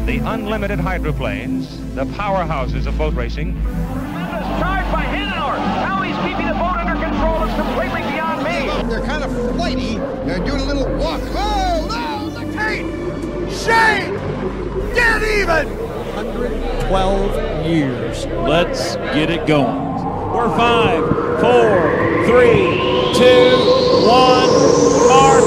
The unlimited hydroplanes, the powerhouses of boat racing. Tremendous charge by Hindenburg. How he's keeping the boat under control is completely beyond me. They're kind of flighty. They're doing a little walk. Oh, no! Hey! Shane! Get even! 112 years. Let's get it going. We're 5, 4, 3, 2, 1, mark.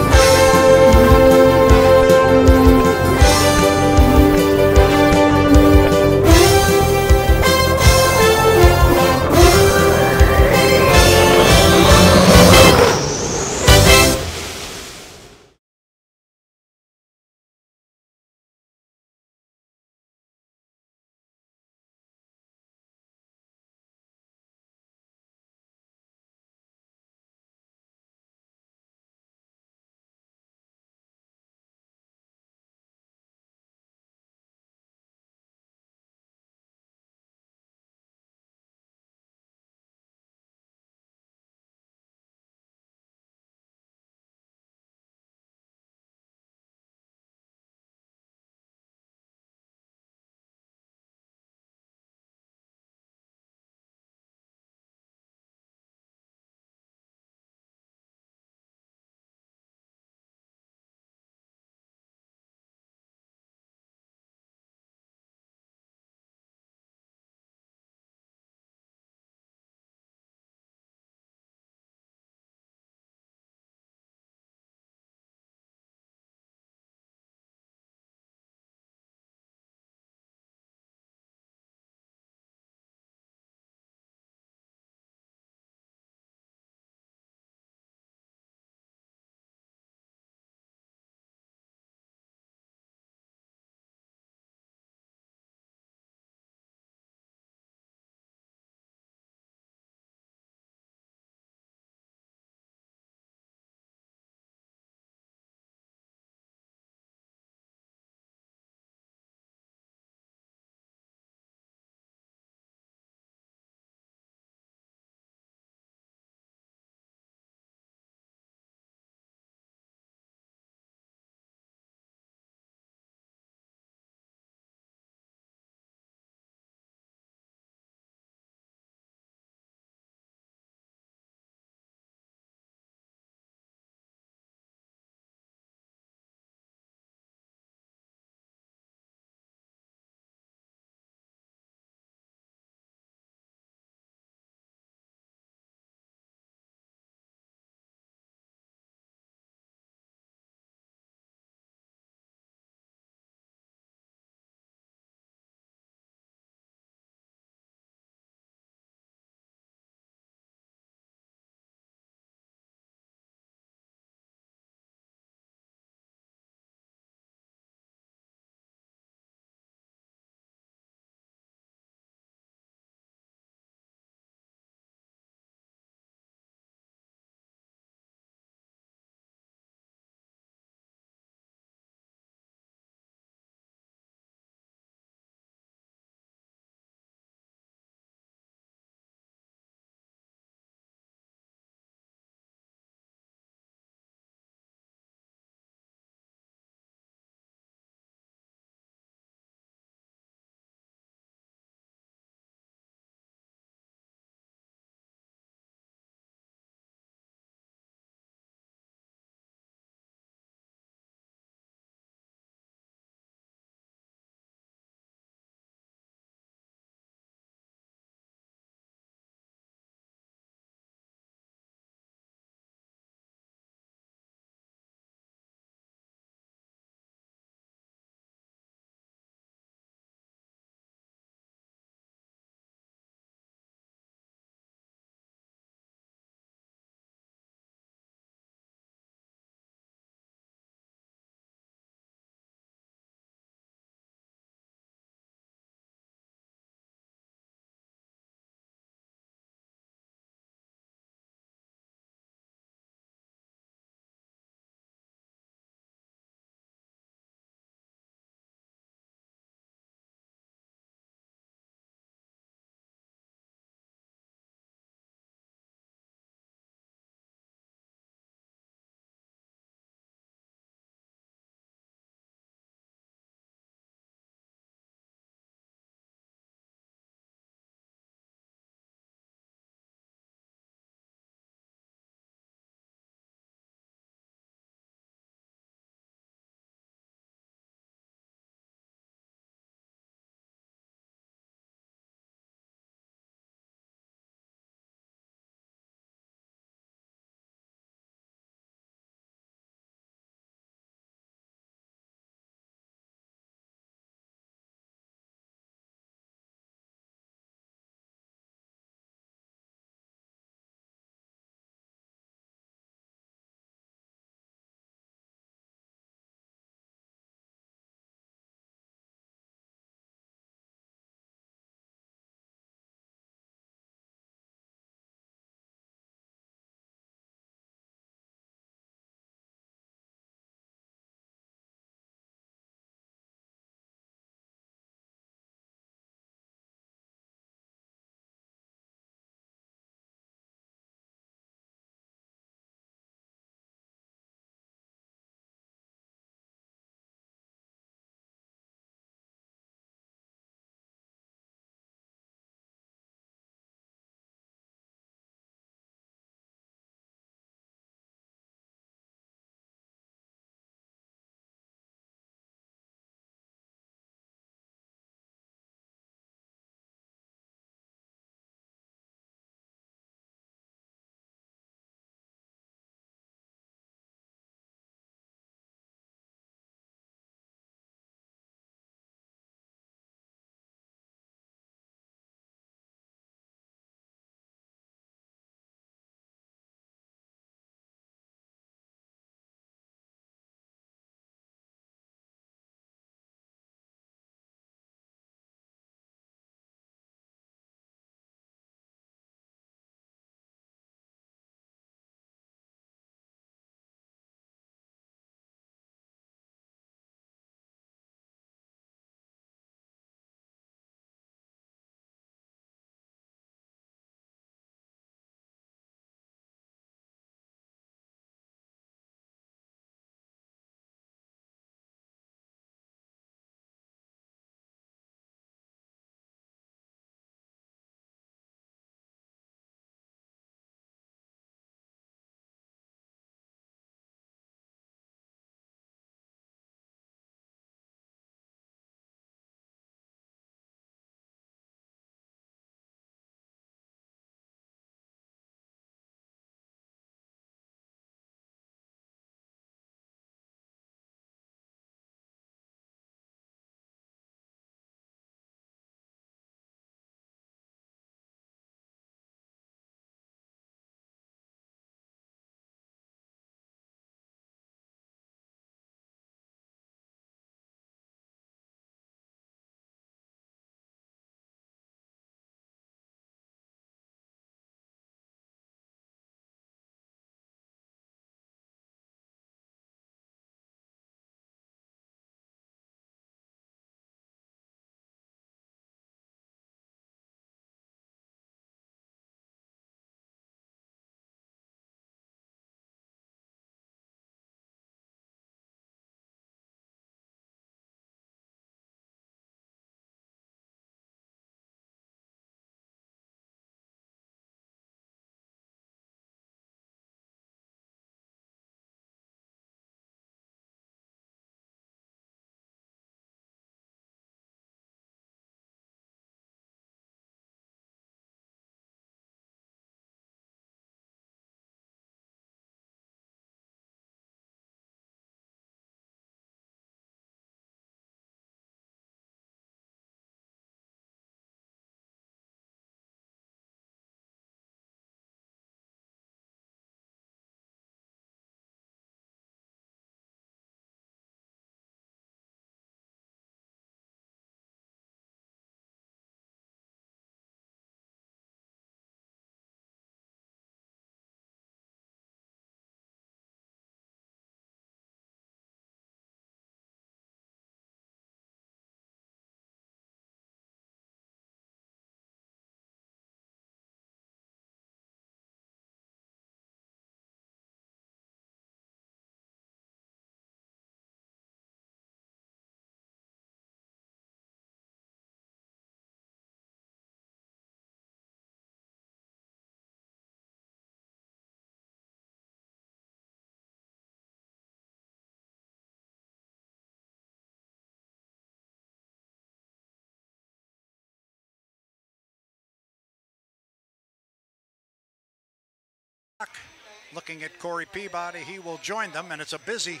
looking at Corey Peabody. He will join them, and it's a busy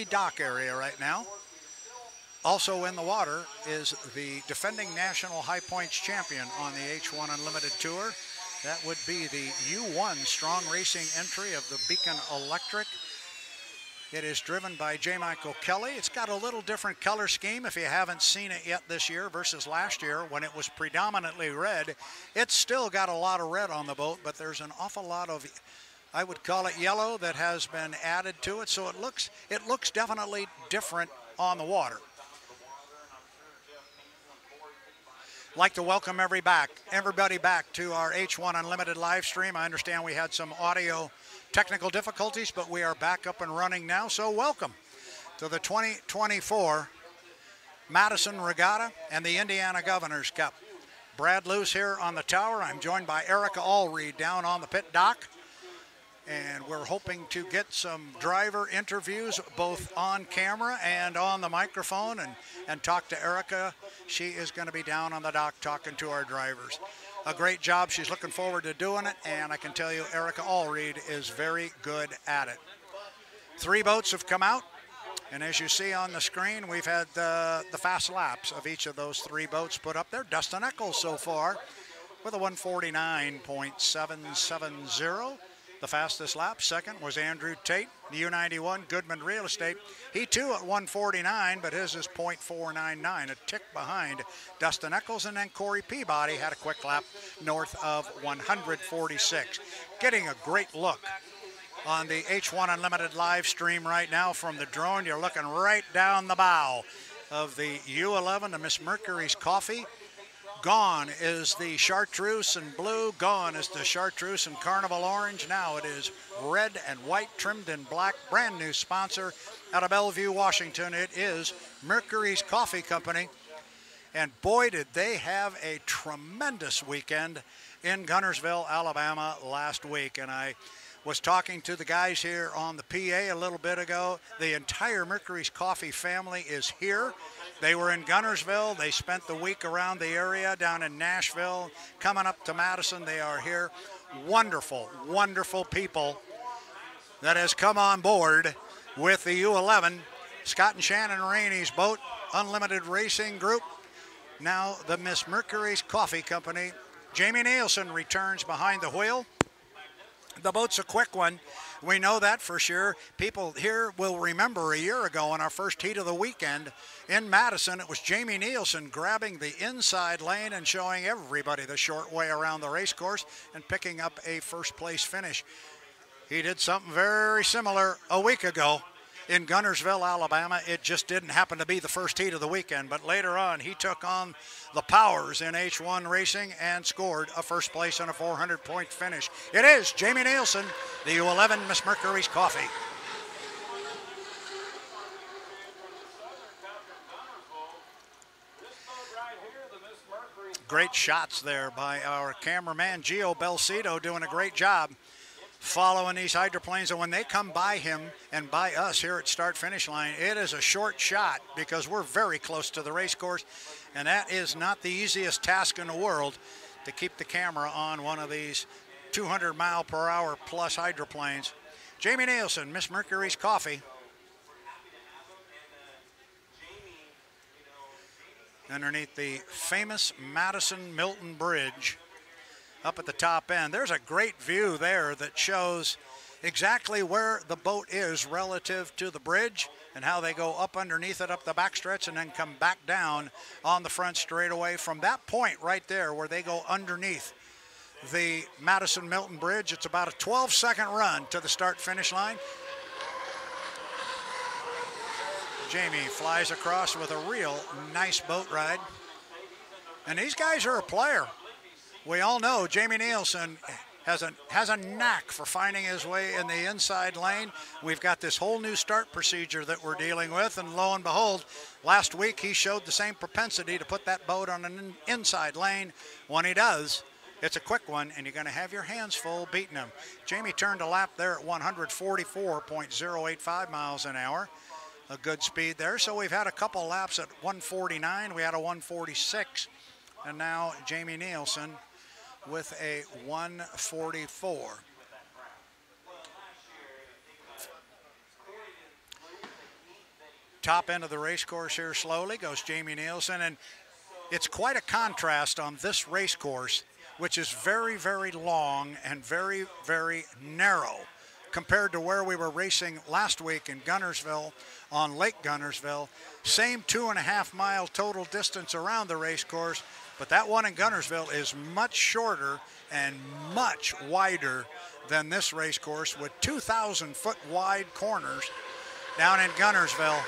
dock area right now. Also in the water is the defending national high points champion on the H1 Unlimited Tour. That would be the U1 Strong Racing entry of the Beacon Electric. It is driven by J. Michael Kelly. It's got a little different color scheme if you haven't seen it yet this year versus last year when it was predominantly red. It's still got a lot of red on the boat, but there's an awful lot of, I would call it yellow, that has been added to it. So it looks definitely different on the water. I'd like to welcome everybody back to our H1 Unlimited live stream. I understand we had some audio technical difficulties, but we are back up and running now. So welcome to the 2024 Madison Regatta and the Indiana Governor's Cup. Brad Luce here on the tower. I'm joined by Erica Allreed down on the pit dock. And we're hoping to get some driver interviews both on camera and on the microphone and talk to Erica. She is going to be down on the dock talking to our drivers. A great job. She's looking forward to doing it, and I can tell you Erica Allreed is very good at it. 3 boats have come out, and as you see on the screen, we've had the fast laps of each of those 3 boats put up there. Dustin Eccles so far with a 149.770. The fastest lap. Second was Andrew Tate, the U91 Goodman Real Estate. He too at 149, but his is .499, a tick behind Dustin Eccles. And then Corey Peabody had a quick lap north of 146. Getting a great look on the H1 Unlimited live stream right now from the drone. You're looking right down the bow of the U11 to Miss Mercury's Coffee. Gone is the chartreuse and blue. Gone is the chartreuse and carnival orange. Now it is red and white trimmed in black. Brand new sponsor out of Bellevue, Washington. It is Mercury's Coffee Company. And boy, did they have a tremendous weekend in Guntersville, Alabama last week. And I was talking to the guys here on the PA a little bit ago. The entire Mercury's Coffee family is here. They were in Guntersville. They spent the week around the area down in Nashville. Coming up to Madison, they are here. Wonderful, wonderful people that has come on board with the U11. Scott and Shannon Rainey's boat, Unlimited Racing Group. Now the Miss Mercury's Coffee Company. Jamie Nielsen returns behind the wheel. The boat's a quick one. We know that for sure. People here will remember a year ago on our first heat of the weekend in Madison, it was Jamie Nielsen grabbing the inside lane and showing everybody the short way around the race course and picking up a first place finish. He did something very similar a week ago in Guntersville, Alabama. It just didn't happen to be the first heat of the weekend, but later on he took on the powers in H1 racing and scored a first place and a 400-point finish. It is Jamie Nielsen, the U11 Miss Mercury's Coffee. Great shots there by our cameraman, Gio Belcito, doing a great job following these hydroplanes. And when they come by him and by us here at start-finish line, it is a short shot because we're very close to the race course. And that is not the easiest task in the world to keep the camera on one of these 200-mile-per-hour plus hydroplanes. Jamie Nielsen, Miss Mercury's Coffee. Underneath the famous Madison Milton Bridge up at the top end. There's a great view there that shows exactly where the boat is relative to the bridge and how they go up underneath it up the backstretch and then come back down on the front straightaway. From that point right there where they go underneath the Madison Milton Bridge, it's about a 12-second run to the start-finish line. Jamie flies across with a real nice boat ride. And these guys are a player. We all know Jamie Nielsen has a knack for finding his way in the inside lane. We've got this whole new start procedure that we're dealing with, and lo and behold, last week he showed the same propensity to put that boat on an inside lane. When he does, it's a quick one, and you're going to have your hands full beating him. Jamie turned a lap there at 144.085 miles an hour. A good speed there. So we've had a couple laps at 149. We had a 146. And now Jamie Nielsen with a 144. top end of the race course here slowly goes Jamie Nielsen, and it's quite a contrast on this race course, which is very, very long and very, very narrow compared to where we were racing last week in Guntersville on Lake Guntersville. Same 2.5 mile total distance around the race course, but that one in Guntersville is much shorter and much wider than this race course, with 2,000 foot wide corners down in Guntersville.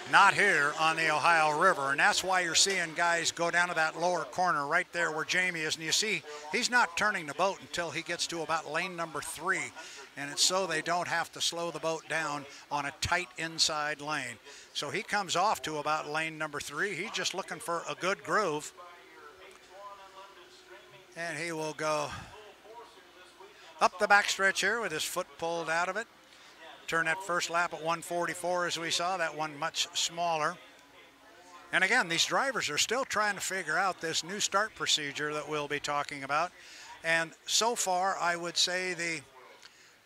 Not here on the Ohio River, and that's why you're seeing guys go down to that lower corner right there where Jamie is, and you see he's not turning the boat until he gets to about lane number 3, and it's so they don't have to slow the boat down on a tight inside lane. So he comes off to about lane number 3. He's just looking for a good groove, and he will go up the backstretch here with his foot pulled out of it. Turn that first lap at 1:44 as we saw, that one much smaller. And again, these drivers are still trying to figure out this new start procedure that we'll be talking about. And so far, I would say the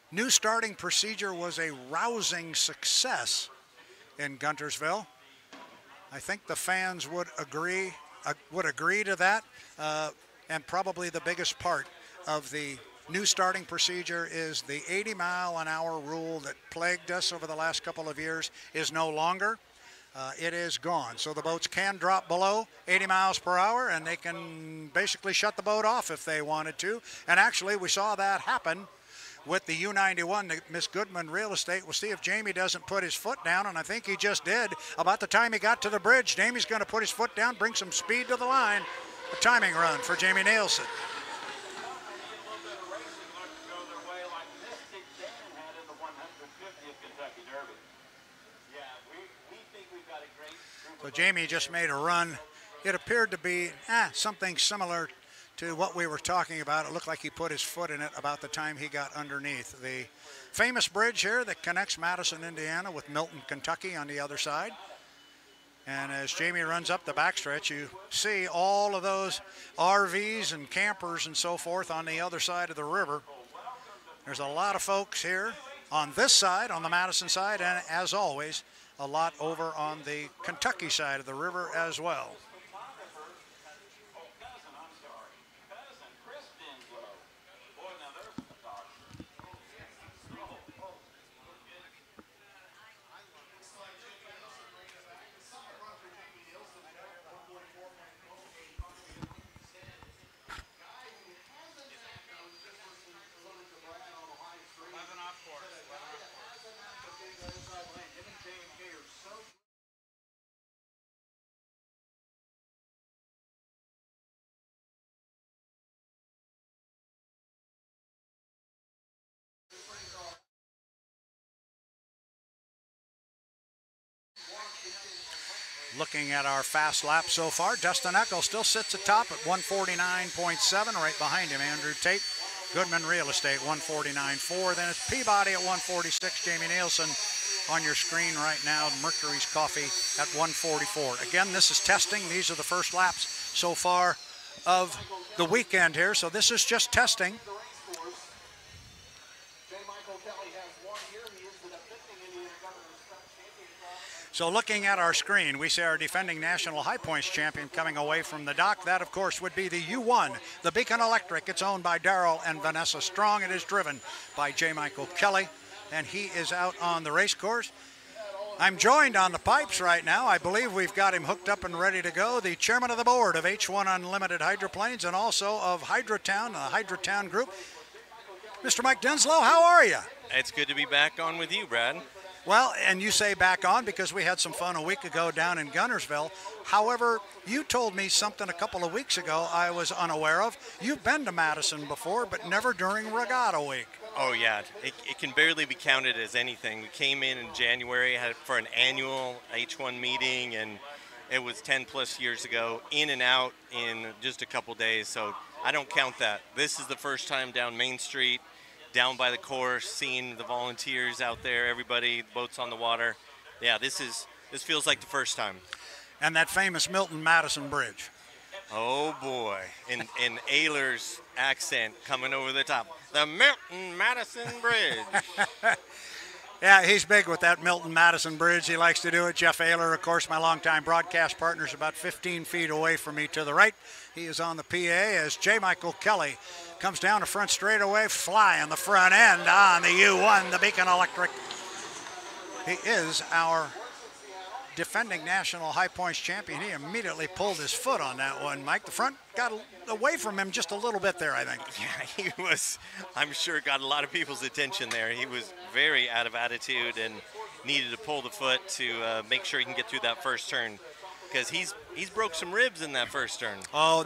new starting procedure was a rousing success in Guntersville. I think the fans would agree to that. And probably the biggest part of the new starting procedure is the 80-mile-an-hour rule that plagued us over the last couple of years is no longer. It is gone. So the boats can drop below 80 miles per hour, and they can basically shut the boat off if they wanted to. And actually, we saw that happen with the U91, the Miss Goodman Real Estate. We'll see if Jamie doesn't put his foot down, and I think he just did. About the time he got to the bridge, Jamie's going to put his foot down, bring some speed to the line. A timing run for Jamie Nielsen. So Jamie just made a run. It appeared to be something similar to what we were talking about. It looked like he put his foot in it about the time he got underneath. The famous bridge here that connects Madison, Indiana with Milton, Kentucky on the other side. And as Jamie runs up the backstretch, you see all of those RVs and campers and so forth on the other side of the river. There's a lot of folks here on this side, on the Madison side, and as always, a lot over on the Kentucky side of the river as well. Looking at our fast lap so far, Dustin Eckel still sits atop at 149.7. Right behind him, Andrew Tate, Goodman Real Estate, 149.4. Then it's Peabody at 146. Jamie Nielsen on your screen right now. Mercury's Coffee at 144. Again, this is testing. These are the first laps so far of the weekend here. So this is just testing. So looking at our screen, we see our defending national high points champion coming away from the dock. That, of course, would be the U1, the Beacon Electric. It's owned by Darrell and Vanessa Strong. It is driven by J. Michael Kelly, and he is out on the race course. I'm joined on the pipes right now. I believe we've got him hooked up and ready to go. The chairman of the board of H1 Unlimited Hydroplanes and also of Hydrotown, the Hydrotown Group. Mr. Mike Denslow, how are you? It's good to be back on with you, Brad. Well, and you say back on because we had some fun a week ago down in Guntersville. However, you told me something a couple of weeks ago I was unaware of. You've been to Madison before, but never during Regatta Week. Oh, yeah. It can barely be counted as anything. We came in January for an annual H1 meeting, and it was 10-plus years ago, in and out in just a couple days, so I don't count that. This is the first time down Main Street, down by the course, seeing the volunteers out there, everybody, boats on the water. Yeah, this feels like the first time. And that famous Milton Madison Bridge. Oh boy, in Ayler's accent coming over the top. The Milton Madison Bridge. Yeah, he's big with that Milton Madison bridge. He likes to do it. Jeff Ayler, of course, my longtime broadcast partner, is about 15 feet away from me to the right. He is on the PA as J. Michael Kelly comes down the front straightaway, flying the front end on the U1, the Beacon Electric. He is our defending national high points champion. He immediately pulled his foot on that one, Mike. The front got away from him just a little bit there, I think. Yeah, he was, I'm sure, got a lot of people's attention there. He was very out of attitude and needed to pull the foot to make sure he can get through that first turn, because he's broke some ribs in that first turn. Oh,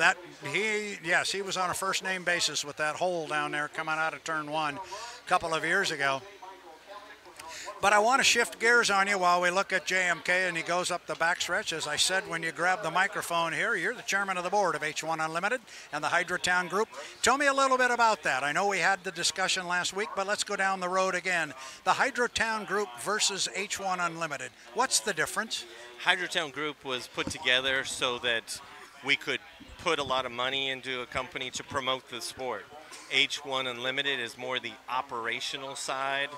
yes, he was on a first name basis with that hole down there coming out of turn one a couple of years ago. But I want to shift gears on you while we look at JMK and he goes up the backstretch. As I said, when you grab the microphone here, you're the chairman of the board of H1 Unlimited and the Hydrotown Group. Tell me a little bit about that. I know we had the discussion last week, but let's go down the road again. The Hydrotown Group versus H1 Unlimited. What's the difference? Hydrotown Group was put together so that we could put a lot of money into a company to promote the sport. H1 Unlimited is more the operational side.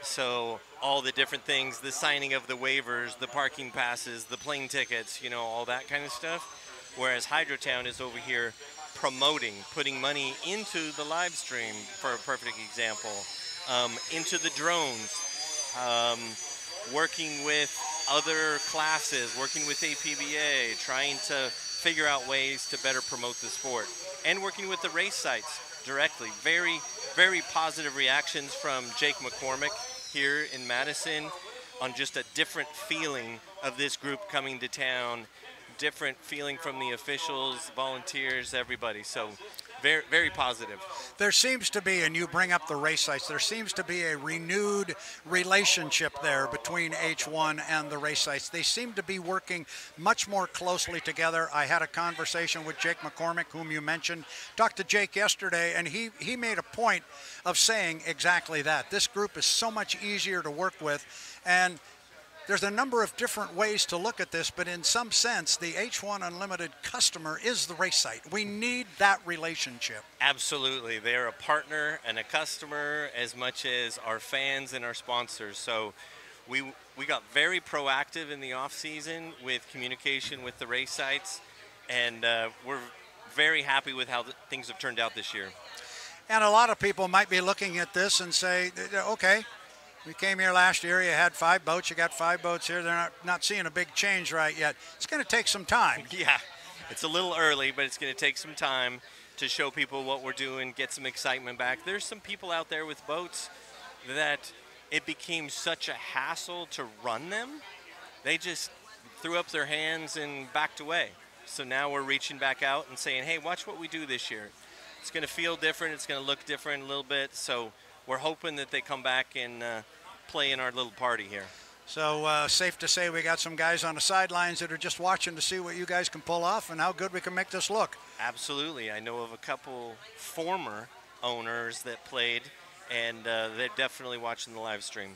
So all the different things, the signing of the waivers, the parking passes, the plane tickets, you know, all that kind of stuff. Whereas Hydrotown is over here promoting, putting money into the live stream, for a perfect example, into the drones, working with other classes, working with APBA, trying to figure out ways to better promote the sport, and working with the race sites directly. Very, very positive reactions from Jake McCormick here in Madison on just a different feeling of this group coming to town, different feeling from the officials, volunteers, everybody. So very, very positive. There seems to be, and you bring up the race sites, there seems to be a renewed relationship there between H1 and the race sites. They seem to be working much more closely together. I had a conversation with Jake McCormick, whom you mentioned. Talked to Jake yesterday, and he made a point of saying exactly that. This group is so much easier to work with, and there's a number of different ways to look at this, but in some sense, the H1 Unlimited customer is the race site. We need that relationship. Absolutely. They're a partner and a customer as much as our fans and our sponsors. So we got very proactive in the off-season with communication with the race sites, and we're very happy with how things have turned out this year. And a lot of people might be looking at this and say, okay, we came here last year, you had 5 boats, you got 5 boats here. They're not seeing a big change right yet. It's going to take some time. Yeah, it's a little early, but it's going to take some time to show people what we're doing, get some excitement back. There's some people out there with boats that it became such a hassle to run them. They just threw up their hands and backed away. So now we're reaching back out and saying, hey, watch what we do this year. It's going to feel different. It's going to look different a little bit. So we're hoping that they come back and play in our little party here. So safe to say we got some guys on the sidelines that are just watching to see what you guys can pull off and how good we can make this look. Absolutely. I know of a couple former owners that played, and they're definitely watching the live stream.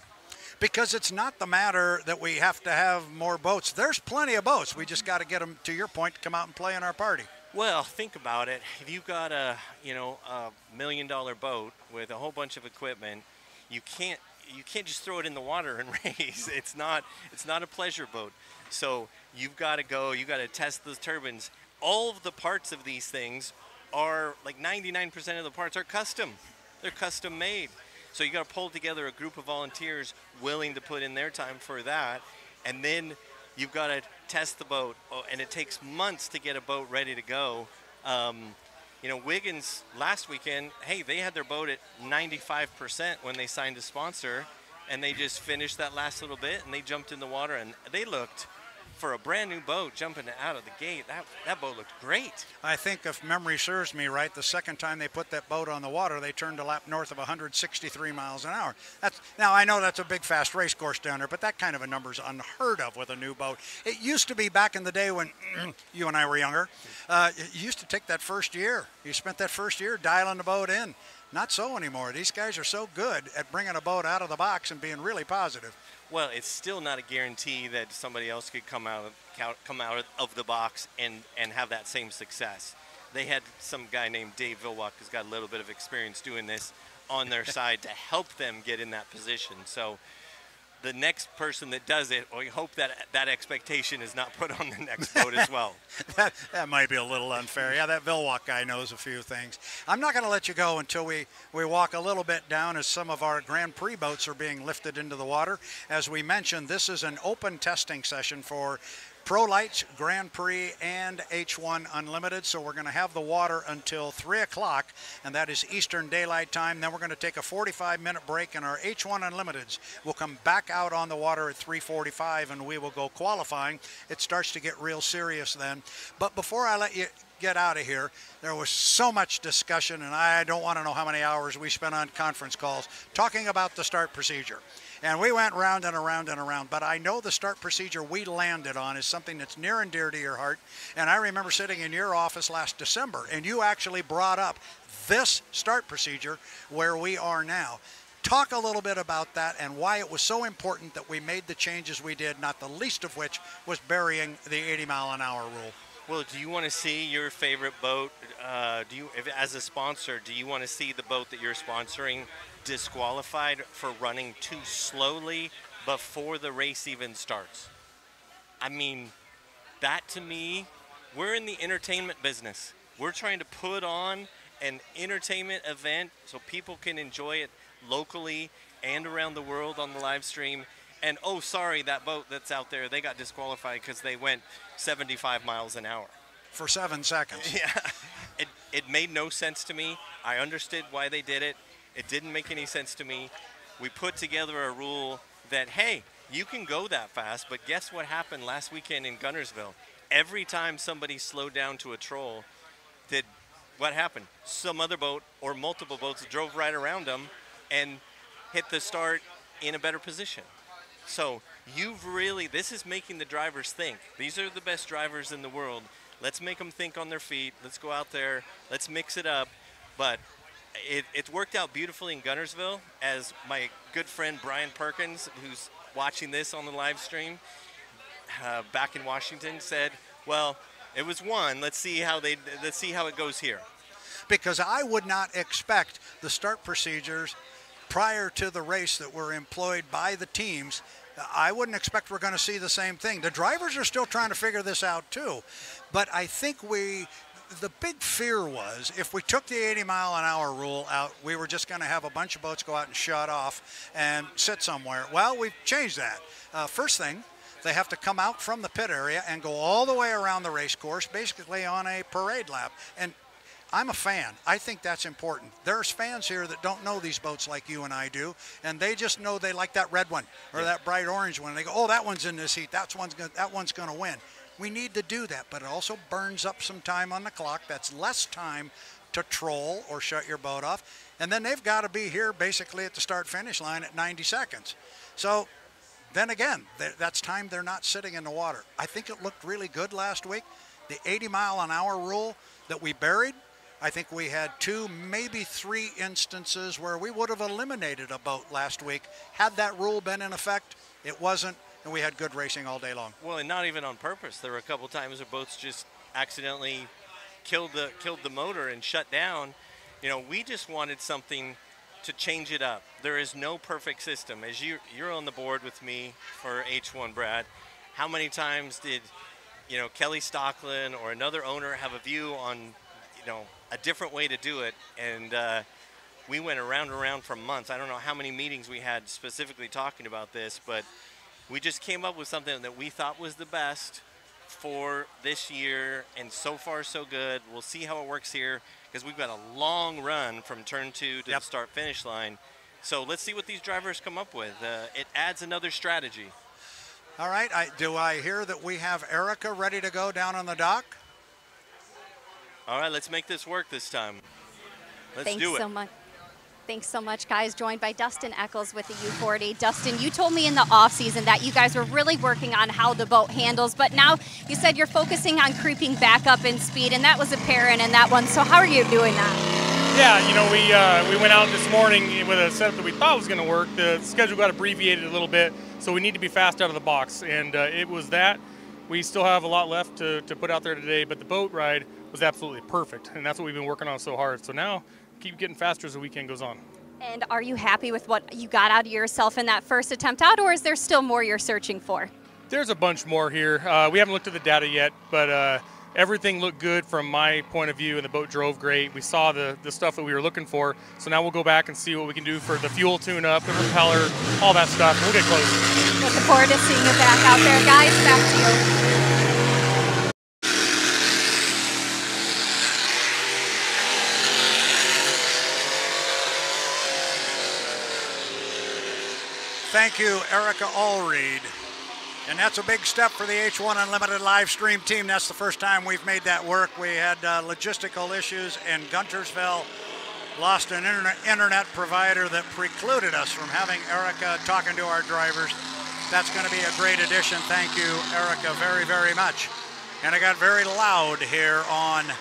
Because it's not the matter that we have to have more boats. There's plenty of boats. We just got to get them, to your point, to come out and play in our party. Well, think about it. If you've got a $1 million boat with a whole bunch of equipment, you can't just throw it in the water and race. It's not a pleasure boat. So you've got to go. You got to test those turbines. All of the parts of these things are like 99% of the parts are custom. They're custom made. So you got to pull together a group of volunteers willing to put in their time for that, and then you've got to test the boat, and it takes months to get a boat ready to go. Wiggins last weekend, hey, they had their boat at 95% when they signed a sponsor, and they just finished that last little bit, and they jumped in the water, and they looked, for a brand new boat jumping out of the gate, that boat looked great. I think if memory serves me right, the second time they put that boat on the water, they turned a lap north of 163 miles an hour. Now, I know that's a big, fast race course down there, but that kind of a number is unheard of with a new boat. It used to be back in the day when you and I were younger. You used to take that first year. You spent that first year dialing the boat in. Not so anymore. These guys are so good at bringing a boat out of the box and being really positive. Well, it's still not a guarantee that somebody else could come out of the box and have that same success. They had some guy named Dave Vilwalk who's got a little bit of experience doing this on their side to help them get in that position. So the next person that does it, we hope that that expectation is not put on the next boat as well. that might be a little unfair. Yeah, that Vilwalk guy knows a few things. I'm not going to let you go until we walk a little bit down as some of our Grand Prix boats are being lifted into the water. As we mentioned, this is an open testing session for Pro Lights, Grand Prix, and H1 Unlimited. So we're going to have the water until 3 o'clock, and that is Eastern Daylight Time. Then we're going to take a 45-minute break, and our H1 Unlimiteds will come back out on the water at 3:45, and we will go qualifying. It starts to get real serious then. But before I let you get out of here, there was so much discussion, and I don't want to know how many hours we spent on conference calls talking about the start procedure. And we went round and around and around, but I know the start procedure we landed on is something that's near and dear to your heart. And I remember sitting in your office last December, and you actually brought up this start procedure where we are now. Talk a little bit about that and why it was so important that we made the changes we did, not the least of which was burying the 80-mile-an-hour rule. Well, do you want to see your favorite boat? As a sponsor, do you want to see the boat that you're sponsoring disqualified for running too slowly before the race even starts? I mean, that to me, we're in the entertainment business. We're trying to put on an entertainment event so people can enjoy it locally and around the world on the live stream. And oh, sorry, that boat that's out there, they got disqualified because they went 75 miles an hour. For 7 seconds. Yeah, it made no sense to me. I understood why they did it. It didn't make any sense to me. We put together a rule that, hey, you can go that fast, but guess what happened last weekend in Guntersville? Every time somebody slowed down to a troll, what happened? Some other boat or multiple boats drove right around them and hit the start in a better position. So this is making the drivers think. These are the best drivers in the world. Let's make them think on their feet. Let's go out there. Let's mix it up. But it worked out beautifully in Guntersville, as my good friend Brian Perkins, who's watching this on the live stream back in Washington, said, well, it was one. Let's see how it goes here. Because I would not expect the start procedures prior to the race that were employed by the teams. I wouldn't expect we're going to see the same thing. The drivers are still trying to figure this out too. But I think the big fear was if we took the 80-mile-an-hour rule out, we were just going to have a bunch of boats go out and shut off and sit somewhere. Well, we've changed that. First thing, they have to come out from the pit area and go all the way around the race course, basically on a parade lap. And I'm a fan. I think that's important. There's fans here that don't know these boats like you and I do, and they just know they like that red one or that bright orange one. They go, oh, that one's in this heat. That one's going to win. We need to do that, but it also burns up some time on the clock. That's less time to troll or shut your boat off. And then they've got to be here basically at the start-finish line at 90 seconds. So then again, that's time they're not sitting in the water. I think it looked really good last week. The 80-mile-an-hour rule that we buried, I think we had 2, maybe 3 instances where we would have eliminated a boat last week. Had that rule been in effect, it wasn't, and we had good racing all day long. Well, and not even on purpose. There were a couple times where boats just accidentally killed the motor and shut down. You know, we just wanted something to change it up. There is no perfect system. As you're on the board with me for H1, Brad, how many times did, Kelly Stockland or another owner have a view on, a different way to do it? And we went around and around for months. I don't know how many meetings we had specifically talking about this, but we just came up with something that we thought was the best for this year, and so far so good. We'll see how it works here, because we've got a long run from turn 2 to the start-finish line. So let's see what these drivers come up with. It adds another strategy. All right, do I hear that we have Erica ready to go down on the dock? All right, let's make this work this time. Let's do it. Thanks so much. Thanks so much, guys. Joined by Dustin Eccles with the U40. Dustin, you told me in the off-season that you guys were really working on how the boat handles, but now you said you're focusing on creeping back up in speed, and that was apparent in that one. So how are you doing that? Yeah, we went out this morning with a setup that we thought was going to work. The schedule got abbreviated a little bit, so we need to be fast out of the box, and it was that. We still have a lot left to put out there today, but the boat ride was absolutely perfect, and that's what we've been working on so hard. So now, keep getting faster as the weekend goes on. And are you happy with what you got out of yourself in that first attempt out, or is there still more you're searching for? There's a bunch more here. We haven't looked at the data yet, but everything looked good from my point of view, and the boat drove great. We saw the stuff that we were looking for, so now we'll go back and see what we can do for the fuel tune-up, the propeller, all that stuff. We'll get close. Looking forward to seeing you back out there. Guys, back to you. Thank you, Erica Allreed. And that's a big step for the H1 Unlimited live stream team. That's the first time we've made that work. We had logistical issues in Guntersville, lost an internet provider that precluded us from having Erica talking to our drivers. That's going to be a great addition. Thank you, Erica, very, very much. And it got very loud here on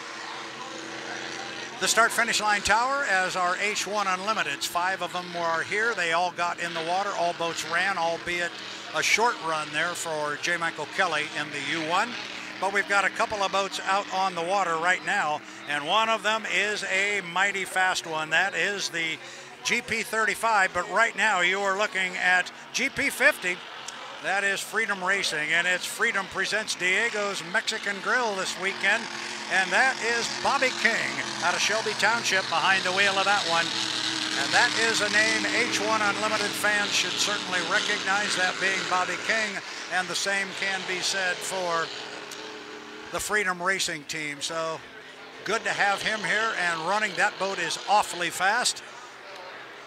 the start-finish line tower as our H1 Unlimiteds. 5 of them were here. They all got in the water. All boats ran, albeit a short run there for J. Michael Kelly in the U1. But we've got a couple of boats out on the water right now, and one of them is a mighty fast one. That is the GP35, but right now you are looking at GP50. That is Freedom Racing, and it's Freedom presents Diego's Mexican Grill this weekend. And that is Bobby King out of Shelby Township behind the wheel of that one. And that is a name H1 Unlimited fans should certainly recognize, that being Bobby King. And the same can be said for the Freedom Racing team. So good to have him here and running. That boat is awfully fast.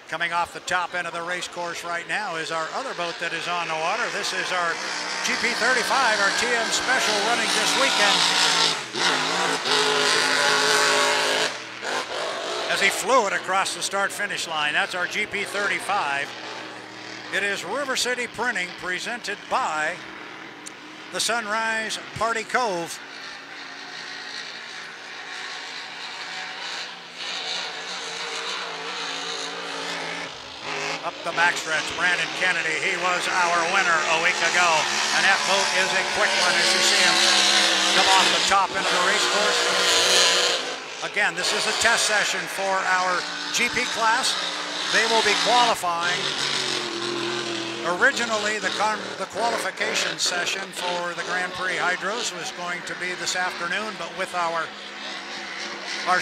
Coming off the top end of the race course right now is our other boat that is on the water. This is our GP35, our TM Special, running this weekend. As he flew it across the start-finish line, that's our GP35. It is River City Printing, presented by the Sunrise Party Cove. Up the backstretch, Brandon Kennedy, he was our winner a week ago. And that boat is a quick one as you see him come off the top end of the race course. Again, this is a test session for our GP class. They will be qualifying. Originally, the qualification session for the Grand Prix Hydros was going to be this afternoon, but with our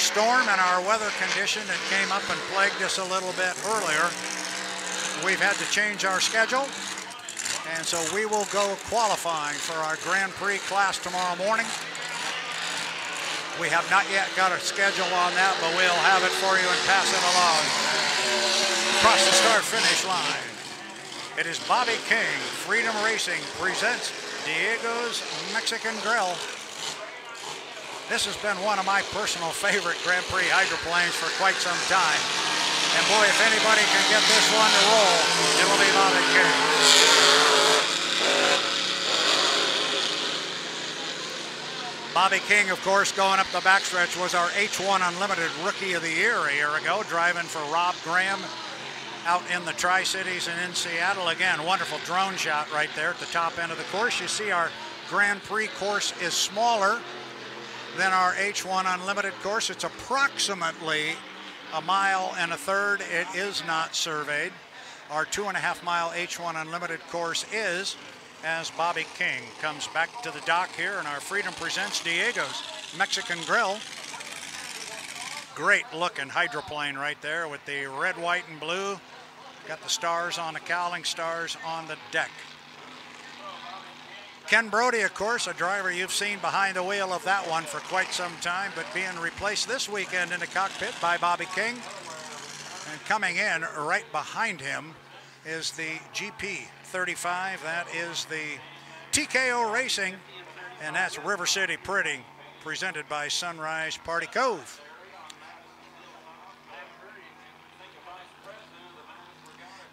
storm and our weather condition that came up and plagued us a little bit earlier, we've had to change our schedule, and so we will go qualifying for our Grand Prix class tomorrow morning. We have not yet got a schedule on that, but we'll have it for you and pass it along. Across the start-finish line, it is Bobby King. Freedom Racing presents Diego's Mexican Grill. This has been one of my personal favorite Grand Prix hydroplanes for quite some time. And boy, if anybody can get this one to roll, it'll be Bobby King. Bobby King, of course, going up the backstretch, was our H1 Unlimited Rookie of the Year a year ago, driving for Rob Graham out in the Tri-Cities and in Seattle. Again, wonderful drone shot right there at the top end of the course. You see our Grand Prix course is smaller than our H1 Unlimited course. It's approximately 1.33 miles. It is not surveyed. Our 2.5 mile H1 Unlimited course is, as Bobby King comes back to the dock here, and our Freedom presents Diego's Mexican Grill. Great looking hydroplane right there with the red, white, and blue. Got the stars on the cowling, stars on the deck. Ken Brody, of course, a driver you've seen behind the wheel of that one for quite some time, but being replaced this weekend in the cockpit by Bobby King. And coming in right behind him is the GP35. That is the TKO Racing, and that's River City Printing, presented by Sunrise Party Cove.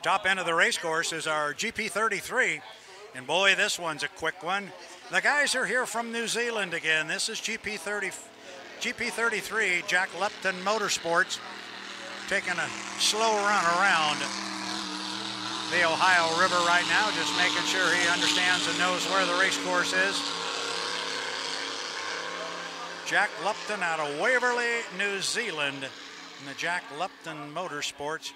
Top end of the race course is our GP33. And boy, this one's a quick one. The guys are here from New Zealand again. This is GP33, Jack Lepton Motorsports, taking a slow run around the Ohio River right now, just making sure he understands and knows where the race course is. Jack Lepton out of Waverley, New Zealand, and the Jack Lepton Motorsports.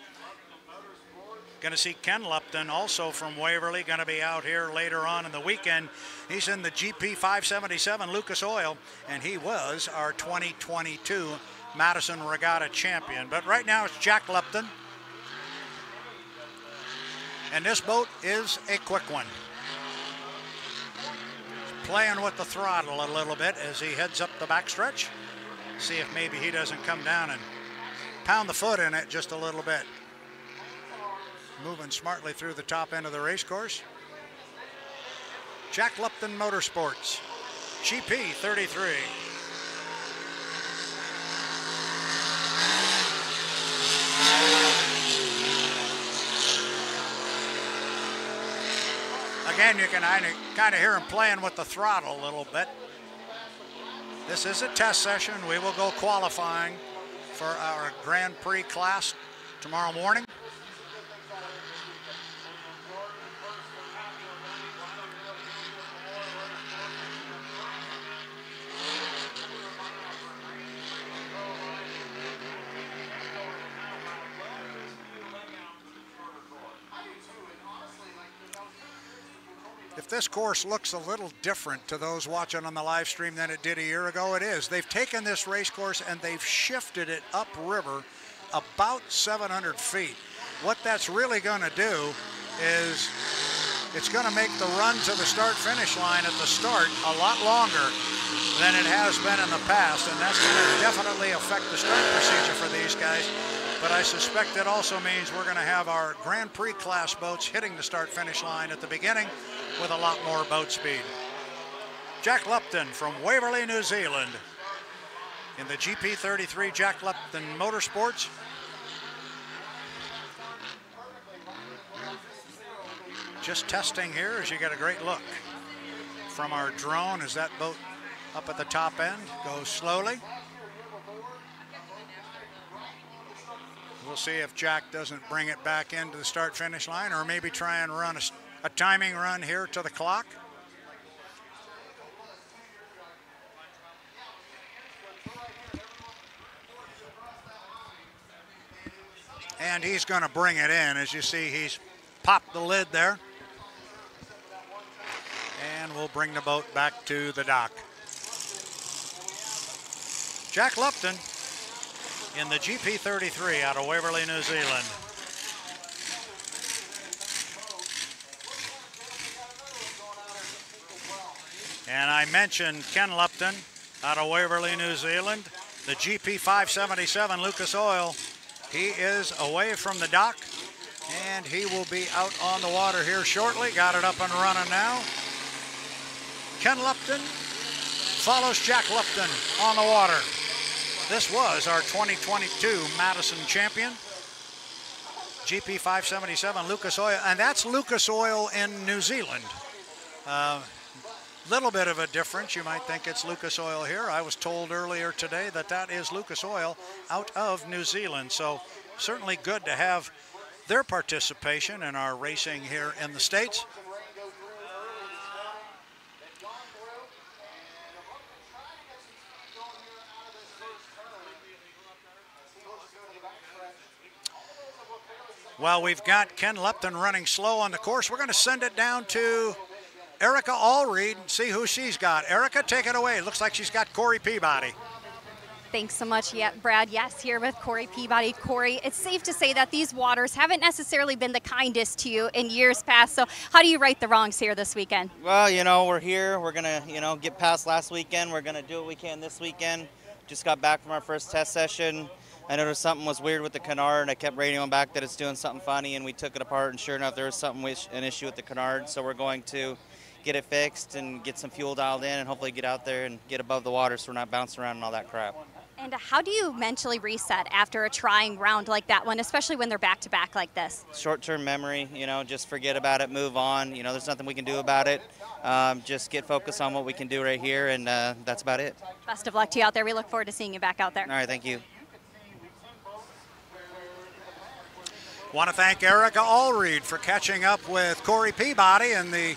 Going to see Ken Lupton, also from Waverly, going to be out here later on in the weekend. He's in the GP 577 Lucas Oil, and he was our 2022 Madison Regatta champion. But right now it's Jack Lupton. And this boat is a quick one. Playing with the throttle a little bit as he heads up the backstretch. See if maybe he doesn't come down and pound the foot in it just a little bit. Moving smartly through the top end of the race course. Jack Lupton Motorsports, GP 33. Again, you can kind of hear him playing with the throttle a little bit. This is a test session. We will go qualifying for our Grand Prix class tomorrow morning. If this course looks a little different to those watching on the live stream than it did a year ago, it is. They've taken this race course and they've shifted it upriver about 700 feet. What that's really going to do is it's going to make the run to the start-finish line at the start a lot longer than it has been in the past, and that's going to definitely affect the start procedure for these guys. But I suspect it also means we're going to have our Grand Prix class boats hitting the start-finish line at the beginning with a lot more boat speed. Jack Lupton from Waverly, New Zealand in the GP 33 Jack Lupton Motorsports. Just testing here as you get a great look from our drone as that boat up at the top end goes slowly. We'll see if Jack doesn't bring it back into the start-finish line or maybe try and run a timing run here to the clock. And he's going to bring it in. As you see, he's popped the lid there. And we'll bring the boat back to the dock. Jack Lupton in the GP 33 out of Waverly, New Zealand. And I mentioned Ken Lupton out of Waverly, New Zealand, the GP 577 Lucas Oil. He is away from the dock and he will be out on the water here shortly. Got it up and running now. Ken Lupton follows Jack Lupton on the water. This was our 2022 Madison champion, GP 577 Lucas Oil, and that's Lucas Oil in New Zealand. Little bit of a difference. You might think it's Lucas Oil here. I was told earlier today that that is Lucas Oil out of New Zealand. So certainly good to have their participation in our racing here in the States. Well, we've got Ken Lupton running slow on the course. We're going to send it down to Erica Allreed and see who she's got. Erica, take it away. Looks like she's got Corey Peabody. Thanks so much, Brad. Yes, here with Corey Peabody. Corey, it's safe to say that these waters haven't necessarily been the kindest to you in years past. So how do you right the wrongs here this weekend? Well, you know, we're here. We're going to, get past last weekend. We're going to do what we can this weekend. Just got back from our first test session. I noticed something was weird with the canard. I kept radioing back that it's doing something funny, and we took it apart, and sure enough, there was an issue with the canard. So we're going to get it fixed and get some fuel dialed in and hopefully get out there and get above the water so we're not bouncing around and all that crap. And how do you mentally reset after a trying round like that one, especially when they're back-to-back like this? Short-term memory, just forget about it, move on. There's nothing we can do about it. Just get focused on what we can do right here, and that's about it. Best of luck to you out there. We look forward to seeing you back out there. All right, thank you. Want to thank Erica Allreed for catching up with Corey Peabody in the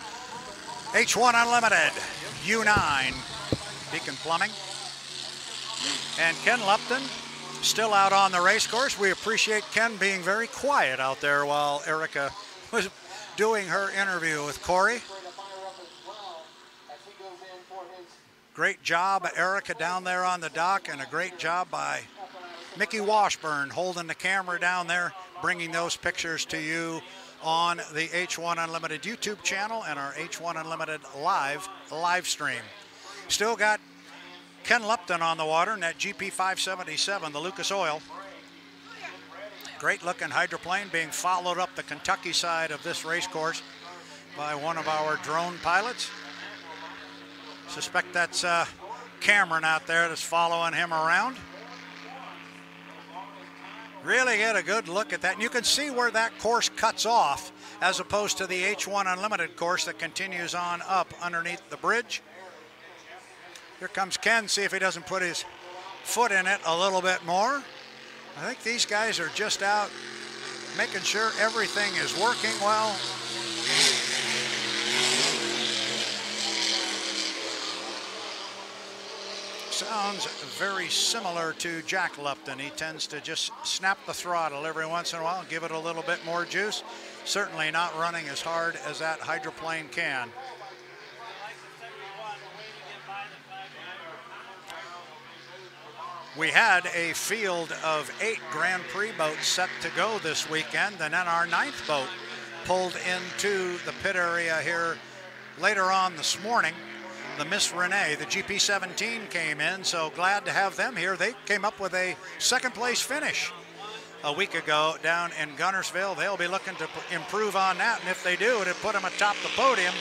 H1 Unlimited U9 Beacon Plumbing. And Ken Lupton still out on the race course. We appreciate Ken being very quiet out there while Erica was doing her interview with Corey. Great job, Erica, down there on the dock, and a great job by Mickey Washburn holding the camera down there, bringing those pictures to you on the H1 Unlimited YouTube channel and our H1 Unlimited live stream. Still got Ken Lupton on the water in that GP 577, the Lucas Oil. Great looking hydroplane being followed up the Kentucky side of this race course by one of our drone pilots. Suspect that's Cameron out there that's following him around. Really get a good look at that. And you can see where that course cuts off as opposed to the H1 Unlimited course that continues on up underneath the bridge. Here comes Ken, see if he doesn't put his foot in it a little bit more. I think these guys are just out making sure everything is working well. Sounds very similar to Jack Lupton. He tends to just snap the throttle every once in a while and give it a little bit more juice. Certainly not running as hard as that hydroplane can. We had a field of 8 Grand Prix boats set to go this weekend, and then our 9th boat pulled into the pit area here later on this morning. The Miss Renee, the GP17 came in, so glad to have them here. They came up with a 2nd place finish a week ago down in Gunnersville. They'll be looking to improve on that, and if they do, it'll put them atop the podium.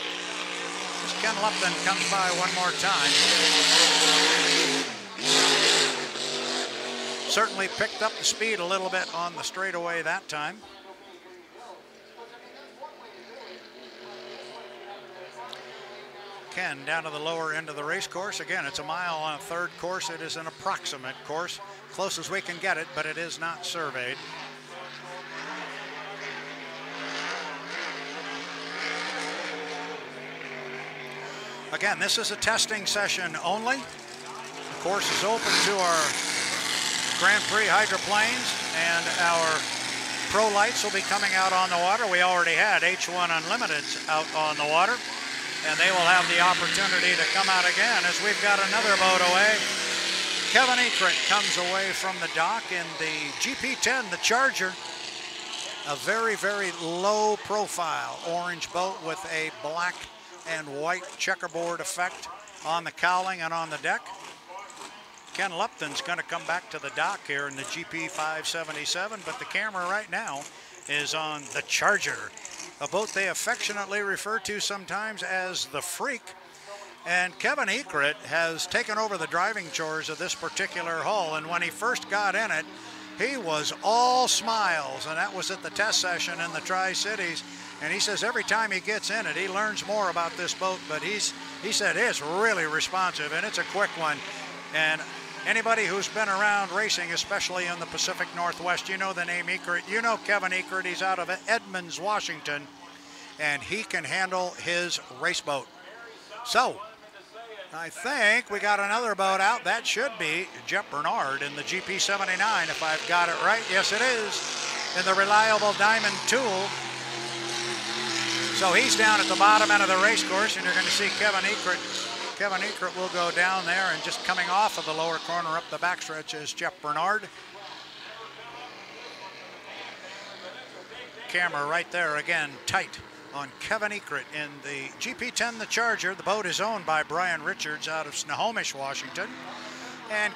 As Ken Lupton comes by one more time. Certainly picked up the speed a little bit on the straightaway that time. Ken down to the lower end of the race course. Again, it's a mile on a 3rd course. It is an approximate course, close as we can get it, but it is not surveyed. Again, this is a testing session only. The course is open to our Grand Prix hydroplanes, and our pro lights will be coming out on the water. We already had H1 Unlimiteds out on the water, and they will have the opportunity to come out again as we've got another boat away. Kevin Ekert comes away from the dock in the GP10, the Charger. A very, very low profile orange boat with a black and white checkerboard effect on the cowling and on the deck. Ken Lupton's going to come back to the dock here in the GP 577, but the camera right now is on the Charger, a boat they affectionately refer to sometimes as the Freak. And Kevin Ekert has taken over the driving chores of this particular hull, and when he first got in it, he was all smiles, and that was at the test session in the Tri-Cities. And he says every time he gets in it, he learns more about this boat, but he said it's really responsive, and it's a quick one. And anybody who's been around racing, especially in the Pacific Northwest, you know the name Ekert. You know Kevin Ekert. He's out of Edmonds, Washington, and he can handle his race boat. So I think we got another boat out. That should be Jeff Bernard in the GP79, if I've got it right. Yes, it is, in the Reliable Diamond Tool. So he's down at the bottom end of the race course, and you're going to see Kevin Ekert. Kevin Ekert will go down there, and just coming off of the lower corner up the backstretch is Jeff Bernard. Camera right there again, tight on Kevin Ekert in the GP10, the Charger. The boat is owned by Brian Richards out of Snohomish, Washington. And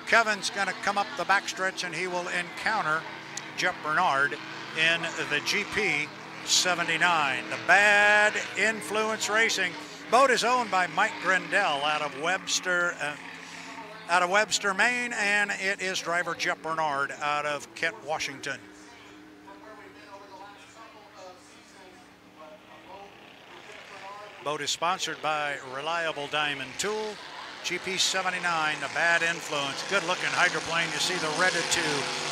Kevin's going to come up the backstretch, and he will encounter Jeff Bernard in the GP79. The Bad Influence Racing. Boat is owned by Mike Grindell out of Webster, Maine, and it is driver Jeff Bernard out of Kent, Washington. Boat is sponsored by Reliable Diamond Tool, GP79, the Bad Influence. Good looking hydroplane. You see the Regatta 2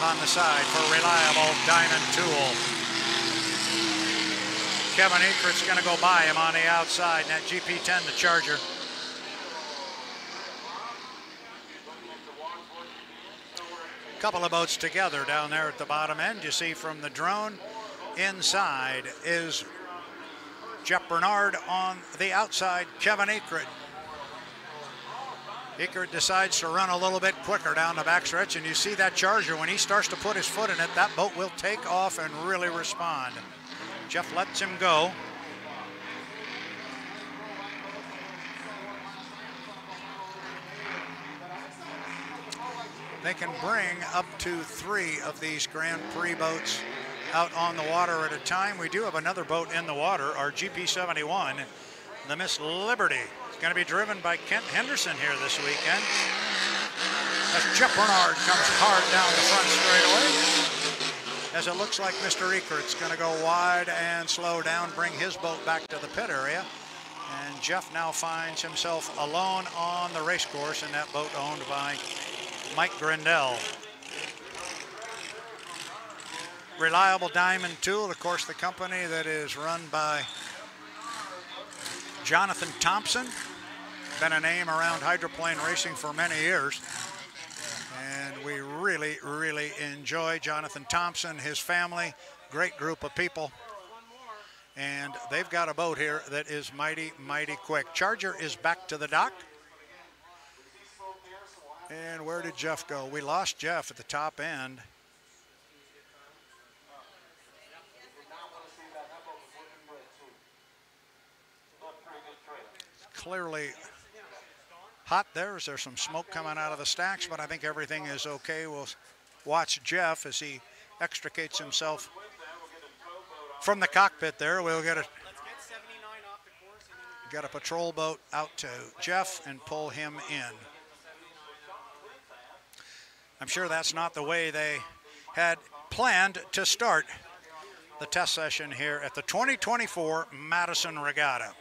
on the side for Reliable Diamond Tool. Kevin Ekert's going to go by him on the outside in that GP10, the Charger. couple of boats together down there at the bottom end. You see from the drone, inside is Jeff Bernard, on the outside, Kevin Eckert. Eckert decides to run a little bit quicker down the backstretch, and you see that Charger, when he starts to put his foot in it, that boat will take off and really respond. Jeff lets him go. They can bring up to 3 of these Grand Prix boats out on the water at a time. We do have another boat in the water, our GP71, the Miss Liberty. It's going to be driven by Kent Henderson here this weekend. As Jeff Bernard comes hard down the front straightaway. As it looks like Mr. Eckert's going to go wide and slow down, bring his boat back to the pit area. And Jeff now finds himself alone on the race course in that boat owned by Mike Grindell. Reliable Diamond Tool, of course, the company that is run by Jonathan Thompson. Been a name around hydroplane racing for many years. And we really, really enjoy Jonathan Thompson, his family, great group of people. And they've got a boat here that is mighty, mighty quick. Charger is back to the dock. And where did Jeff go? We lost Jeff at the top end. Clearly hot there. There's some smoke coming out of the stacks, but I think everything is okay. We'll watch Jeff as he extricates himself from the cockpit there. We'll get a patrol boat out to Jeff and pull him in. I'm sure that's not the way they had planned to start the test session here at the 2024 Madison Regatta.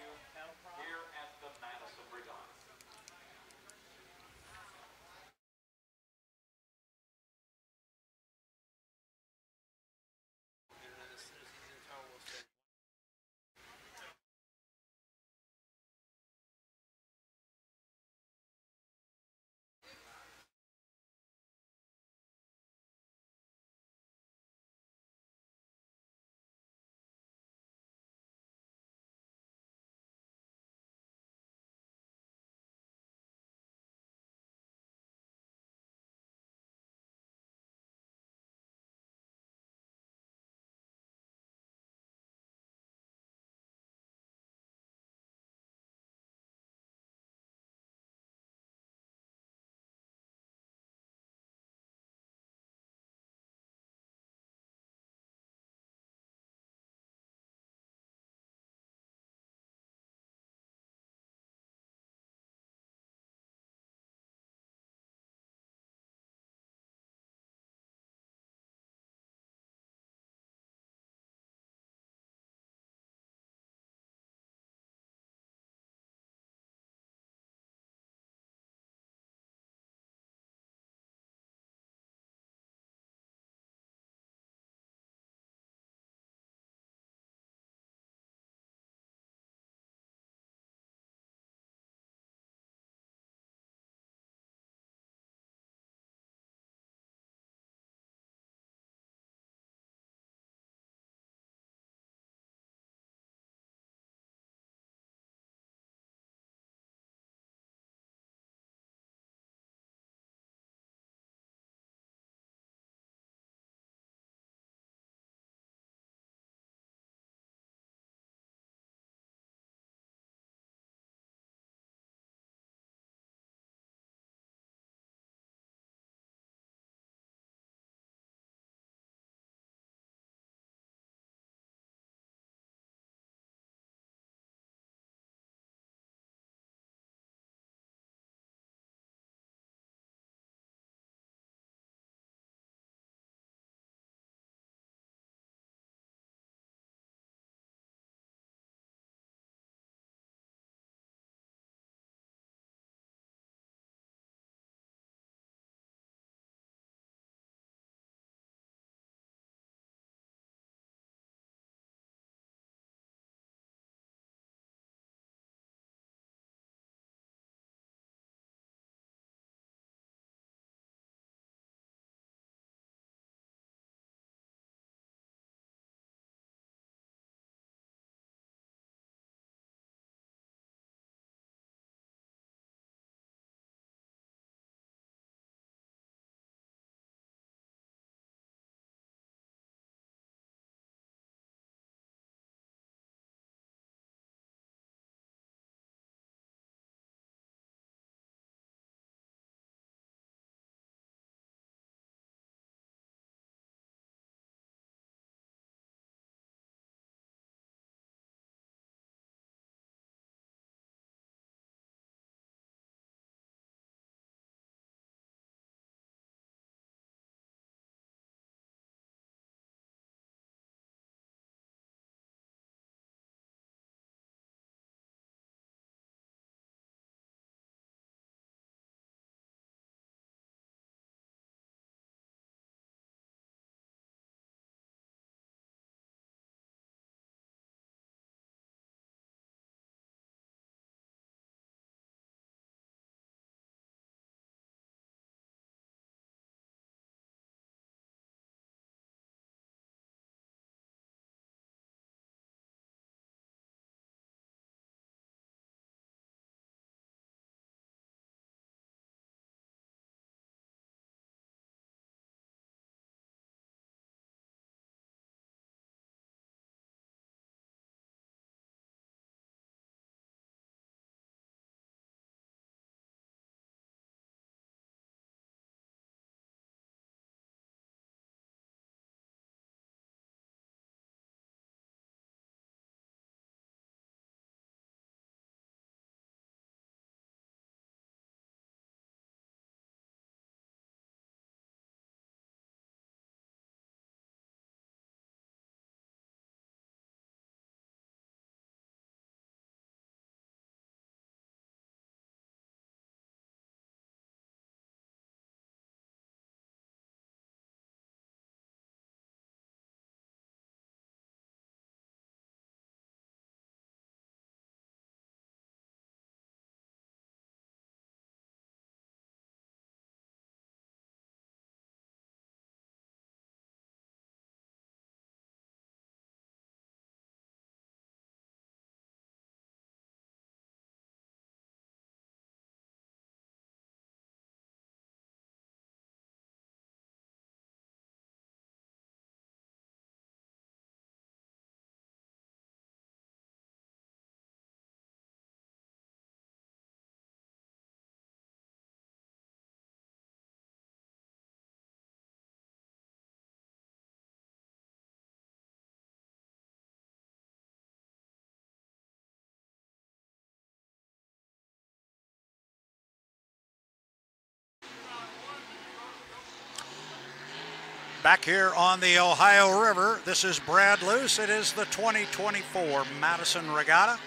Back here on the Ohio River, this is Brad Luce. It is the 2024 Madison Regatta,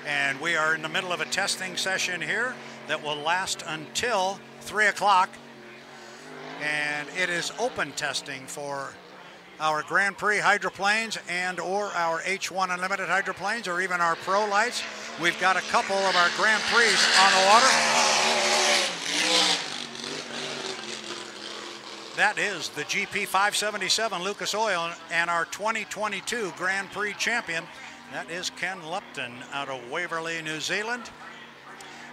and we are in the middle of a testing session here that will last until 3 o'clock, and it is open testing for our Grand Prix hydroplanes and or our H1 Unlimited hydroplanes, or even our Pro lights. We've got a couple of our Grand Prix on the water. That is the GP 577 Lucas Oil and our 2022 Grand Prix champion. That is Ken Lupton out of Waverley, New Zealand.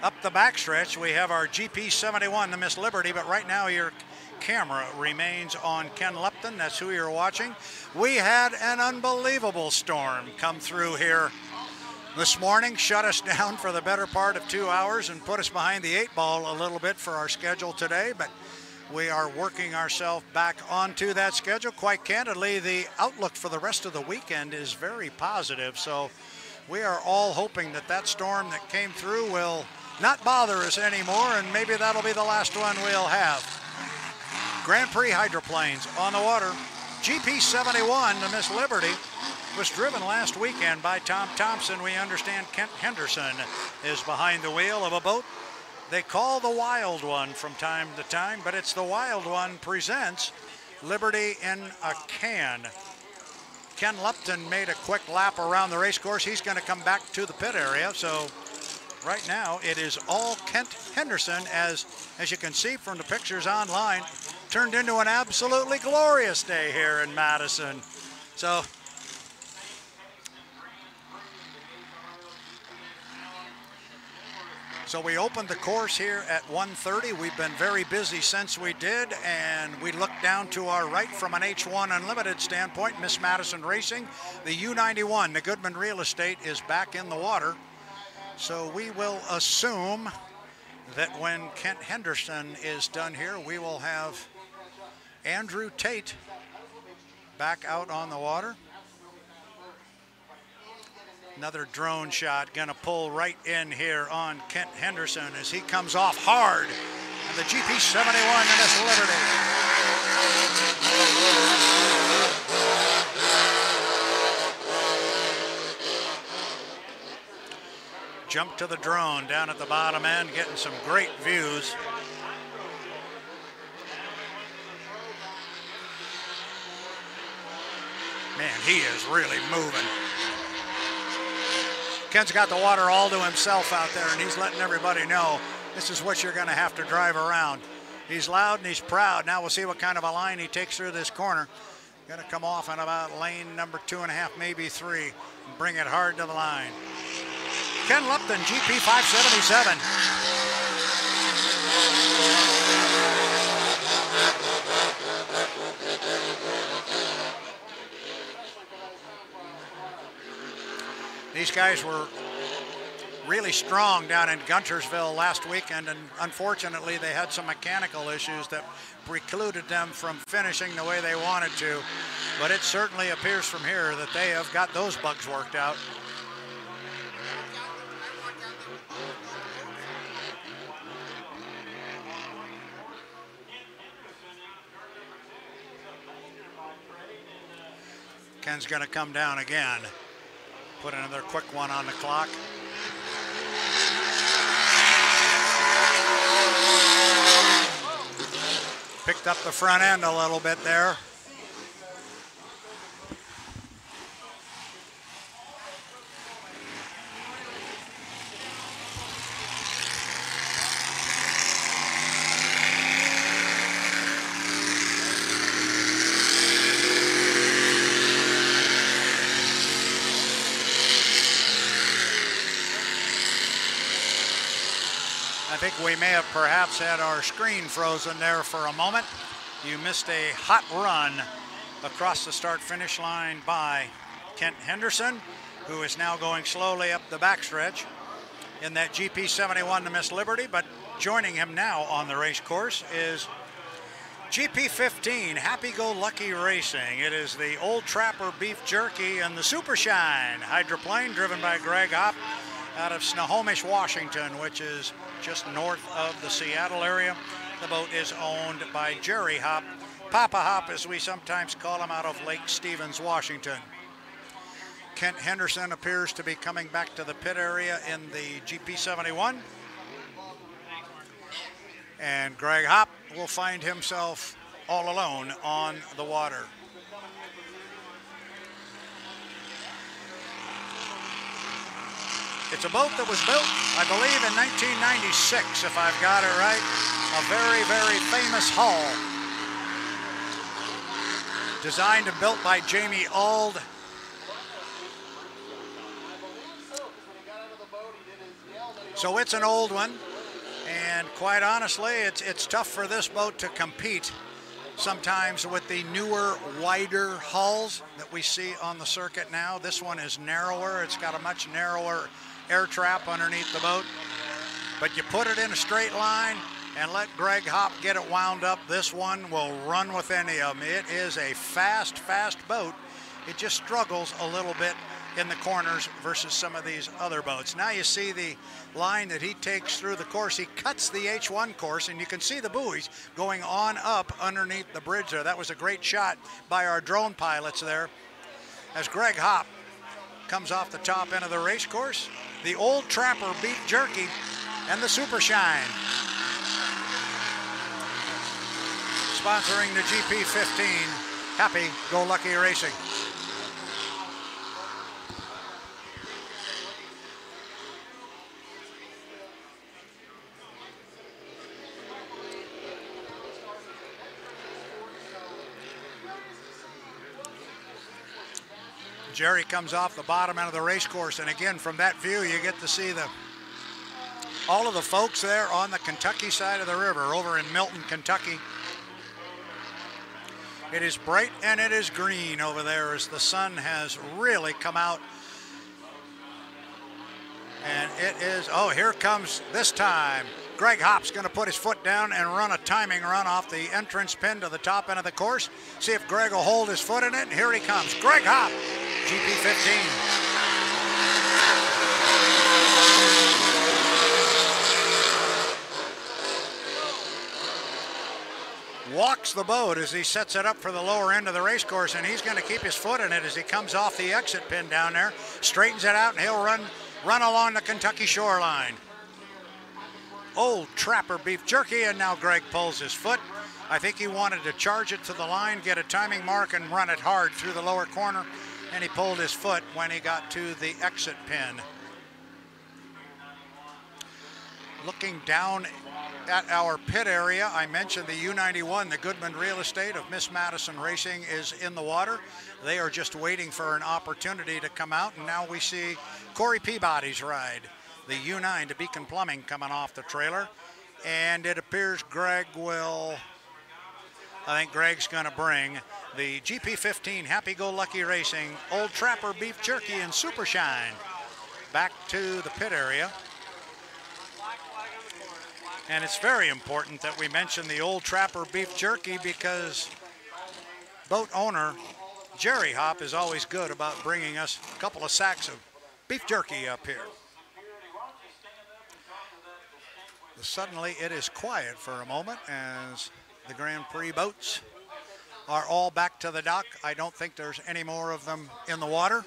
Up the backstretch, we have our GP 71, the Miss Liberty, but right now your camera remains on Ken Lupton. That's who you're watching. We had an unbelievable storm come through here this morning, shut us down for the better part of 2 hours and put us behind the 8 ball a little bit for our schedule today, but we are working ourselves back onto that schedule. Quite candidly, the outlook for the rest of the weekend is very positive, so we are all hoping that that storm that came through will not bother us anymore, and maybe that'll be the last one we'll have. Grand Prix hydroplanes on the water. GP 71, the Miss Liberty, was driven last weekend by Tom Thompson. We understand Kent Henderson is behind the wheel of a boat they call the Wild One from time to time, but it's the Wild One presents Liberty in a Can. Ken Lupton made a quick lap around the race course. He's going to come back to the pit area. So right now it is all Kent Henderson, as you can see from the pictures online, turned into an absolutely glorious day here in Madison. So we opened the course here at 1:30. We've been very busy since we did, and we look down to our right from an H1 Unlimited standpoint, Miss Madison Racing. The U91, the Goodman Real Estate, is back in the water. So we will assume that when Kent Henderson is done here, we will have Andrew Tate back out on the water. Another drone shot gonna pull right in here on Kent Henderson as he comes off hard. And the GP 71 in Miss Liberty. Jump to the drone down at the bottom end, getting some great views. Man, he is really moving. Ken's got the water all to himself out there, and he's letting everybody know this is what you're going to have to drive around. He's loud and he's proud. Now we'll see what kind of a line he takes through this corner. Going to come off on about lane number 2.5, maybe 3, and bring it hard to the line. Ken Lupton, GP 577. These guys were really strong down in Guntersville last weekend, and unfortunately they had some mechanical issues that precluded them from finishing the way they wanted to. But it certainly appears from here that they have got those bugs worked out. Ken's going to come down again. Put another quick one on the clock. Picked up the front end a little bit there. I think we may have perhaps had our screen frozen there for a moment. You missed a hot run across the start-finish line by Kent Henderson, who is now going slowly up the backstretch in that GP 71 to Miss Liberty. But joining him now on the race course is GP 15, Happy Go Lucky Racing. It is the Old Trapper Beef Jerky and the Super Shine hydroplane driven by Greg Hopp out of Snohomish, Washington, which is just north of the Seattle area. The boat is owned by Jerry Hopp Papa Hop, as we sometimes call him, out of Lake Stevens, Washington. Kent Henderson appears to be coming back to the pit area in the GP71. And Greg Hop will find himself all alone on the water. It's a boat that was built, I believe, in 1996, if I've got it right. A very, very famous hull. Designed and built by Jamie Auld. So it's an old one, and quite honestly, it's tough for this boat to compete sometimes with the newer, wider hulls that we see on the circuit now. This one is narrower. It's got a much narrower air trap underneath the boat. But you put it in a straight line and let Greg Hop get it wound up. This one will run with any of them. It is a fast, fast boat. It just struggles a little bit in the corners versus some of these other boats. Now you see the line that he takes through the course. He cuts the H1 course, and you can see the buoys going on up underneath the bridge there. That was a great shot by our drone pilots there. As Greg Hop comes off the top end of the race course, the Old Trapper Beef Jerky and the Super Shine. Sponsoring the GP15, Happy Go Lucky Racing. Jerry comes off the bottom end of the race course, and again, from that view, you get to see all of the folks there on the Kentucky side of the river, over in Milton, Kentucky. It is bright and it is green over there as the sun has really come out. And it is, oh, here comes this time. Greg Hop's going to put his foot down and run a timing run off the entrance pin to the top end of the course. See if Greg will hold his foot in it, and here he comes. Greg Hop, GP15. Walks the boat as he sets it up for the lower end of the race course, and he's going to keep his foot in it as he comes off the exit pin down there, straightens it out, and he'll run along the Kentucky shoreline. Old Trapper Beef Jerky, and now Greg pulls his foot. I think he wanted to charge it to the line, get a timing mark, and run it hard through the lower corner, and he pulled his foot when he got to the exit pin. Looking down at our pit area, I mentioned the U91, the Goodman Real Estate of Miss Madison Racing, is in the water. They are just waiting for an opportunity to come out, and now we see Corey Peabody's ride, the U9 to Beacon Plumbing, coming off the trailer. And it appears I think Greg's gonna bring the GP15 Happy Go Lucky Racing Old Trapper Beef Jerky and Super Shine back to the pit area. And it's very important that we mention the Old Trapper Beef Jerky, because boat owner Jerry Hop is always good about bringing us a couple of sacks of beef jerky up here. Suddenly it is quiet for a moment as the Grand Prix boats are all back to the dock. I don't think there's any more of them in the water.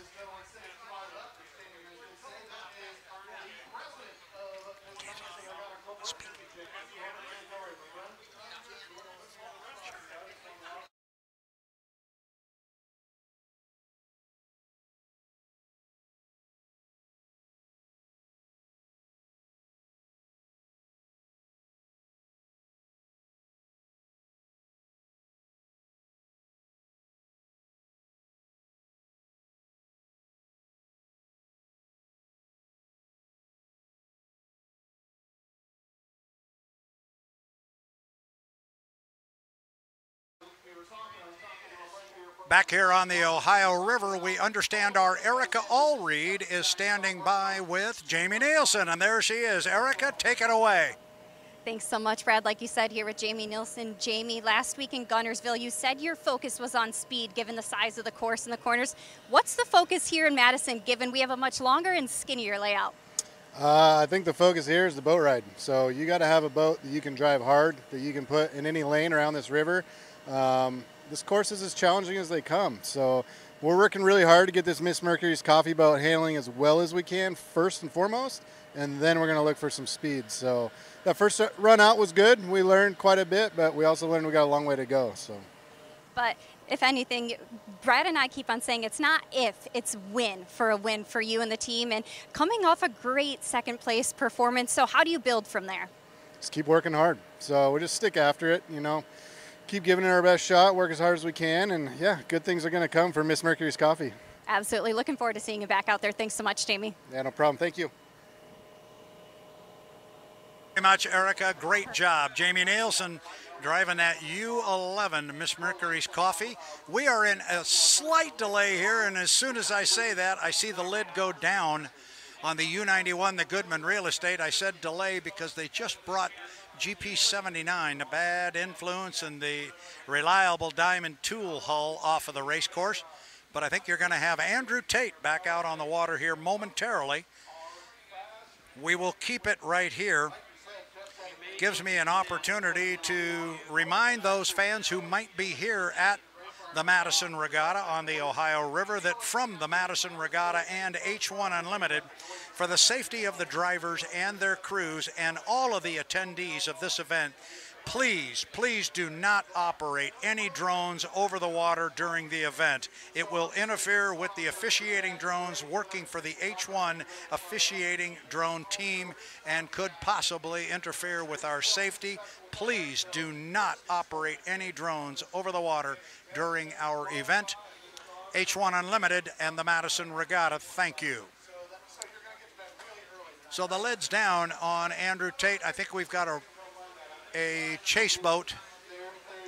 Back here on the Ohio River, we understand our Erica Allreed is standing by with Jamie Nielsen, and there she is. Erica, take it away. Thanks so much, Brad. Like you said, here with Jamie Nielsen. Jamie, last week in Guntersville, you said your focus was on speed, given the size of the course and the corners. What's the focus here in Madison, given we have a much longer and skinnier layout? I think the focus here is the boat ride. So you got to have a boat that you can drive hard, that you can put in any lane around this river. This course is as challenging as they come. So we're working really hard to get this Miss Mercury's coffee boat handling as well as we can, first and foremost, and then we're going to look for some speed. So that first run out was good. We learned quite a bit, but we also learned we got a long way to go. So. But if anything, Brad and I keep on saying it's not if, it's when for you and the team. And coming off a great second place performance, so how do you build from there? Just keep working hard. So we just stick after it, you know, keep giving it our best shot, work as hard as we can, and yeah, good things are going to come for Miss Mercury's Coffee. Absolutely. Looking forward to seeing you back out there. Thanks so much, Jamie. Yeah, no problem. Thank you. Very much, Erica. Great job. Jamie Nielsen driving that U11 Miss Mercury's Coffee. We are in a slight delay here, and as soon as I say that, I see the lid go down on the U91, the Goodman Real Estate. I said delay because they just brought GP79, the bad influence and the reliable diamond tool hull, off of the race course. But I think you're going to have Andrew Tate back out on the water here momentarily. We will keep it right here. Gives me an opportunity to remind those fans who might be here at the Madison Regatta on the Ohio River that from the Madison Regatta and H1 Unlimited, for the safety of the drivers and their crews and all of the attendees of this event, please, please do not operate any drones over the water during the event. It will interfere with the officiating drones working for the H1 officiating drone team and could possibly interfere with our safety. Please do not operate any drones over the water during our event. H1 Unlimited and the Madison Regatta, thank you. So the lid's down on Andrew Tate. I think we've got a chase boat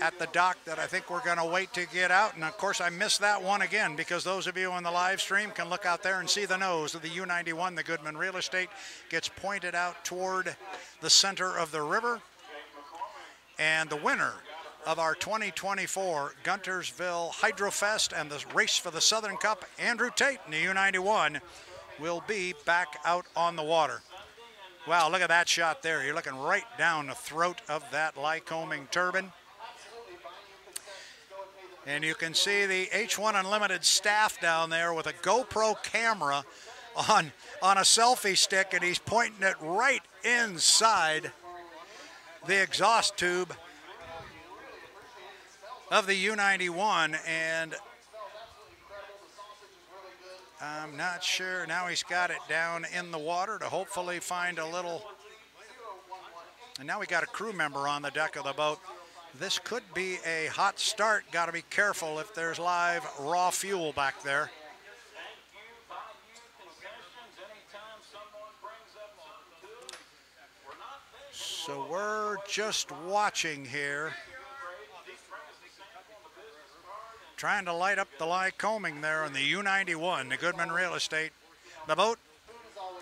at the dock that I think we're going to wait to get out. And of course I missed that one again, because those of you on the live stream can look out there and see the nose of the U91, the Goodman Real Estate, gets pointed out toward the center of the river. And the winner of our 2024 Guntersville Hydrofest and the race for the Southern Cup, Andrew Tate in the U91, will be back out on the water. Wow, look at that shot there. You're looking right down the throat of that Lycoming turbine. And you can see the H1 Unlimited staff down there with a GoPro camera on a selfie stick, and he's pointing it right inside the exhaust tube of the U91, and I'm not sure. Now he's got it down in the water to hopefully find a little. And now we got a crew member on the deck of the boat. This could be a hot start. Got to be careful if there's live raw fuel back there. So we're just watching here, trying to light up the Lycoming there on the U91, the Goodman Real Estate. The boat,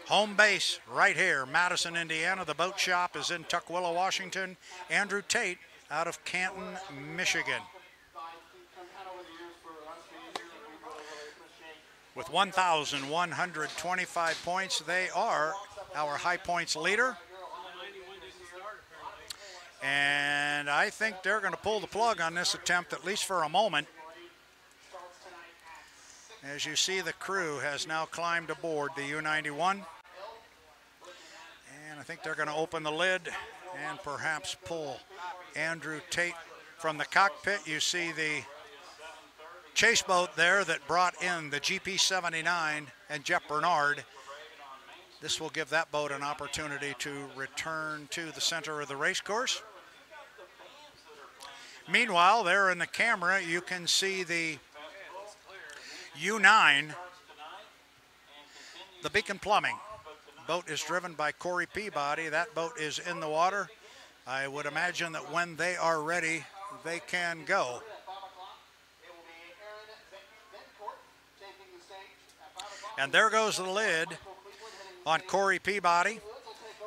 home base right here, Madison, Indiana. The boat shop is in Tukwila, Washington. Andrew Tate out of Canton, Michigan. With 1,125 points, they are our high points leader. And I think they're going to pull the plug on this attempt, at least for a moment. As you see, the crew has now climbed aboard the U91. And I think they're going to open the lid and perhaps pull Andrew Tate from the cockpit. You see the chase boat there that brought in the GP79 and Jeff Bernard. This will give that boat an opportunity to return to the center of the race course. Meanwhile, there in the camera, you can see the U9, the Beacon Plumbing. Boat is driven by Corey Peabody. That boat is in the water. I would imagine that when they are ready, they can go. And there goes the lid on Corey Peabody.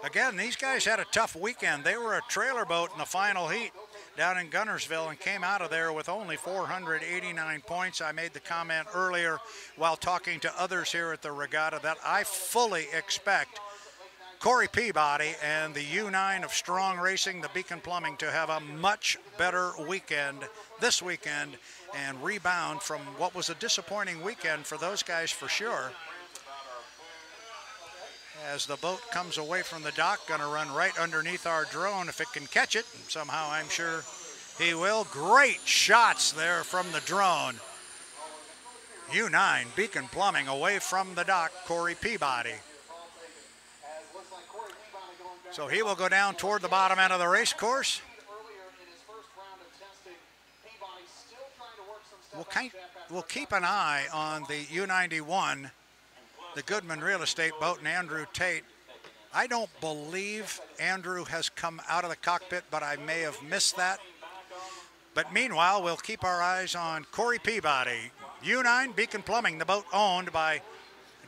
Again, these guys had a tough weekend. They were a trailer boat in the final heat down in Guntersville and came out of there with only 489 points. I made the comment earlier while talking to others here at the regatta that I fully expect Corey Peabody and the U9 of Strong Racing, the Beacon Plumbing, to have a much better weekend this weekend and rebound from what was a disappointing weekend for those guys for sure. As the boat comes away from the dock, going to run right underneath our drone if it can catch it. Somehow I'm sure he will. Great shots there from the drone. U9 Beacon Plumbing away from the dock, Corey Peabody. So he will go down toward the bottom end of the race course. We'll keep an eye on the U91, the Goodman Real Estate boat, and Andrew Tate. I don't believe Andrew has come out of the cockpit, but I may have missed that. But meanwhile, we'll keep our eyes on Corey Peabody. U9 Beacon Plumbing, the boat owned by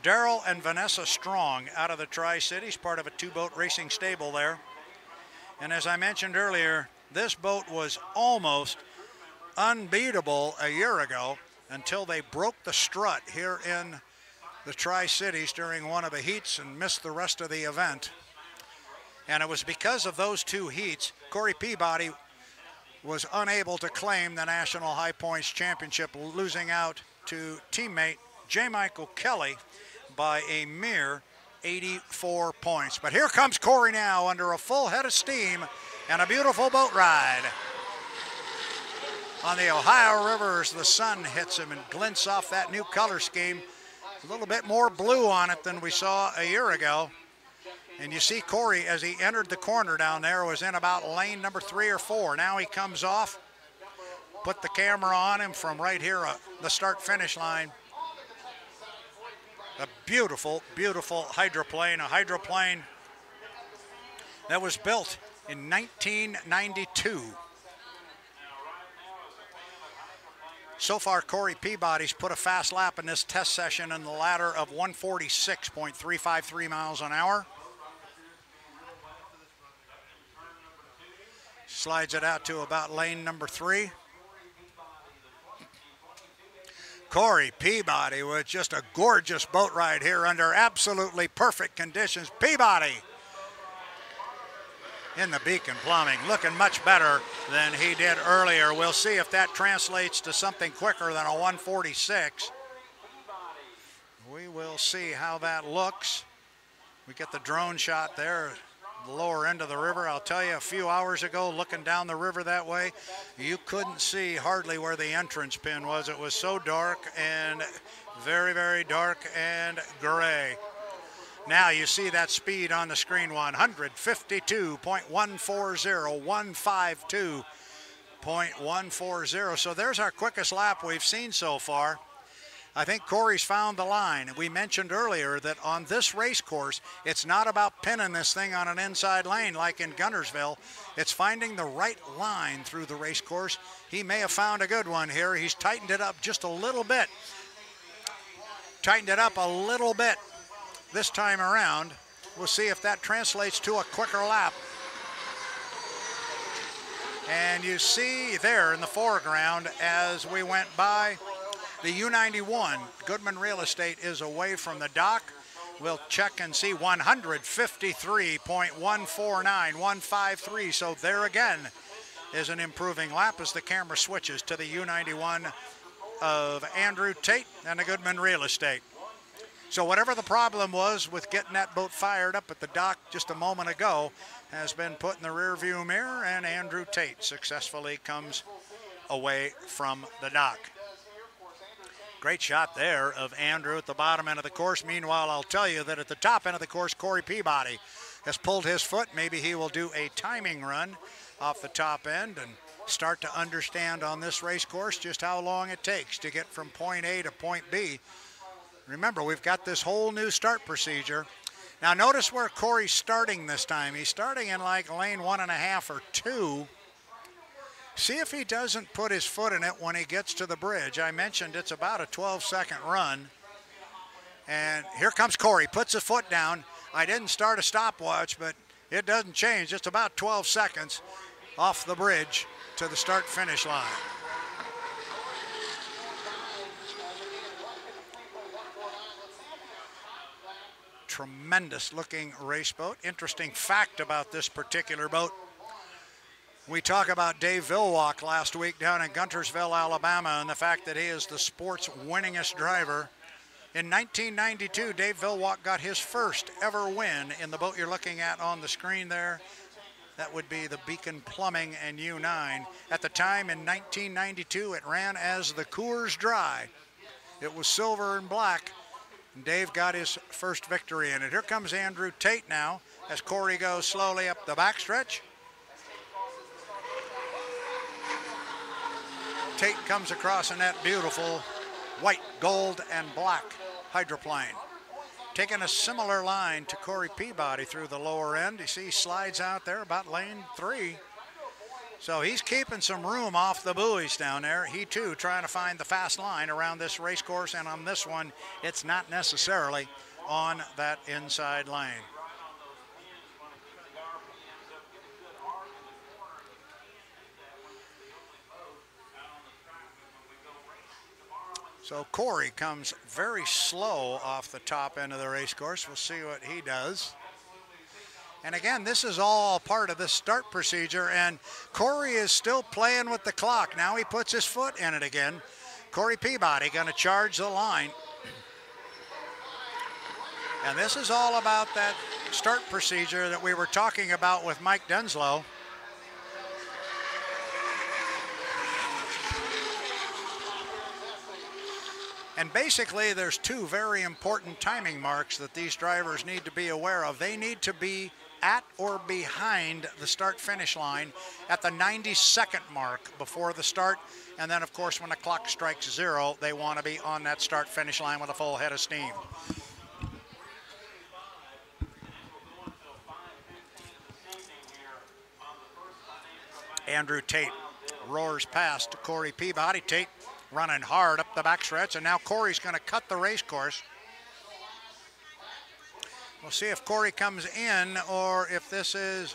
Daryl and Vanessa Strong out of the Tri-Cities, part of a two-boat racing stable there. And as I mentioned earlier, this boat was almost unbeatable a year ago until they broke the strut here in the Tri-Cities during one of the heats and missed the rest of the event. And it was because of those two heats, Corey Peabody was unable to claim the National High Points Championship, losing out to teammate J. Michael Kelly by a mere 84 points. But here comes Corey now under a full head of steam and a beautiful boat ride. On the Ohio River as the sun hits him and glints off that new color scheme. A little bit more blue on it than we saw a year ago. And you see Corey, as he entered the corner down there, was in about lane number 3 or 4. Now he comes off, put the camera on him from right here, the start-finish line. A beautiful, beautiful hydroplane, a hydroplane that was built in 1992. So far, Corey Peabody's put a fast lap in this test session in the ladder of 146.353 miles an hour. Slides it out to about lane number 3. Corey Peabody with just a gorgeous boat ride here under absolutely perfect conditions. Peabody in the Beacon Plumbing, looking much better than he did earlier. We'll see if that translates to something quicker than a 146. We will see how that looks. We get the drone shot there, the lower end of the river. I'll tell you, a few hours ago, looking down the river that way, you couldn't see hardly where the entrance pin was. It was so dark and very, very dark and gray. Now you see that speed on the screen, 152.140, 152.140. So there's our quickest lap we've seen so far. I think Corey's found the line. We mentioned earlier that on this race course, it's not about pinning this thing on an inside lane like in Guntersville. It's finding the right line through the race course. He may have found a good one here. He's tightened it up just a little bit. Tightened it up a little bit this time around. We'll see if that translates to a quicker lap. And you see there in the foreground as we went by, the U91 Goodman Real Estate is away from the dock. We'll check and see 153.149, 153. So there again is an improving lap as the camera switches to the U91 of Andrew Tate and the Goodman Real Estate. So whatever the problem was with getting that boat fired up at the dock just a moment ago has been put in the rear view mirror, and Andrew Tate successfully comes away from the dock. Great shot there of Andrew at the bottom end of the course. Meanwhile, I'll tell you that at the top end of the course, Corey Peabody has pulled his foot. Maybe he will do a timing run off the top end and start to understand on this race course just how long it takes to get from point A to point B. Remember, we've got this whole new start procedure. Now notice where Corey's starting this time. He's starting in like lane 1.5 or 2. See if he doesn't put his foot in it when he gets to the bridge. I mentioned it's about a 12-second run. And here comes Corey, puts his foot down. I didn't start a stopwatch, but it doesn't change. It's about 12 seconds off the bridge to the start-finish line. tremendous looking race boat. Interesting fact about this particular boat. We talk about Dave Villwalk last week down in Guntersville, Alabama, and the fact that he is the sport's winningest driver. In 1992, Dave Villwalk got his first ever win in the boat you're looking at on the screen there. That would be the Beacon Plumbing and U9. At the time in 1992, it ran as the Coors Dry. It was silver and black. And Dave got his first victory in it. Here comes Andrew Tate now as Corey goes slowly up the backstretch. Tate comes across in that beautiful white, gold, and black hydroplane. Taking a similar line to Corey Peabody through the lower end. You see he slides out there about lane 3. So he's keeping some room off the buoys down there. He too trying to find the fast line around this race course, and on this one, it's not necessarily on that inside lane. So Corey comes very slow off the top end of the race course. We'll see what he does. And again, this is all part of the start procedure, and Corey is still playing with the clock. Now he puts his foot in it again. Corey Peabody going to charge the line. And this is all about that start procedure that we were talking about with Mike Denslow. And basically, there's two very important timing marks that these drivers need to be aware of. They need to be at or behind the start-finish line at the 90-second mark before the start. And then, of course, when the clock strikes 0, they want to be on that start-finish line with a full head of steam. Andrew Tate roars past Corey Peabody. Tate running hard up the backstretch, and now Corey's going to cut the race course. We'll see if Corey comes in or if this is,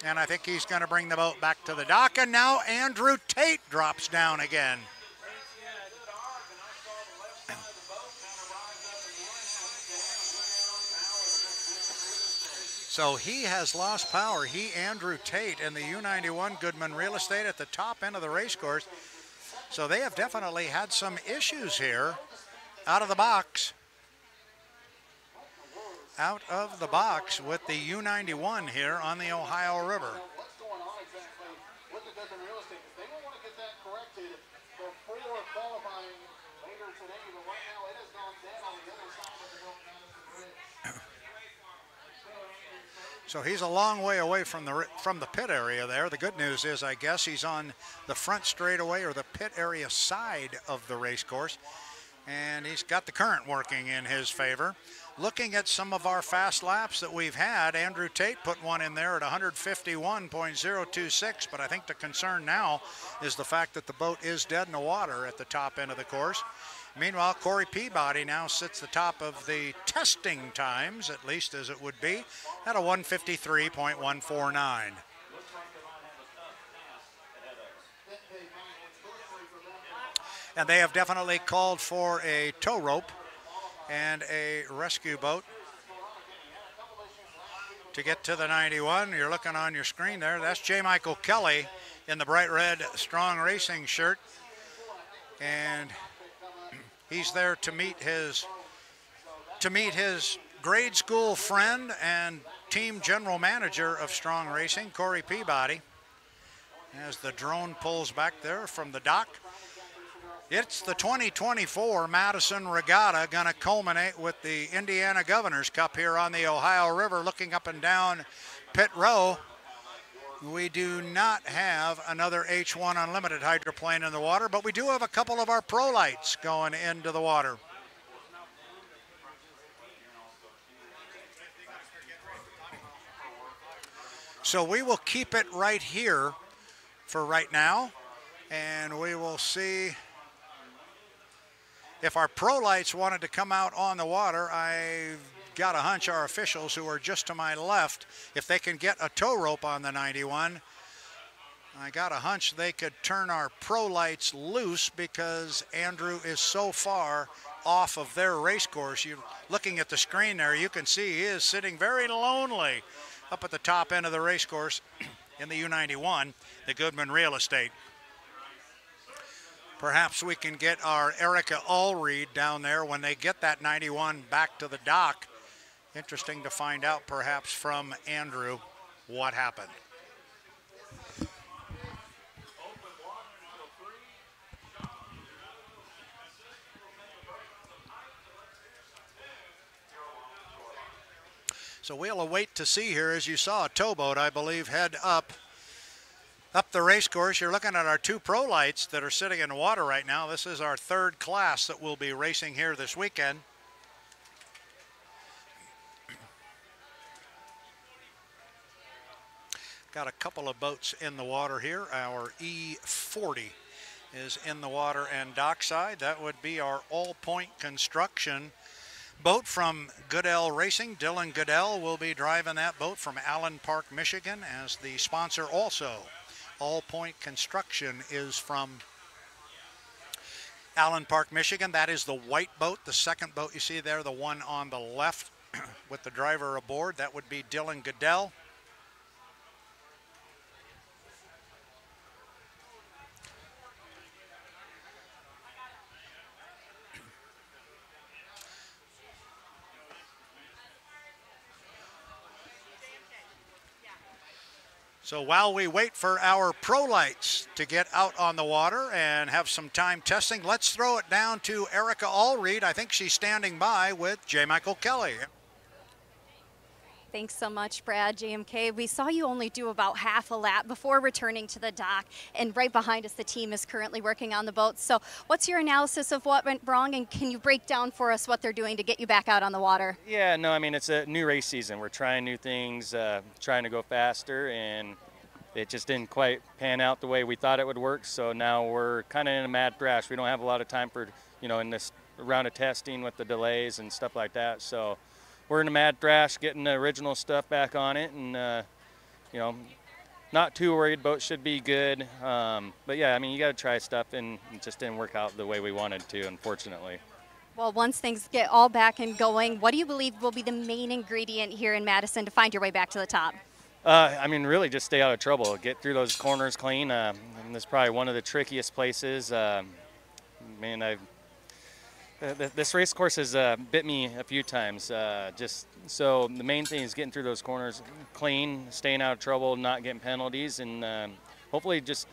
and I think he's going to bring the boat back to the dock, and now Andrew Tate drops down again. So he has lost power. Andrew Tate, in the U91 Goodman Real Estate at the top end of the race course. So they have definitely had some issues here out of the box. Out of the box with the U91 here on the Ohio River. What's going on exactly with the Goodman Real Estate? They don't want to get that corrected before qualifying later today, but right now it has gone dead on the other side of the Madison Bridge. So he's a long way away from the pit area there. The good news is, I guess, he's on the front straightaway or the pit area side of the race course, and he's got the current working in his favor. Looking at some of our fast laps that we've had, Andrew Tate put one in there at 151.026, but I think the concern now is the fact that the boat is dead in the water at the top end of the course. Meanwhile, Corey Peabody now sits the top of the testing times, at least as it would be, at a 153.149. And they have definitely called for a tow rope and a rescue boat to get to the 91. You're looking on your screen there. That's J. Michael Kelly in the bright red Strong Racing shirt. And he's there to meet his grade school friend and team general manager of Strong Racing, Corey Peabody, as the drone pulls back there from the dock. It's the 2024 Madison Regatta, going to culminate with the Indiana Governor's Cup here on the Ohio River. Looking up and down pit row, we do not have another H1 Unlimited hydroplane in the water, but we do have a couple of our Pro Lights going into the water. So we will keep it right here for right now, and we will see if our Pro Lights wanted to come out on the water. I've got a hunch our officials who are just to my left, if they can get a tow rope on the 91, I got a hunch they could turn our Pro Lights loose because Andrew is so far off of their race course. You looking at the screen there, you can see he is sitting very lonely up at the top end of the race course in the U91, the Goodman Real Estate. Perhaps we can get our Erica Allreed down there when they get that 91 back to the dock. Interesting to find out perhaps from Andrew what happened. So we'll await to see here. As you saw, a towboat, I believe, head up the race course. You're looking at our two pro lights that are sitting in the water right now. This is our third class that will be racing here this weekend. Got a couple of boats in the water here. Our E40 is in the water and dockside. That would be our All Point Construction boat from Goodell Racing. Dylan Goodell will be driving that boat from Allen Park, Michigan, as the sponsor also. All Point Construction is from Allen Park, Michigan. That is the white boat. The second boat you see there, the one on the left with the driver aboard, that would be Dylan Goodell. So while we wait for our pro lights to get out on the water and have some time testing, let's throw it down to Erica Allreed. I think she's standing by with J. Michael Kelly. Thanks so much, Brad. JMK, we saw you only do about half a lap before returning to the dock, and right behind us the team is currently working on the boat. So what's your analysis of what went wrong, and can you break down for us what they're doing to get you back out on the water? Yeah, no, I mean, it's a new race season. We're trying new things, trying to go faster, and it just didn't quite pan out the way we thought it would work. So now we're kind of in a mad thrash. We don't have a lot of time for, in this round of testing with the delays and stuff like that. So we're in a mad thrash, getting the original stuff back on it, and not too worried. Boat should be good, but yeah, I mean, you got to try stuff, and it just didn't work out the way we wanted to, unfortunately. Well, once things get all back and going, what do you believe will be the main ingredient here in Madison to find your way back to the top? I mean, really just stay out of trouble, get through those corners clean. And this is probably one of the trickiest places. This race course has bit me a few times. So the main thing is getting through those corners clean, staying out of trouble, not getting penalties, and hopefully just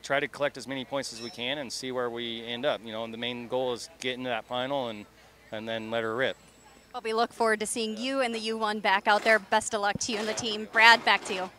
try to collect as many points as we can and see where we end up. The main goal is getting to that final and then let her rip. Well, we look forward to seeing you and the U1 back out there. Best of luck to you and the team. Brad, back to you.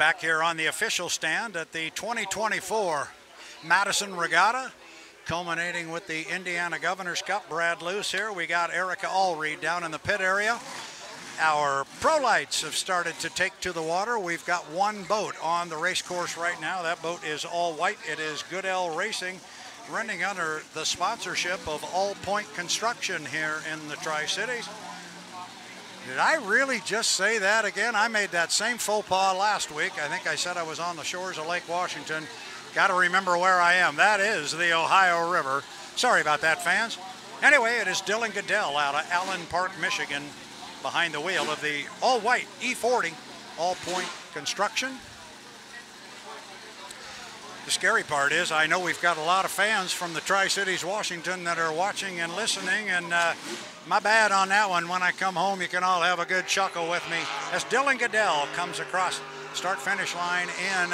back here on the official stand at the 2024 Madison Regatta, culminating with the Indiana Governor's Cup. Brad Luce here. We got Erica Allreed down in the pit area. Our pro lights have started to take to the water. We've got one boat on the race course right now. That boat is all white. It is Goodell Racing, running under the sponsorship of All Point Construction here in the Tri-Cities. Did I really just say that again? I made that same faux pas last week. I think I said I was on the shores of Lake Washington. Got to remember where I am. That is the Ohio River. Sorry about that, fans. Anyway, it is Dylan Goodell out of Allen Park, Michigan, behind the wheel of the all-white E40 All Point Construction. The scary part is I know we've got a lot of fans from the Tri-Cities, Washington that are watching and listening, and my bad on that one. When I come home, you can all have a good chuckle with me as Dylan Goodell comes across start-finish line in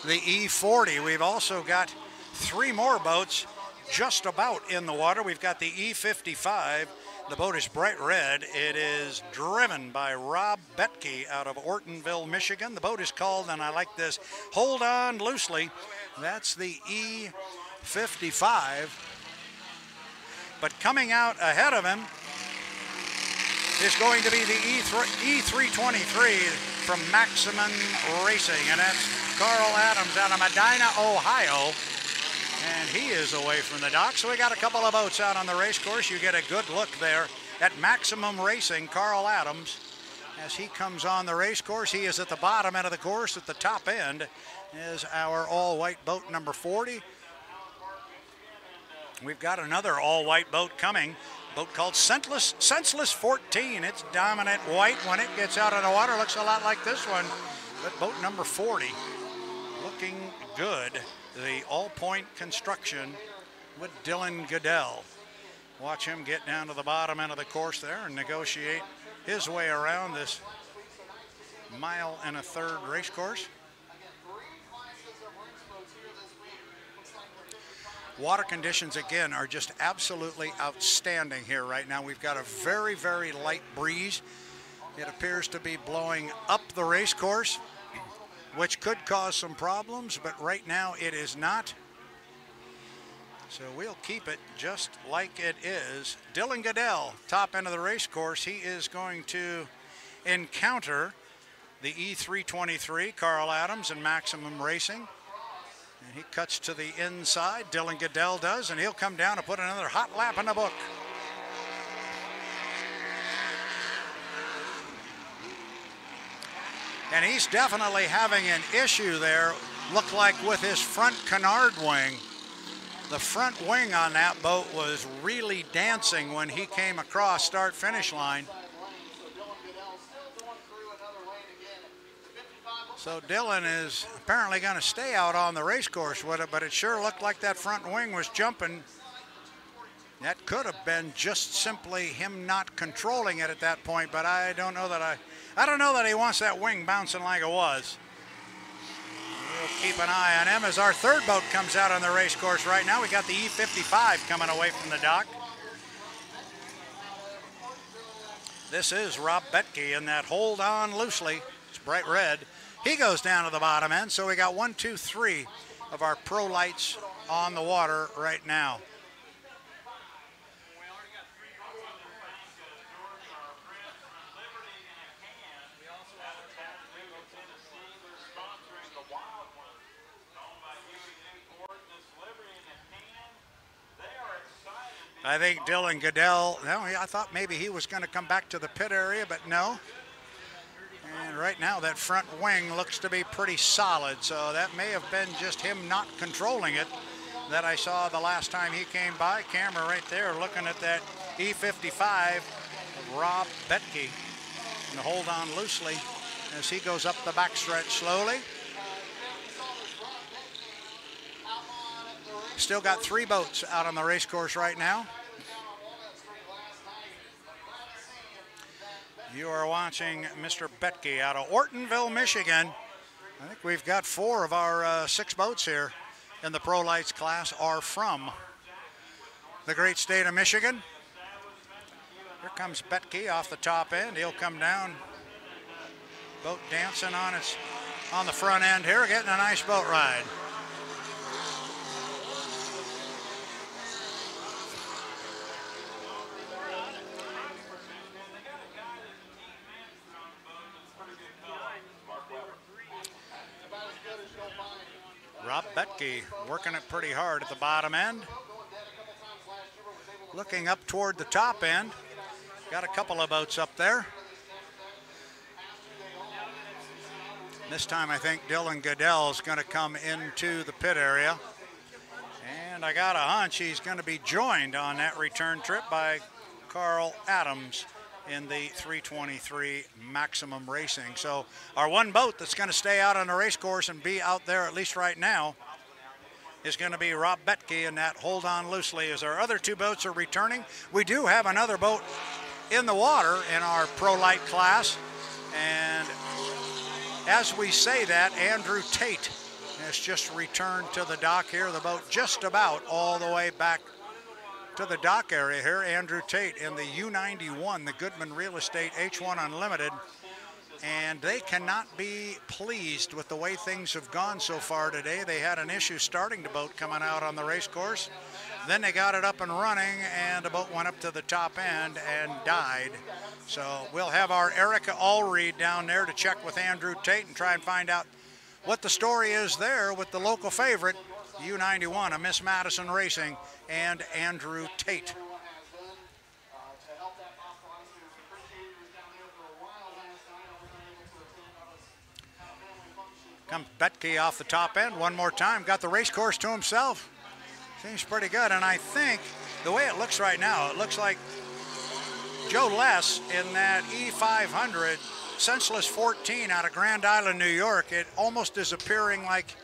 the E40. We've also got three more boats just about in the water. We've got the E55. The boat is bright red. It is driven by Rob Betke out of Ortonville, Michigan. The boat is called, and I like this, Hold On Loosely. That's the E55. But coming out ahead of him is going to be the E323 from Maximum Racing, and that's Carl Adams out of Medina, Ohio. And he is away from the dock. So we got a couple of boats out on the race course. You get a good look there at Maximum Racing, Carl Adams, as he comes on the race course. He is at the bottom end of the course. At the top end is our all-white boat number 40. We've got another all-white boat coming, a boat called Senseless 14. It's dominant white. When it gets out of the water, looks a lot like this one. But boat number 40 looking good. The All Point Construction with Dylan Goodell. Watch him get down to the bottom end of the course there and negotiate his way around this 1.25 mile race course. Water conditions, again, are just absolutely outstanding here right now. We've got a very, very light breeze. It appears to be blowing up the race course, which could cause some problems, but right now it is not. So we'll keep it just like it is. Dylan Goodell, top end of the race course. He is going to encounter the E323, Carl Adams and Maximum Racing. And he cuts to the inside, Dylan Goodell does, and he'll come down and put another hot lap in the book. And he's definitely having an issue there, look like with his front canard wing. The front wing on that boat was really dancing when he came across start-finish line. So Dylan is apparently going to stay out on the race course with it, but it sure looked like that front wing was jumping. That could have been just simply him not controlling it at that point, but I don't know that he wants that wing bouncing like it was. We'll keep an eye on him as our third boat comes out on the race course right now. We got the E55 coming away from the dock. This is Rob Betke in that Hold On Loosely. It's bright red. He goes down to the bottom end, so we got 1, 2, 3 of our pro lights on the water right now. I think Dylan Goodell, no, I thought maybe he was going to come back to the pit area, but no. And right now that front wing looks to be pretty solid, so that may have been just him not controlling it that I saw the last time he came by. Camera right there looking at that E55 of Rob Betke. And Hold On Loosely as he goes up the backstretch slowly. Still got 3 boats out on the race course right now. You are watching Mr. Betke out of Ortonville, Michigan. I think we've got 4 of our 6 boats here in the Pro Lights class are from the great state of Michigan. Here comes Betke off the top end. He'll come down. Boat dancing on its on the front end here, getting a nice boat ride. Rob Betke working it pretty hard at the bottom end. Looking up toward the top end. Got a couple of boats up there. This time I think Dylan Goodell is going to come into the pit area. And I got a hunch he's going to be joined on that return trip by Carl Adams in the 323 Maximum Racing. So our one boat that's going to stay out on the race course and be out there at least right now is going to be Rob Betke in that Hold On Loosely. As our other two boats are returning, we do have another boat in the water in our Pro Light class. And as we say that, Andrew Tate has just returned to the dock here. The boat just about all the way back to the dock area here. Andrew Tate in the U91, the Goodman Real Estate H1 Unlimited. And they cannot be pleased with the way things have gone so far today. They had an issue starting the boat coming out on the race course. Then they got it up and running, and the boat went up to the top end and died. So we'll have our Erica Allreed down there to check with Andrew Tate and try and find out what the story is there with the local favorite, U91, a Miss Madison Racing, and Andrew Tate. Comes Betke off the top end one more time. Got the race course to himself. Seems pretty good. And I think the way it looks right now, it looks like Joe Less in that E500 Senseless 14 out of Grand Island, New York. It almost is appearing like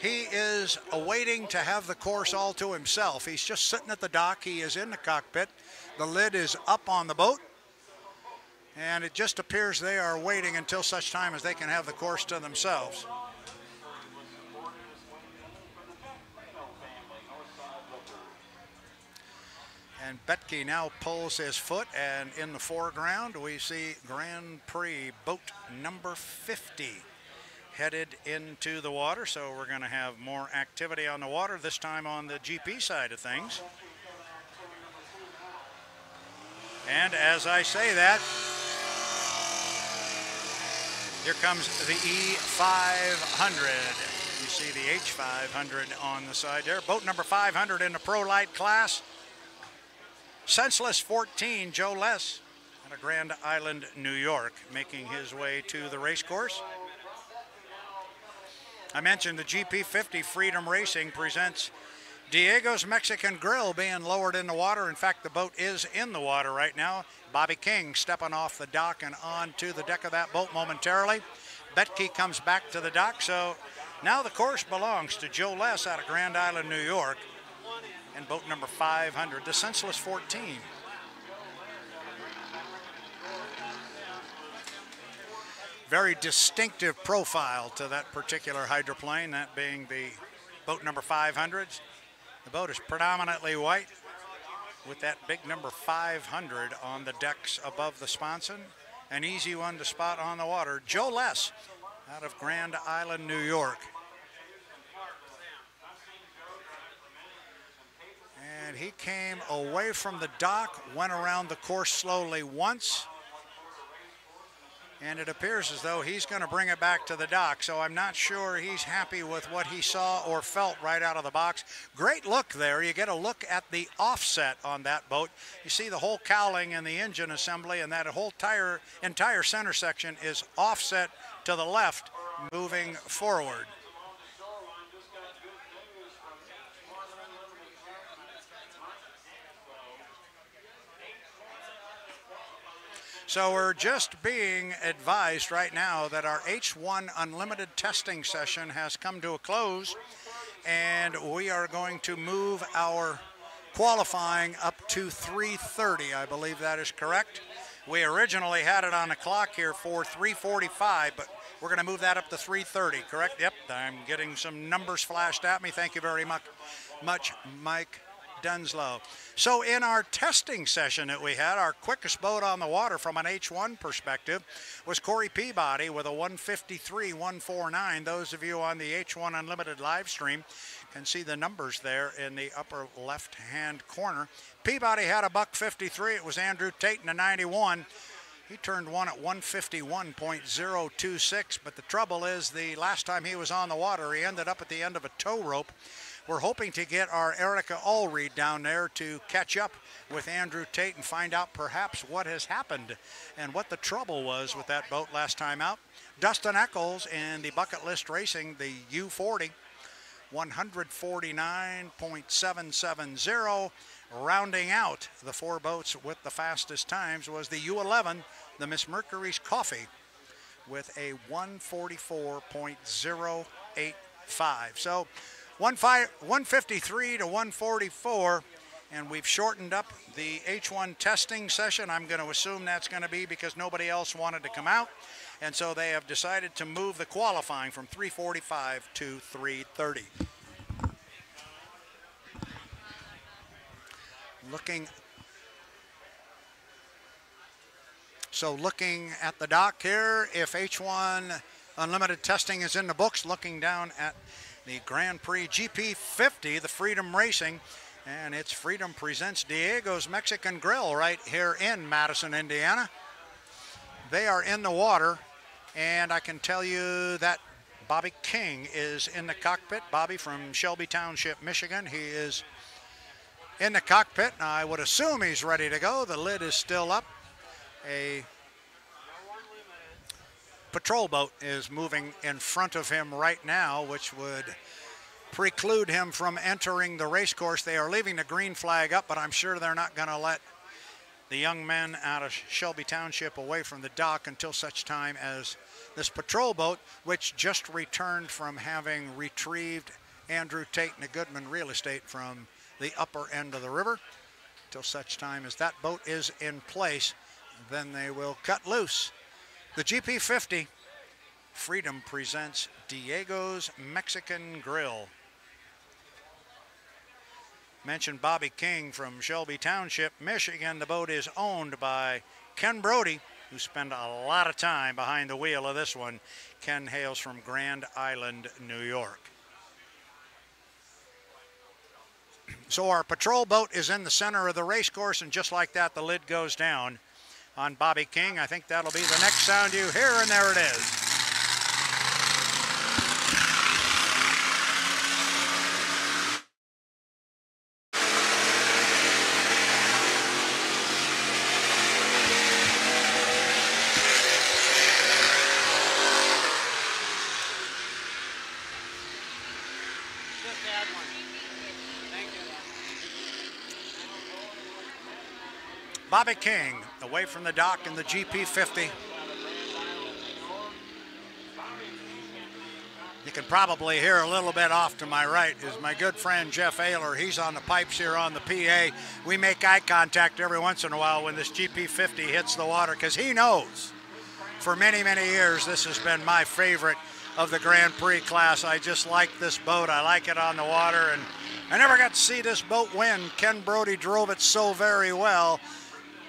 he is awaiting to have the course all to himself. He's just sitting at the dock. He is in the cockpit. The lid is up on the boat. And it just appears they are waiting until such time as they can have the course to themselves. And Betke now pulls his foot, and in the foreground we see Grand Prix boat number 50 headed into the water. So we're going to have more activity on the water, this time on the GP side of things. And as I say that, here comes the E500. You see the H500 on the side there. Boat number 500 in the Pro Light class. Senseless 14, Joe Less, out of Grand Island, New York, making his way to the race course. I mentioned the GP50 Freedom Racing presents Diego's Mexican Grill being lowered in the water. In fact, the boat is in the water right now. Bobby King stepping off the dock and onto the deck of that boat momentarily. Betke comes back to the dock, so now the course belongs to Joe Less out of Grand Island, New York, and boat number 500, the Senseless 14. Very distinctive profile to that particular hydroplane, that being the boat number 500. The boat is predominantly white with that big number 500 on the decks above the sponson. An easy one to spot on the water. Joe Less out of Grand Island, New York. And he came away from the dock, went around the course slowly once, and it appears as though he's going to bring it back to the dock. So I'm not sure he's happy with what he saw or felt right out of the box. Great look there. You get a look at the offset on that boat. You see the whole cowling and the engine assembly, and that whole entire center section is offset to the left, moving forward. So we're just being advised right now that our H1 Unlimited testing session has come to a close, and we are going to move our qualifying up to 3:30. I believe that is correct. We originally had it on the clock here for 3:45, but we're going to move that up to 3:30, correct? Yep, I'm getting some numbers flashed at me. Thank you very much, Mike Denslow. So in our testing session that we had, our quickest boat on the water from an H1 perspective was Corey Peabody with a 153.149. Those of you on the H1 Unlimited live stream can see the numbers there in the upper left-hand corner. Peabody had a $153. It was Andrew Tate in a 91. He turned one at 151.026, but the trouble is the last time he was on the water, he ended up at the end of a tow rope. We're hoping to get our Erica Allreed down there to catch up with Andrew Tate and find out perhaps what has happened and what the trouble was with that boat last time out. Dustin Eccles in the Bucket List Racing, the U40, 149.770. Rounding out the four boats with the fastest times was the U11, the Miss Mercury's Coffee, with a 144.085. So 153 to 144, and we've shortened up the H1 testing session. I'm going to assume that's going to be because nobody else wanted to come out, and so they have decided to move the qualifying from 3:45 to 3:30. Looking at the dock here, if H1 Unlimited testing is in the books, looking down at the Grand Prix GP50, the Freedom Racing, and it's Freedom presents Diego's Mexican Grill right here in Madison, Indiana. They are in the water, and I can tell you that Bobby King is in the cockpit. Bobby from Shelby Township, Michigan. He is in the cockpit. I would assume he's ready to go. The lid is still up. A patrol boat is moving in front of him right now, which would preclude him from entering the race course. They are leaving the green flag up, but I'm sure they're not going to let the young men out of Shelby Township away from the dock until such time as this patrol boat, which just returned from having retrieved Andrew Tate and the Goodman Real Estate from the upper end of the river. Till such time as that boat is in place, then they will cut loose. The GP50, Freedom presents Diego's Mexican Grill. Mentioned Bobby King from Shelby Township, Michigan. The boat is owned by Ken Brody, who spent a lot of time behind the wheel of this one. Ken hails from Grand Island, New York. So our patrol boat is in the center of the race course, and just like that, the lid goes down on Bobby King. I think that'll be the next sound you hear, and there it is. Bobby King away from the dock in the GP50. You can probably hear a little bit off to my right is my good friend Jeff Ayler. He's on the pipes here on the PA. We make eye contact every once in a while when this GP50 hits the water, because he knows for many, many years this has been my favorite of the Grand Prix class. I just like this boat. I like it on the water, and I never got to see this boat win. Ken Brody drove it so very well,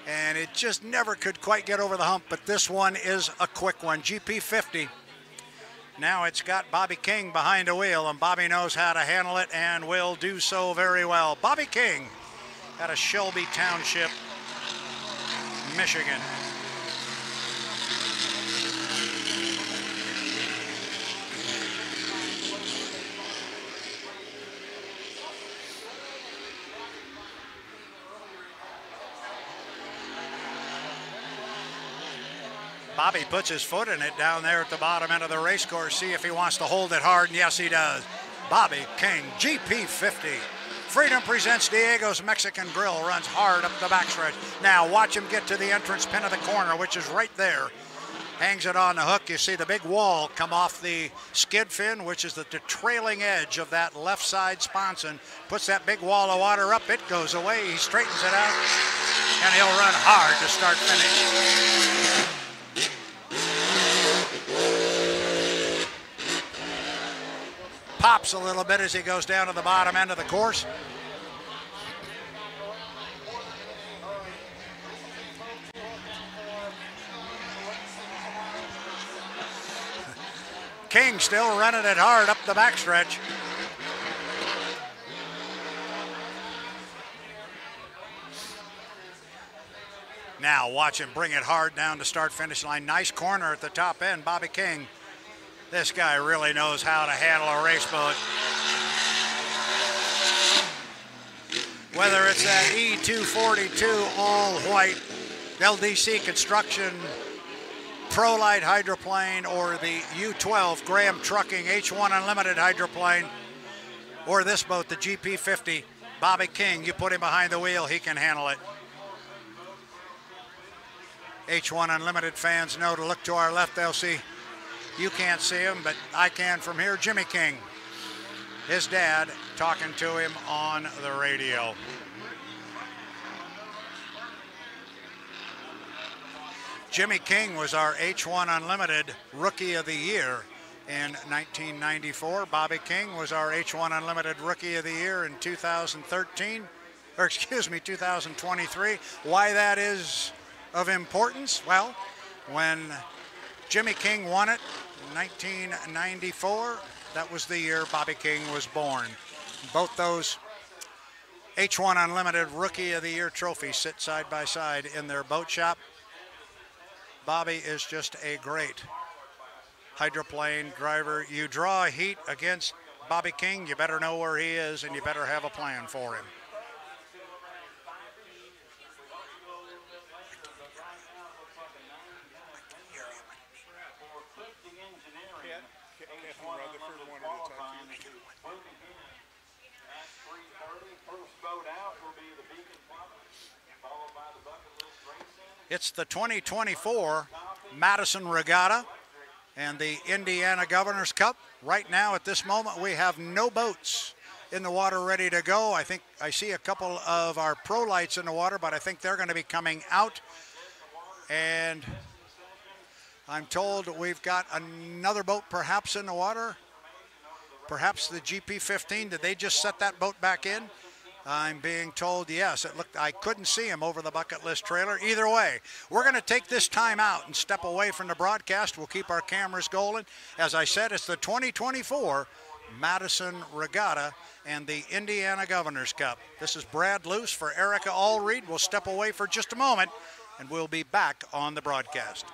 and it just never could quite get over the hump, but this one is a quick one. GP50. Now it's got Bobby King behind the wheel, and Bobby knows how to handle it and will do so very well. Bobby King out of Shelby Township, Michigan. Bobby puts his foot in it down there at the bottom end of the race course. See if he wants to hold it hard, and yes, he does. Bobby King, GP50. Freedom presents Diego's Mexican Grill, runs hard up the backstretch. Now watch him get to the entrance pin of the corner, which is right there. Hangs it on the hook. You see the big wall come off the skid fin, which is the trailing edge of that left side sponson. Puts that big wall of water up. It goes away. He straightens it out, and he'll run hard to start finish. Pops a little bit as he goes down to the bottom end of the course. King still running it hard up the backstretch. Now watch him bring it hard down to start-finish line. Nice corner at the top end, Bobby King. This guy really knows how to handle a race boat. Whether it's that E242 all-white LDC construction Pro-Light hydroplane or the U12 Graham Trucking H1 Unlimited hydroplane or this boat, the GP50, Bobby King, you put him behind the wheel, he can handle it. H1 Unlimited fans know to look to our left. They'll see, you can't see him, but I can from here, Jimmy King. His dad talking to him on the radio. Jimmy King was our H1 Unlimited Rookie of the Year in 1994. Bobby King was our H1 Unlimited Rookie of the Year in 2013, or excuse me, 2023. Why that is of importance? Well, when Jimmy King won it in 1994, that was the year Bobby King was born. Both those H1 Unlimited Rookie of the Year trophies sit side by side in their boat shop. Bobby is just a great hydroplane driver. You draw heat against Bobby King, you better know where he is and you better have a plan for him. It's the 2024 Madison Regatta and the Indiana Governor's Cup. Right now, at this moment, we have no boats in the water ready to go. I think I see a couple of our pro lights in the water, but I think they're going to be coming out. And I'm told we've got another boat perhaps in the water. Perhaps the GP15. Did they just set that boat back in? I'm being told yes. It looked, I couldn't see him over the bucket list trailer. Either way, we're going to take this time out and step away from the broadcast. We'll keep our cameras going. As I said, it's the 2024 Madison Regatta and the Indiana Governor's Cup. This is Brad Luce for Erica Allreed. We'll step away for just a moment, and we'll be back on the broadcast.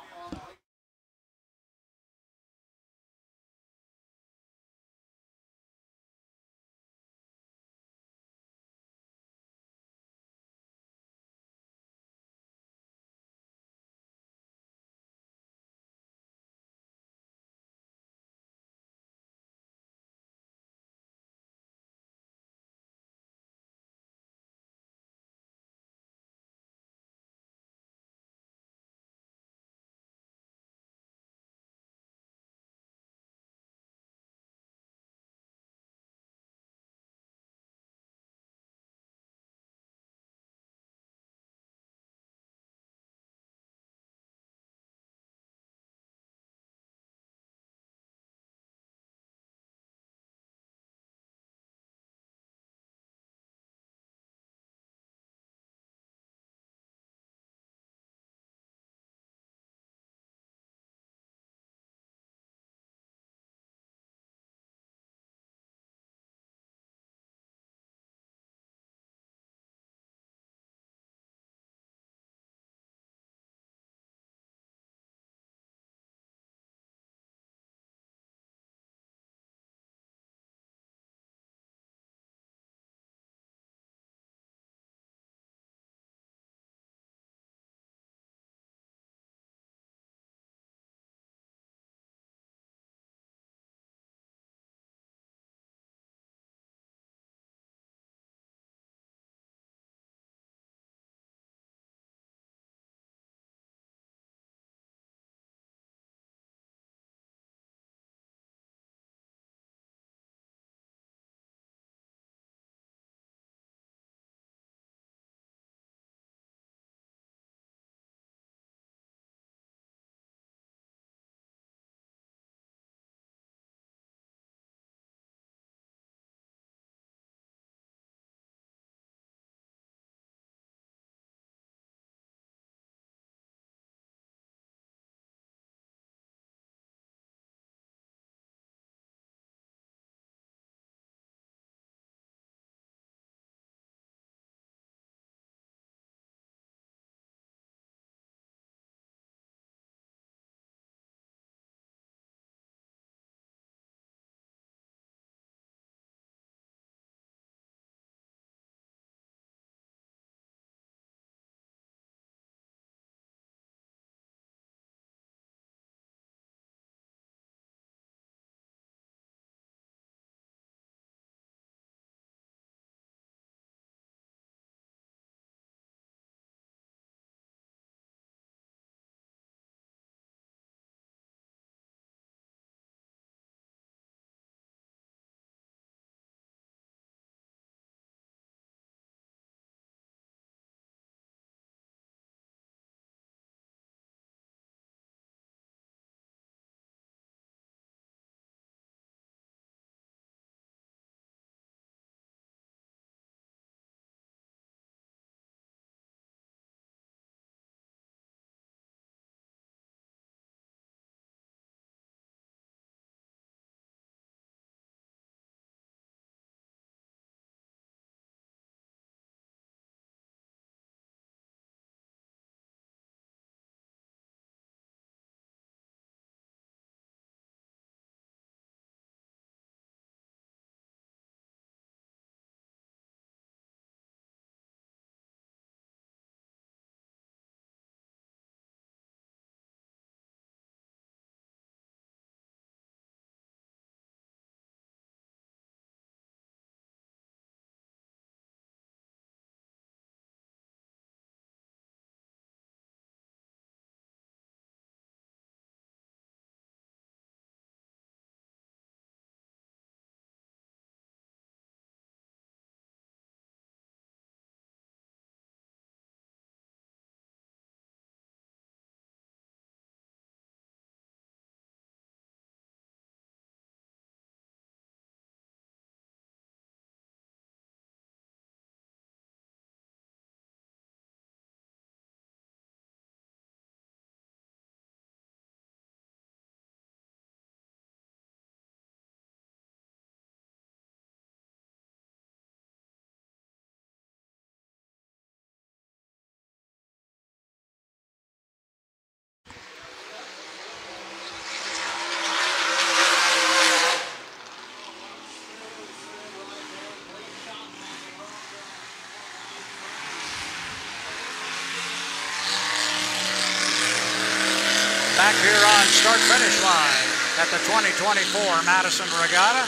here on start-finish line at the 2024 Madison Regatta.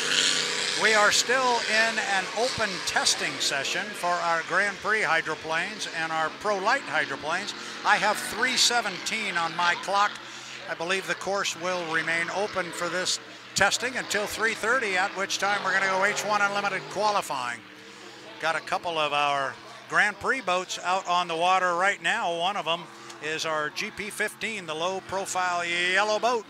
We are still in an open testing session for our Grand Prix hydroplanes and our Pro Light hydroplanes. I have 3:17 on my clock. I believe the course will remain open for this testing until 3:30, at which time we're going to go H1 Unlimited qualifying. Got a couple of our Grand Prix boats out on the water right now. One of them is our GP15, the low-profile yellow boat.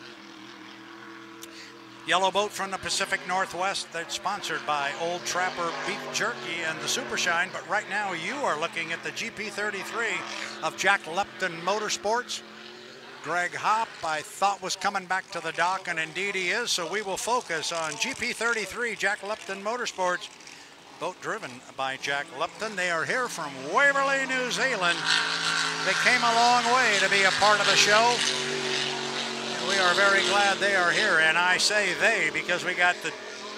Yellow boat from the Pacific Northwest that's sponsored by Old Trapper Beef Jerky and the Super Shine. But right now you are looking at the GP33 of Jack Lepton Motorsports. Greg Hopp, I thought, was coming back to the dock, and indeed he is. So we will focus on GP33 Jack Lepton Motorsports. Boat driven by Jack Lepton. They are here from Waverley, New Zealand. They came a long way to be a part of the show. We are very glad they are here, and I say they because we got the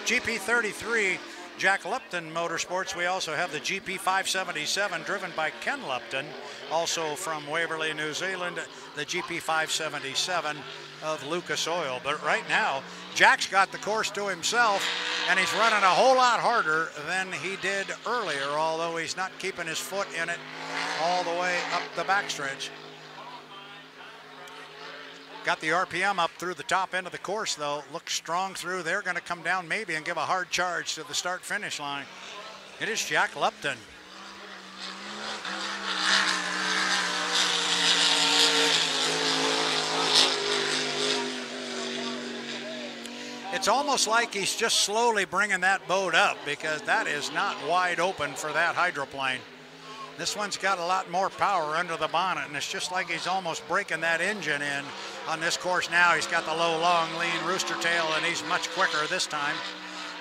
GP33 Jack Lepton Motorsports. We also have the GP577 driven by Ken Lepton, also from Waverley, New Zealand, the GP577 of Lucas Oil. But right now, Jack's got the course to himself, and he's running a whole lot harder than he did earlier, although he's not keeping his foot in it all the way up the backstretch. Got the RPM up through the top end of the course, though. Looks strong through. They're going to come down maybe and give a hard charge to the start-finish line. It is Jack Lepton. It's almost like he's just slowly bringing that boat up because that is not wide open for that hydroplane. This one's got a lot more power under the bonnet, and it's just like he's almost breaking that engine in on this course now. He's got the low, long, lean rooster tail, and he's much quicker this time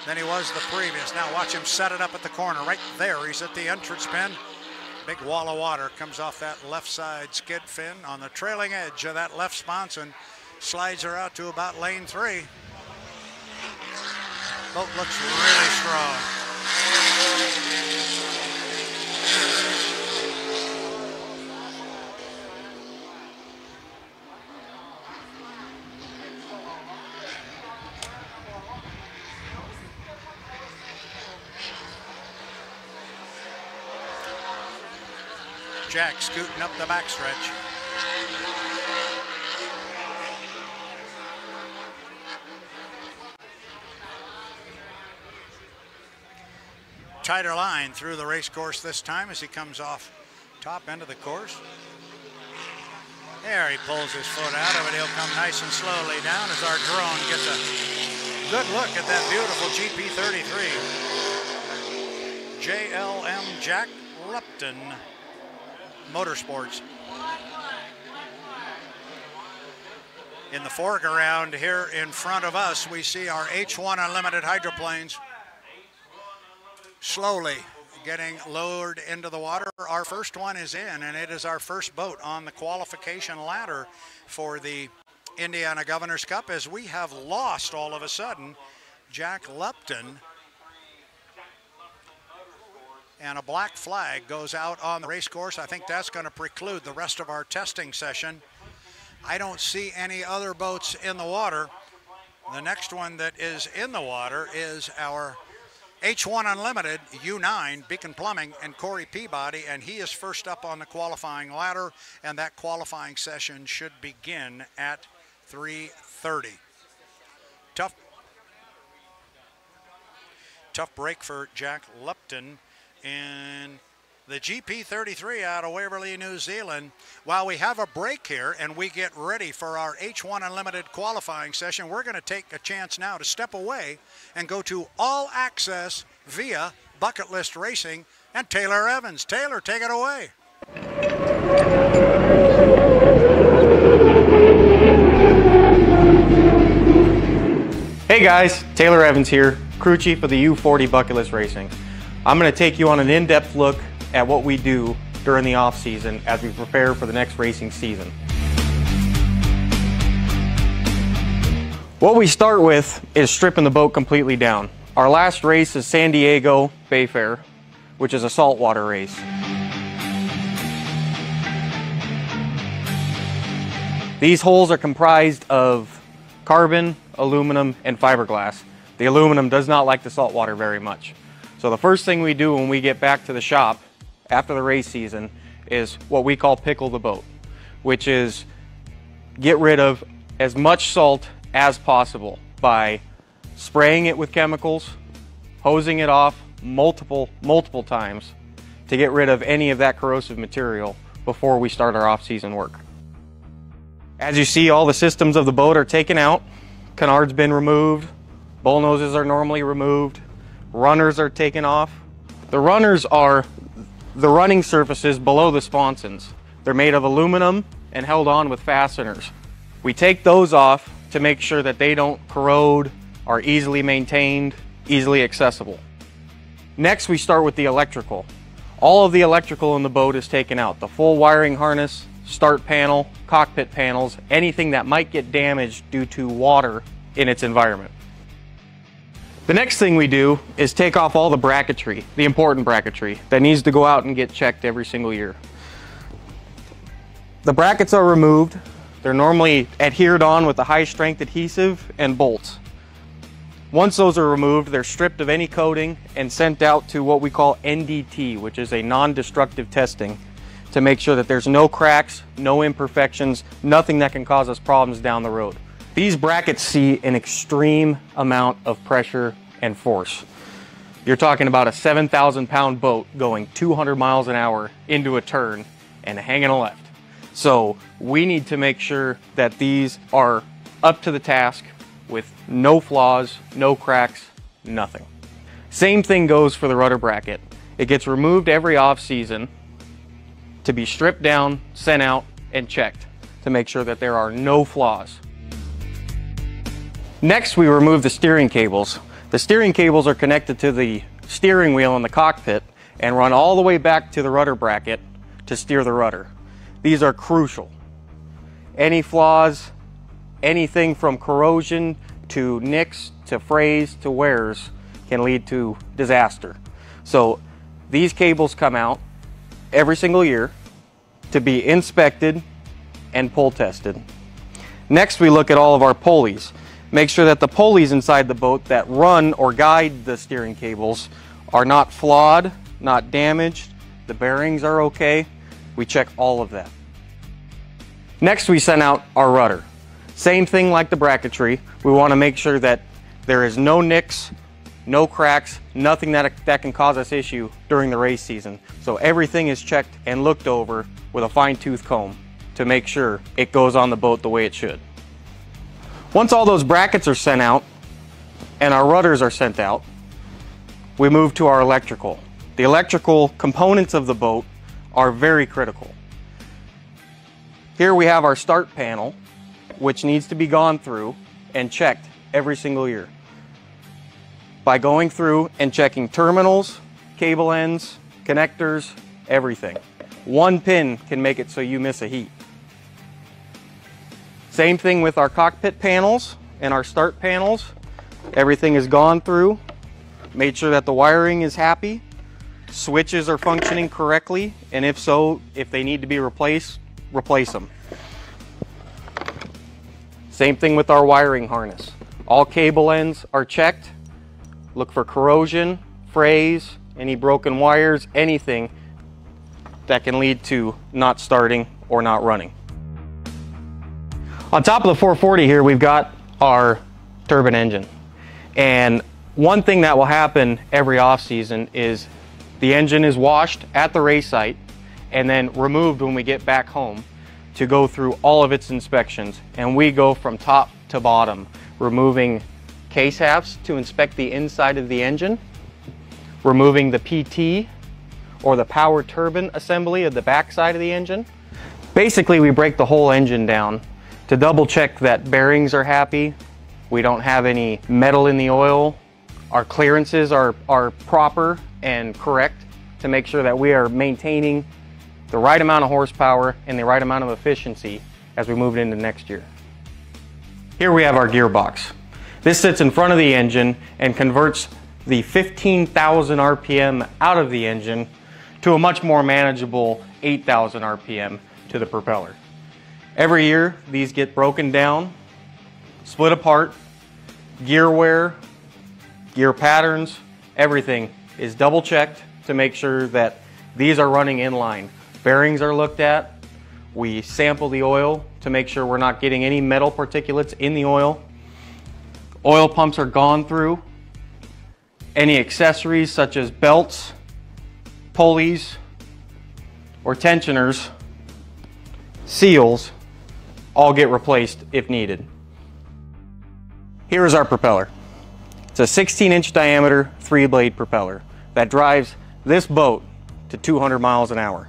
than he was the previous. Now watch him set it up at the corner. Right there, he's at the entrance pin. Big wall of water comes off that left side skid fin on the trailing edge of that left sponson. Slides her out to about lane 3. Boat looks really strong. Jack scooting up the backstretch. Tighter line through the race course this time as he comes off top end of the course. There, he pulls his foot out of it. He'll come nice and slowly down as our drone gets a good look at that beautiful GP33. JLM Jack Lepton Motorsports. In the foreground here in front of us, we see our H1 Unlimited hydroplanes slowly getting lowered into the water. Our first one is in, and it is our first boat on the qualification ladder for the Indiana Governor's Cup, as we have lost all of a sudden Jack Lepton, and a black flag goes out on the race course. I think that's going to preclude the rest of our testing session. I don't see any other boats in the water. The next one that is in the water is our H1 Unlimited U9, Beacon Plumbing, and Corey Peabody, and he is first up on the qualifying ladder, and that qualifying session should begin at 3:30. Tough break for Jack Lepton in the GP33 out of Waverley, New Zealand. While we have a break here and we get ready for our H1 Unlimited qualifying session, we're going to take a chance now to step away and go to All Access via Bucket List Racing and Taylor Evans. Taylor, take it away. Hey guys, Taylor Evans here, crew chief of the U40 Bucket List Racing. I'm going to take you on an in-depth look at what we do during the off-season as we prepare for the next racing season. What we start with is stripping the boat completely down. Our last race is San Diego Bay Fair, which is a saltwater race. These holes are comprised of carbon, aluminum, and fiberglass. The aluminum does not like the salt water very much. So the first thing we do when we get back to the shop after the race season is what we call pickle the boat, which is get rid of as much salt as possible by spraying it with chemicals, hosing it off multiple times to get rid of any of that corrosive material before we start our off-season work. As you see, all the systems of the boat are taken out. Canard's been removed, bull noses are normally removed, runners are taken off. The runners are the running surfaces below the sponsons. They're made of aluminum and held on with fasteners. We take those off to make sure that they don't corrode, are easily maintained, easily accessible. Next, we start with the electrical. All of the electrical in the boat is taken out. The full wiring harness, start panel, cockpit panels, anything that might get damaged due to water in its environment. The next thing we do is take off all the bracketry, the important bracketry, that needs to go out and get checked every single year. The brackets are removed. They're normally adhered on with a high-strength adhesive and bolts. Once those are removed, they're stripped of any coating and sent out to what we call NDT, which is a non-destructive testing, to make sure that there's no cracks, no imperfections, nothing that can cause us problems down the road. These brackets see an extreme amount of pressure and force. You're talking about a 7,000-pound boat going 200 miles an hour into a turn and hanging a left. So we need to make sure that these are up to the task with no flaws, no cracks, nothing. Same thing goes for the rudder bracket. It gets removed every off-season to be stripped down, sent out, and checked to make sure that there are no flaws. Next, we remove the steering cables. The steering cables are connected to the steering wheel in the cockpit and run all the way back to the rudder bracket to steer the rudder. These are crucial. Any flaws, anything from corrosion to nicks to frays to wears can lead to disaster. So these cables come out every single year to be inspected and pull tested. Next, we look at all of our pulleys. Make sure that the pulleys inside the boat that run or guide the steering cables are not flawed, not damaged, the bearings are okay. We check all of that. Next, we send out our rudder. Same thing like the bracketry. We want to make sure that there is no nicks, no cracks, nothing that can cause us issue during the race season. So everything is checked and looked over with a fine-tooth comb to make sure it goes on the boat the way it should. Once all those brackets are sent out and our rudders are sent out, we move to our electrical. The electrical components of the boat are very critical. Here we have our start panel, which needs to be gone through and checked every single year by going through and checking terminals, cable ends, connectors, everything. One pin can make it so you miss a heat. Same thing with our cockpit panels and our start panels. Everything is gone through, made sure that the wiring is happy, switches are functioning correctly, and if so, if they need to be replaced, replace them. Same thing with our wiring harness. All cable ends are checked. Look for corrosion, frays, any broken wires, anything that can lead to not starting or not running. On top of the 440 here, we've got our turbine engine. And one thing that will happen every off season is the engine is washed at the race site and then removed when we get back home to go through all of its inspections. And we go from top to bottom, removing case halves to inspect the inside of the engine, removing the PT or the power turbine assembly of the back side of the engine. Basically, we break the whole engine down to double check that bearings are happy, we don't have any metal in the oil, our clearances are proper and correct to make sure that we are maintaining the right amount of horsepower and the right amount of efficiency as we move into next year. Here we have our gearbox. This sits in front of the engine and converts the 15,000 RPM out of the engine to a much more manageable 8,000 RPM to the propeller. Every year, these get broken down, split apart, gear wear, gear patterns, everything is double checked to make sure that these are running in line. Bearings are looked at. We sample the oil to make sure we're not getting any metal particulates in the oil. Oil pumps are gone through. Any accessories such as belts, pulleys, or tensioners, seals, all get replaced if needed. Here is our propeller. It's a 16-inch diameter 3-blade propeller that drives this boat to 200 miles an hour.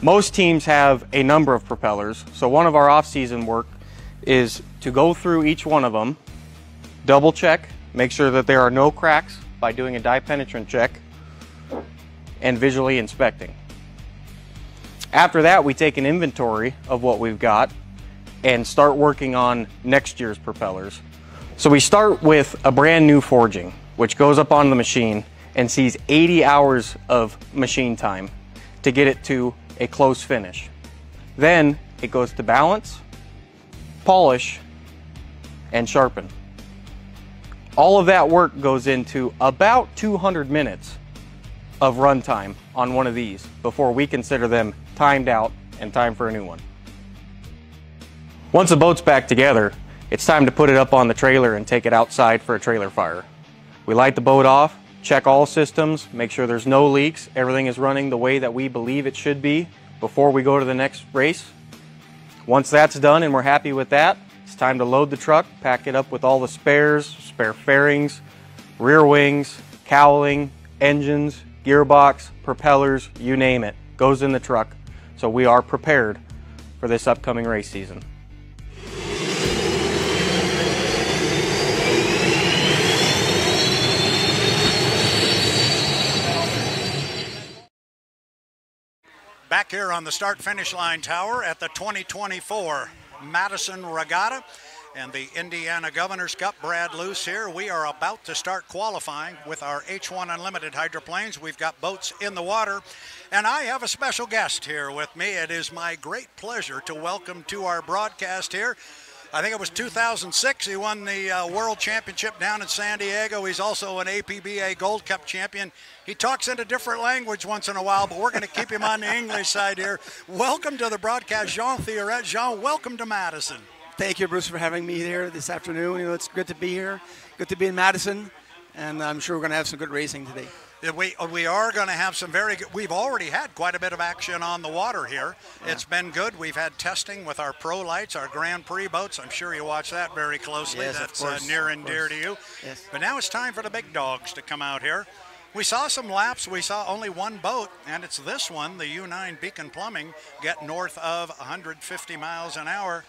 Most teams have a number of propellers, so one of our off-season work is to go through each one of them, double check, make sure that there are no cracks by doing a dye penetrant check, and visually inspecting. After that, we take an inventory of what we've got and start working on next year's propellers. So we start with a brand new forging, which goes up on the machine and sees 80 hours of machine time to get it to a close finish. Then it goes to balance, polish, and sharpen. All of that work goes into about 200 minutes of runtime on one of these before we consider them timed out and time for a new one. Once the boat's back together, it's time to put it up on the trailer and take it outside for a trailer fire. We light the boat off, check all systems, make sure there's no leaks, everything is running the way that we believe it should be before we go to the next race. Once that's done and we're happy with that, it's time to load the truck, pack it up with all the spares, spare fairings, rear wings, cowling, engines, gearbox, propellers, you name it, goes in the truck. So we are prepared for this upcoming race season. Back here on the start-finish line tower at the 2024 Madison Regatta and the Indiana Governor's Cup. Brad Luce here. We are about to start qualifying with our H1 Unlimited hydroplanes. We've got boats in the water, and I have a special guest here with me. It is my great pleasure to welcome to our broadcast here. I think it was 2006 he won the World Championship down in San Diego. He's also an APBA Gold Cup champion. He talks in a different language once in a while, but we're going to keep him on the English side here. Welcome to the broadcast, Jean Thioret. Jean, welcome to Madison. Thank you, Bruce, for having me here this afternoon. You know, it's good to be here, good to be in Madison, and I'm sure we're going to have some good racing today. We are going to have some very good, we've already had quite a bit of action on the water here. Yeah. It's been good. We've had testing with our pro lights, our Grand Prix boats. I'm sure you watch that very closely. Yes, that's near and dear to you. Yes. But now it's time for the big dogs to come out here. We saw some laps. We saw only one boat, and it's this one, the U9 Beacon Plumbing, get north of 150 miles an hour.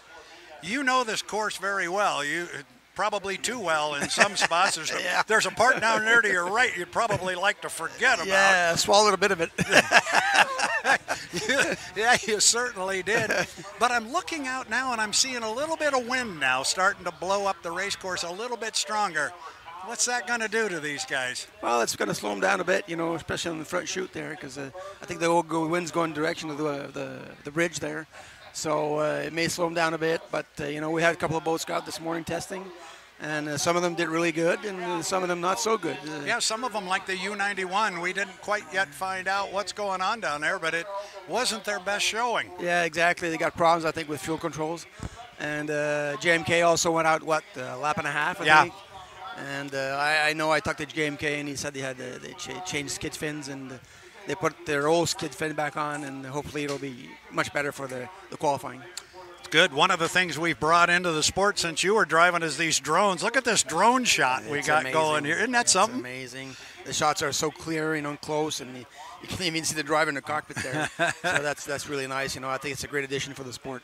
You know this course very well. You probably too well in some spots. There's a part down there to your right you'd probably like to forget about. Yeah, I swallowed a bit of it. Yeah, you certainly did. But I'm looking out now, and I'm seeing a little bit of wind now starting to blow up the race course a little bit stronger. What's that going to do to these guys? Well, it's going to slow them down a bit, you know, especially on the front chute there, because I think the wind's going direction of the bridge there. So it may slow them down a bit, but, you know, we had a couple of boats go out this morning testing, and some of them did really good, and some of them not so good. Yeah, some of them, like the U91, we didn't quite yet find out what's going on down there, but it wasn't their best showing. Yeah, exactly. They got problems, I think, with fuel controls. And JMK also went out, what, a lap and a half, I think? And I know I talked to JMK, and he said they changed skid fins, and they put their old skid fin back on, and hopefully it'll be much better for the qualifying. It's good. One of the things we've brought into the sport since you were driving is these drones. Look at this drone shot we got going here. Isn't that something? It's amazing. The shots are so clear, you know, close, and you can't even see the driver in the cockpit there. So that's really nice. You know, I think it's a great addition for the sport.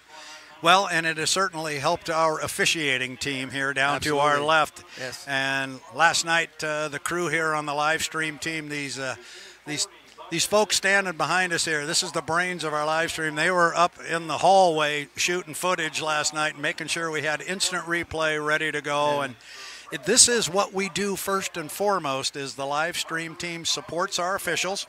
Well, and it has certainly helped our officiating team here down to our left. Yes. And last night, the crew here on the live stream team, these folks standing behind us here, this is the brains of our live stream. They were up in the hallway shooting footage last night, making sure we had instant replay ready to go. Yeah. And this is what we do first and foremost, is the live stream team supports our officials.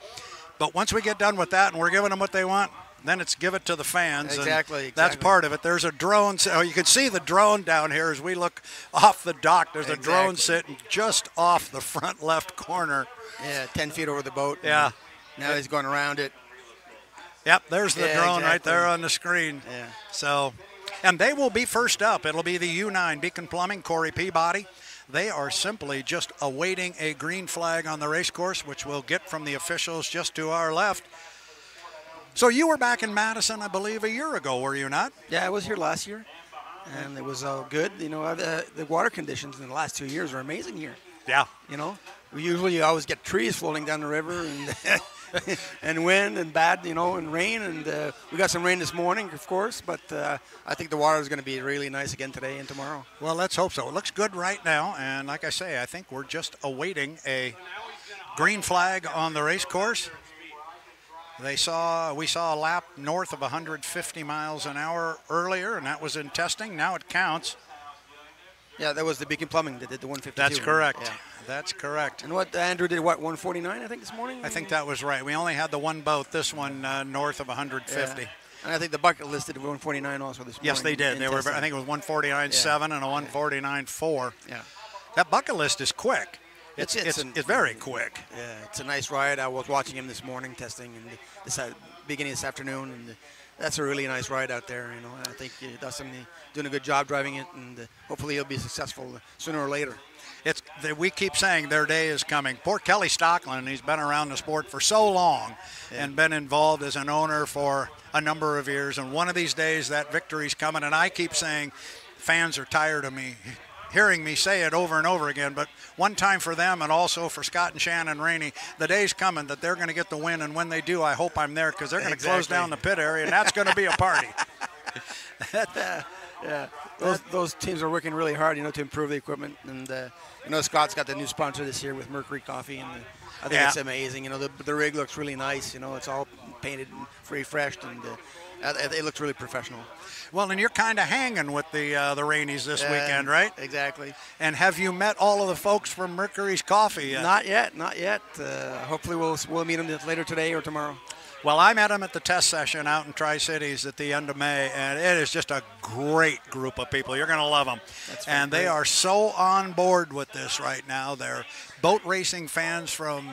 But once we get done with that and we're giving them what they want, then it's give it to the fans. Exactly. That's part of it. There's a drone. Oh, you can see the drone down here as we look off the dock. There's a drone sitting just off the front left corner. Yeah, 10 feet over the boat. Yeah. Now he's going around it. Yep, there's the drone right there on the screen. Yeah. So, and they will be first up. It'll be the U9 Beacon Plumbing, Corey Peabody. They are simply just awaiting a green flag on the race course, which we'll get from the officials just to our left. So you were back in Madison, I believe, a year ago, were you not? Yeah, I was here last year, and it was good. You know, the water conditions in the last 2 years are amazing here. Yeah. You know, we always get trees floating down the river and and wind and bad, you know, and rain. And we got some rain this morning, of course, but I think the water is going to be really nice again today and tomorrow. Well, let's hope so. It looks good right now, and like I say, I think we're just awaiting a green flag on the race course. We saw a lap north of 150 miles an hour earlier, and that was in testing. Now it counts. Yeah, that was the Beacon Plumbing that did the 152. That's correct. Yeah. That's correct. And what Andrew did, what, 149, I think, this morning? I think that was right. We only had the one boat, this one north of 150. Yeah. And I think the bucket list did 149 also this morning. Yes, they did. They were. I think it was 149.7 and a 149.4. Yeah. That bucket list is quick. It's very quick. Yeah, it's a nice ride. I was watching him this morning testing and this beginning this afternoon, and that's a really nice ride out there. You know, I think Dustin doing a good job driving it, and hopefully he'll be successful sooner or later. We keep saying their day is coming. Poor Kelly Stockland, he's been around the sport for so long and been involved as an owner for a number of years, and one of these days that victory's coming. And I keep saying fans are tired of me hearing me say it over and over again, but one time for them and also for Scott and Shannon Rainey, the day's coming that they're going to get the win, and when they do, I hope I'm there, because they're going to close down the pit area, and that's going to be a party. Yeah, those teams are working really hard, you know, to improve the equipment, and you know, Scott's got the new sponsor this year with Mercury Coffee, and I think it's amazing. You know, the rig looks really nice. You know, it's all painted and refreshed, and it looks really professional. Well, and you're kind of hanging with the Rainies this weekend, right? Exactly. And have you met all of the folks from Mercury's Coffee yet? Not yet. Hopefully we'll meet them later today or tomorrow. Well, I met them at the test session out in Tri-Cities at the end of May, and it is just a great group of people. You're going to love them. And they are so on board with this right now. They're boat racing fans from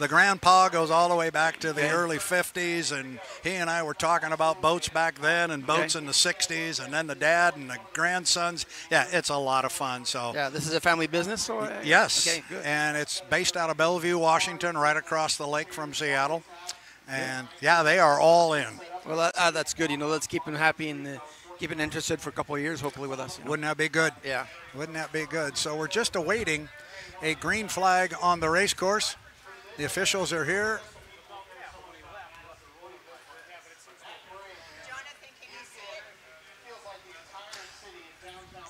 the grandpa goes all the way back to the early 50s, and he and I were talking about boats back then and boats in the 60s, and then the dad and the grandsons. Yeah, it's a lot of fun. So yeah, this is a family business? Or? Yes. Okay, good. And it's based out of Bellevue, Washington, right across the lake from Seattle. And, yeah, they are all in. Well, that's good. You know, let's keep them happy and keep them interested for a couple of years, hopefully, with us. You know? Wouldn't that be good? Yeah. Wouldn't that be good? So we're just awaiting a green flag on the race course. The officials are here.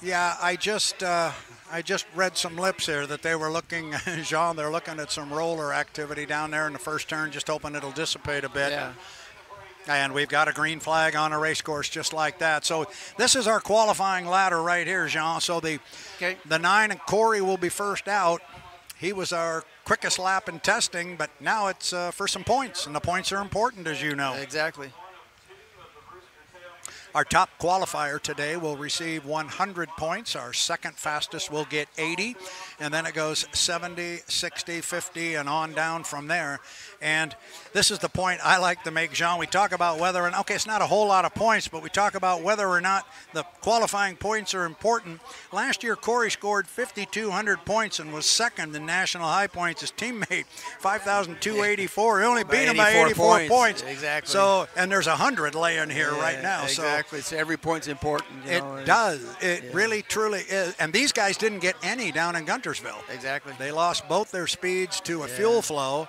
Yeah, I just read some lips here that they were looking, Jean, they're looking at some roller activity down there in the first turn, just hoping it'll dissipate a bit. Yeah. And we've got a green flag on a race course just like that. So this is our qualifying ladder right here, Jean. So the 9 and Corey will be first out. He was our quickest lap in testing, but now it's for some points, and the points are important, as you know. Exactly. Our top qualifier today will receive 100 points. Our second fastest will get 80, and then it goes 70, 60, 50, and on down from there. And this is the point I like to make, Jean. We talk about whether, and okay, it's not a whole lot of points, but we talk about whether or not the qualifying points are important. Last year, Corey scored 5,200 points and was second in national high points. His teammate, 5,284. He only beat him by 84 points. Exactly. So, and there's 100 laying here right now. Exactly. So every point's important. It does. It really, truly is. And these guys didn't get any down in Guntersville. Exactly. They lost both their speeds to a fuel flow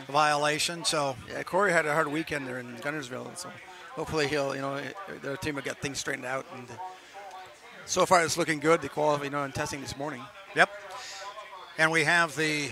violation. So yeah, Corey had a hard weekend there in Guntersville, so hopefully he'll, you know, their team will get things straightened out. And so far, it's looking good. They qualified, you know, in testing this morning. Yep. And we have the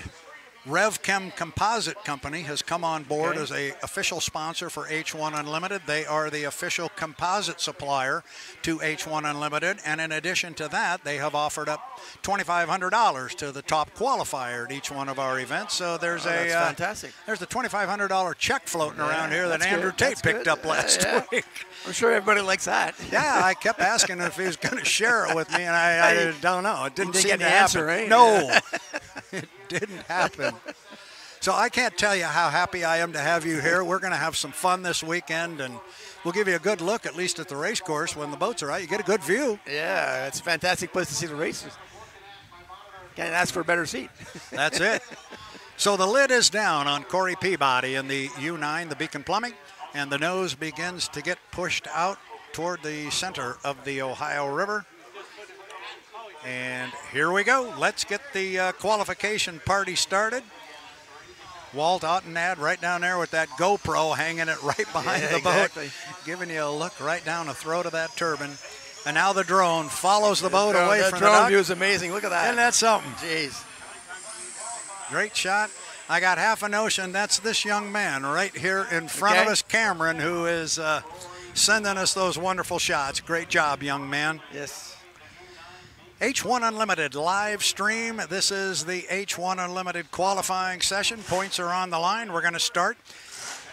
RevChem Composite Company has come on board as a official sponsor for H1 Unlimited. They are the official composite supplier to H1 Unlimited, and in addition to that, they have offered up $2,500 to the top qualifier at each one of our events. So there's that's fantastic. There's a $2,500 check floating around here that Andrew Tate picked up last week. I'm sure everybody likes that. Yeah, I kept asking if he was going to share it with me, and I don't know. It didn't seem get to the happen. answer, right? No, it didn't happen. So I can't tell you how happy I am to have you here. We're going to have some fun this weekend, and we'll give you a good look, at least at the race course when the boats are out. You get a good view. Yeah, it's a fantastic place to see the races. Can't ask for a better seat. That's it. So the lid is down on Corey Peabody in the U9, the Beacon Plumbing, and the nose begins to get pushed out toward the center of the Ohio River. And here we go. Let's get the qualification party started. Walt Ottenad right down there with that GoPro hanging it right behind the boat, giving you a look right down the throat of that turbine. And now the drone follows the boat away from the dock. That drone view is amazing. Look at that. Isn't that something? Jeez. Great shot. I got half a notion that's this young man right here in front of us, Cameron, who is sending us those wonderful shots. Great job, young man. Yes. H1 Unlimited live stream. This is the H1 Unlimited qualifying session. Points are on the line. We're going to start.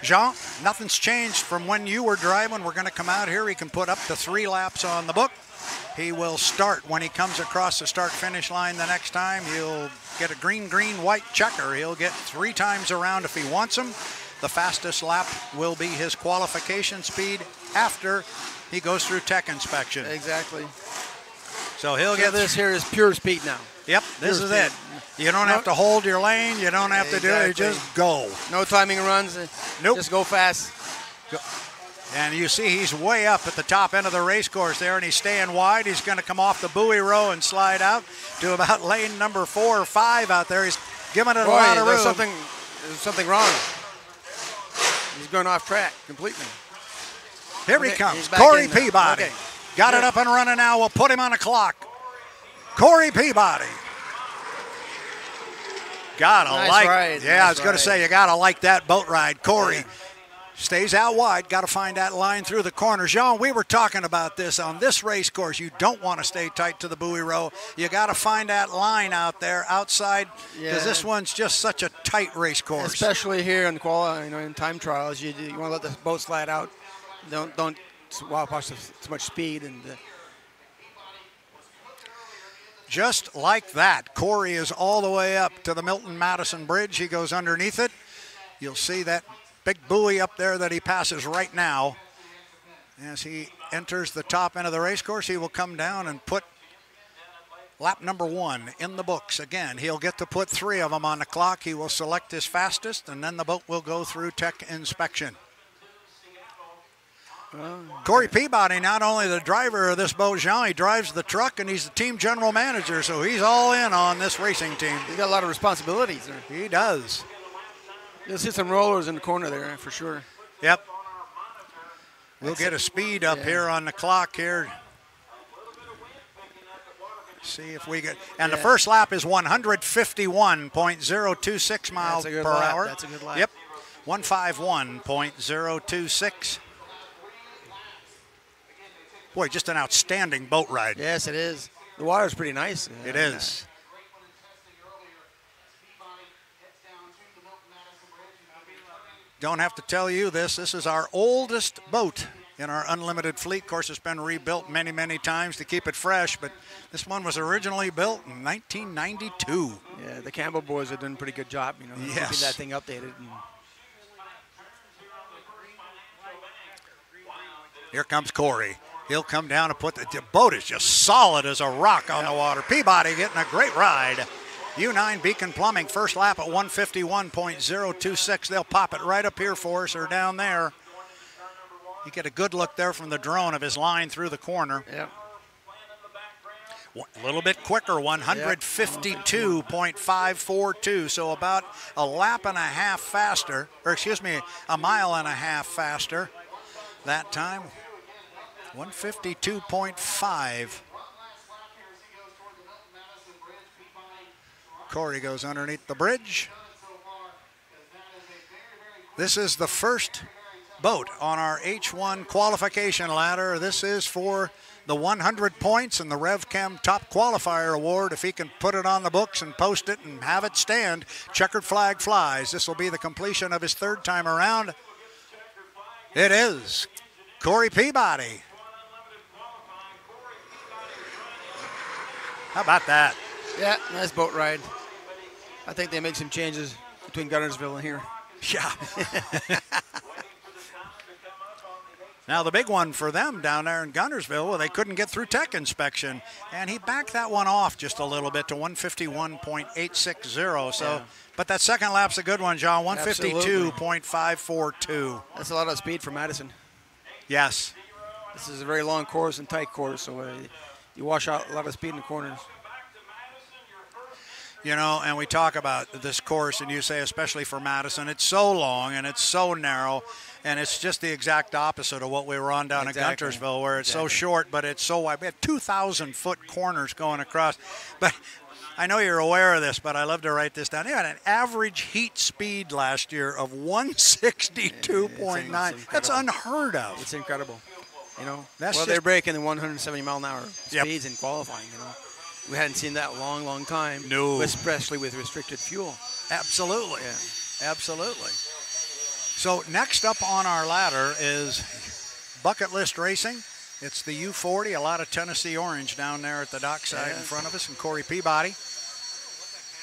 Jean, nothing's changed from when you were driving. We're going to come out here. He can put up to 3 laps on the book. He will start when he comes across the start-finish line the next time. He'll get a green, white checker. He'll get 3 times around if he wants them. The fastest lap will be his qualification speed after he goes through tech inspection. Exactly. So he'll get this here is pure speed now. Yep, this is it. You don't have to hold your lane. You don't have to do it. You just go. No timing runs. Nope. Just go fast. And you see he's way up at the top end of the race course there, and he's staying wide. He's going to come off the buoy row and slide out to about lane number 4 or 5 out there. He's giving it a lot of room. There's something wrong. He's going off track completely. Here he comes, Corey Peabody. Got it up and running now. We'll put him on a clock. Corey Peabody. Gotta like, ride. Yeah, I was going to say, you gotta like that boat ride. Corey stays out wide. Got to find that line through the corner. Jean, we were talking about this on this race course. You don't want to stay tight to the buoy row. You got to find that line out there outside because this one's just such a tight race course. Especially here in in time trials, you want to let the boat slide out. Don't watch too much speed and. Just like that, Corey is all the way up to the Milton-Madison Bridge. He goes underneath it. You'll see that big buoy up there that he passes right now. As he enters the top end of the race course, he will come down and put lap number 1 in the books. Again, he'll get to put 3 of them on the clock. He will select his fastest, and then the boat will go through tech inspection. Corey Peabody, not only the driver of this boat, Jean, he drives the truck and he's the team general manager, so he's all in on this racing team. He's got a lot of responsibilities there. He does. You'll see some rollers in the corner there for sure. Yep. We'll get a speed up here on the clock here. See if we get, and the first lap is 151.026 miles per hour. That's a good lap. Yep, 151.026. Boy, just an outstanding boat ride. Yes, it is. The water's pretty nice. It is. Don't have to tell you this. This is our oldest boat in our unlimited fleet. Of course, it's been rebuilt many, many times to keep it fresh, but this one was originally built in 1992. Yeah, the Campbell boys are doing a pretty good job, keeping that thing updated. Here comes Corey. He'll come down and put the boat is just solid as a rock on the water. Peabody getting a great ride. U9 Beacon Plumbing, first lap at 151.026. They'll pop it right up here for us or down there. You get a good look there from the drone of his line through the corner. Yep. A little bit quicker, 152.542, so about a lap and a half faster, or excuse me, a mile and a half faster that time. 152.5. Corey goes underneath the bridge. This is the first boat on our H1 qualification ladder. This is for the 100 points and the RevChem Top Qualifier Award. If he can put it on the books and post it and have it stand, checkered flag flies. This will be the completion of his third time around. It is Corey Peabody. How about that? Yeah, nice boat ride. I think they made some changes between Guntersville and here. Yeah. Now the big one for them down there in Guntersville, well, they couldn't get through tech inspection, and he backed that one off just a little bit to 151.860. So, but that second lap's a good one, John. 152.542. That's a lot of speed for Madison. Yes. This is a very long course and tight course, so you wash out a lot of speed in the corners. You know, and we talk about this course, and you say especially for Madison, it's so long and it's so narrow, and it's just the exact opposite of what we were on down at Guntersville, where it's so short, but it's so wide. We have 2,000-foot corners going across. But I know you're aware of this, but I love to write this down. They had an average heat speed last year of 162.9. That's unheard of. It's incredible. You know, That's they're breaking the 170-mile-an-hour speeds in qualifying, you know. We hadn't seen that long time. No. Especially with restricted fuel. Absolutely. Yeah. Absolutely. So next up on our ladder is Bucket List Racing. It's the U40, a lot of Tennessee orange down there at the dockside in front of us, and Corey Peabody.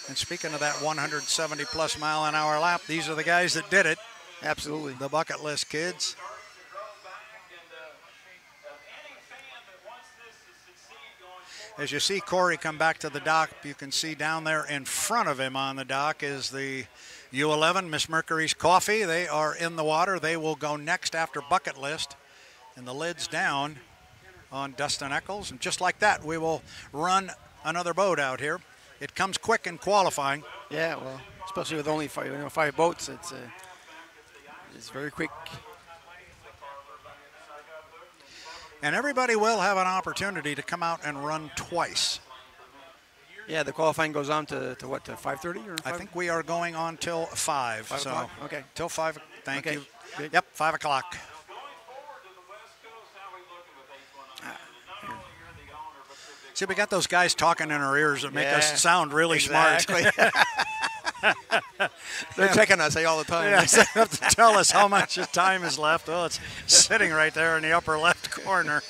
And speaking of that 170-plus mile-an-hour lap, these are the guys that did it. Absolutely. The Bucket List kids. As you see Corey come back to the dock, you can see down there in front of him on the dock is the U11, Miss Mercury's Coffee. They are in the water. They will go next after Bucket List. And the lid's down on Dustin Eccles. And just like that, we will run another boat out here. It comes quick in qualifying. Yeah, well, especially with only five boats, it's very quick. And everybody will have an opportunity to come out and run twice. Yeah, the qualifying goes on to what, to 5:30 or 5? I think we are going on till 5. 5 o'clock? Okay. Till 5. Thank you. Good. Yep, 5 o'clock. See, we got those guys talking in our ears that make us sound really smart. They're checking us all the time. Yeah, they have to tell us how much time is left. Well, it's sitting right there in the upper left corner.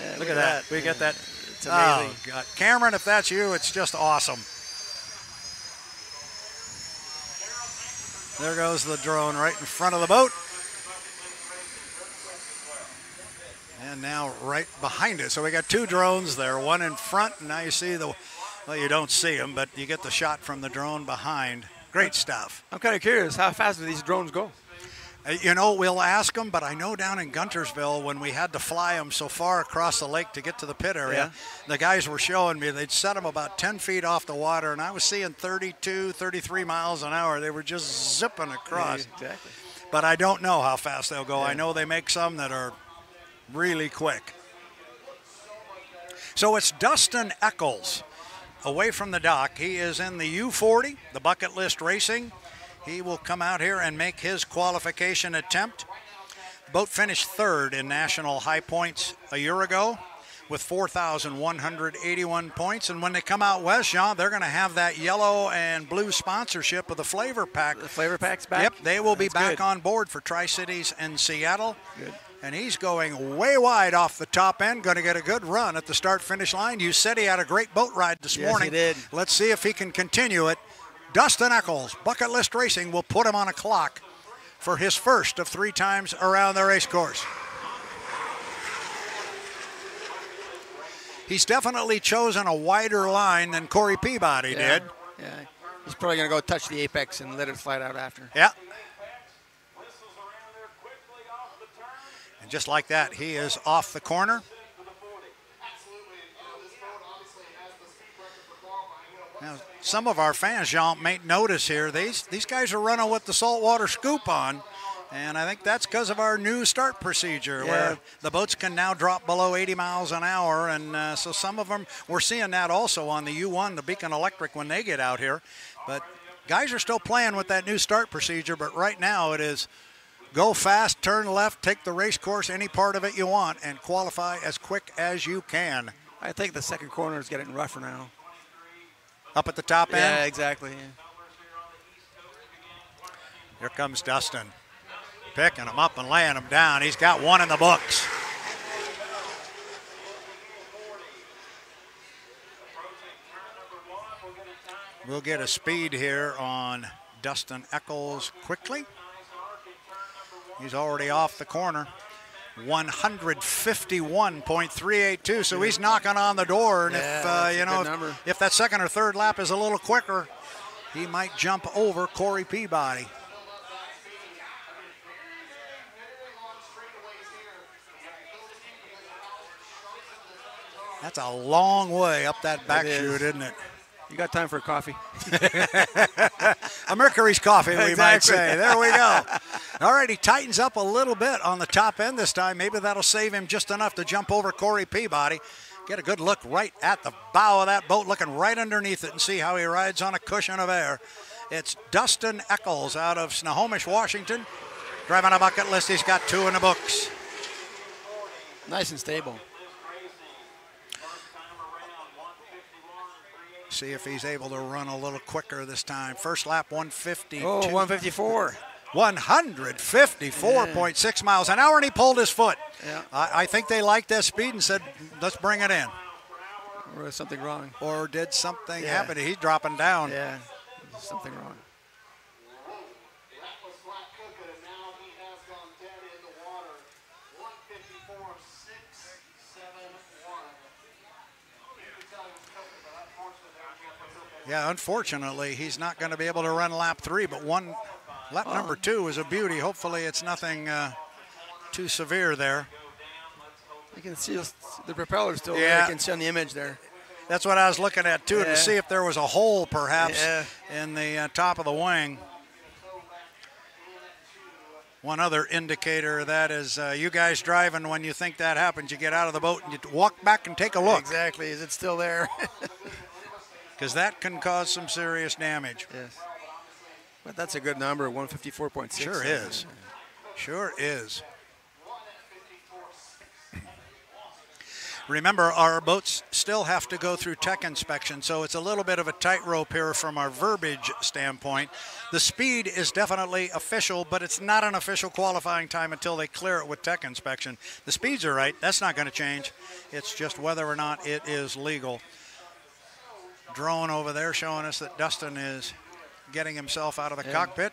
Yeah, look at that. We get that. It's amazing. Oh, God. Cameron, if that's you, it's just awesome. There goes the drone right in front of the boat. And now right behind it. So we got two drones there, one in front, and now you see the, well, you don't see them, but you get the shot from the drone behind. Great stuff. I'm kind of curious, how fast do these drones go? You know, we'll ask them, but I know down in Guntersville when we had to fly them so far across the lake to get to the pit area, the guys were showing me they'd set them about 10 feet off the water, and I was seeing 32, 33 miles an hour. They were just zipping across. Yeah, exactly. But I don't know how fast they'll go. I know they make some that are really quick. So it's Dustin Eccles away from the dock. He is in the U40, the Bucket List Racing. He will come out here and make his qualification attempt. The boat finished third in national high points a year ago with 4,181 points. And when they come out west, Jean, they're going to have that yellow and blue sponsorship of the Flavor Pack. The Flavor Pack's back? Yep, they will be back good. on board for Tri-Cities and Seattle. Good. And he's going way wide off the top end, going to get a good run at the start-finish line. You said he had a great boat ride this morning. Yes, he did. Let's see if he can continue it. Dustin Eccles, Bucket List Racing, will put him on a clock for his first of 3 times around the race course. He's definitely chosen a wider line than Corey Peabody did. Yeah, he's probably going to go touch the apex and let it slide out after. Yeah. And just like that, he is off the corner. Now, some of our fans, Jean, may notice here, these guys are running with the saltwater scoop on, and I think that's because of our new start procedure where the boats can now drop below 80 miles an hour, and so some of them, we're seeing that also on the U1, the Beacon Electric, when they get out here, but Guys are still playing with that new start procedure, but right now it is go fast, turn left, take the race course, any part of it you want, and qualify as quick as you can. I think the second corner is getting rougher now. Up at the top end? Yeah, exactly. Yeah. Here comes Dustin. Picking him up and laying him down. He's got one in the books. We'll get a speed here on Dustin Eccles quickly. He's already off the corner. 151.382, so he's knocking on the door. And if that second or third lap is a little quicker, he might jump over Corey Peabody. That's a long way up that back chute, isn't it? You got time for a coffee? A Mercury's coffee, we might say. There we go. All right, he tightens up a little bit on the top end this time. Maybe that'll save him just enough to jump over Corey Peabody. Get a good look right at the bow of that boat, looking right underneath it, and see how he rides on a cushion of air. It's Dustin Eccles out of Snohomish, Washington. Driving a bucket list. He's got 2 in the books. Nice and stable. See if he's able to run a little quicker this time. First lap, 152. Oh, 154. 154.6 miles an hour, and he pulled his foot. Yeah. I think they liked that speed and said, let's bring it in. Or is something wrong? Or did something happen? He's dropping down. Yeah, there's something wrong. Yeah, unfortunately, he's not going to be able to run lap 3, but lap number 2 is a beauty. Hopefully it's nothing too severe there. You can see the propeller still there. You can see on the image there. That's what I was looking at, too, to see if there was a hole, perhaps, in the top of the wing. One other indicator of that is you guys driving, when you think that happens, you get out of the boat and you walk back and take a look. Exactly. Is it still there? Because that can cause some serious damage. Yes. But that's a good number, 154.6. Sure is. Sure is. Remember, our boats still have to go through tech inspection, so it's a little bit of a tightrope here from our verbiage standpoint. The speed is definitely official, but it's not an official qualifying time until they clear it with tech inspection. The speeds are right. That's not going to change. It's just whether or not it is legal. Drone over there showing us that Dustin is getting himself out of the cockpit.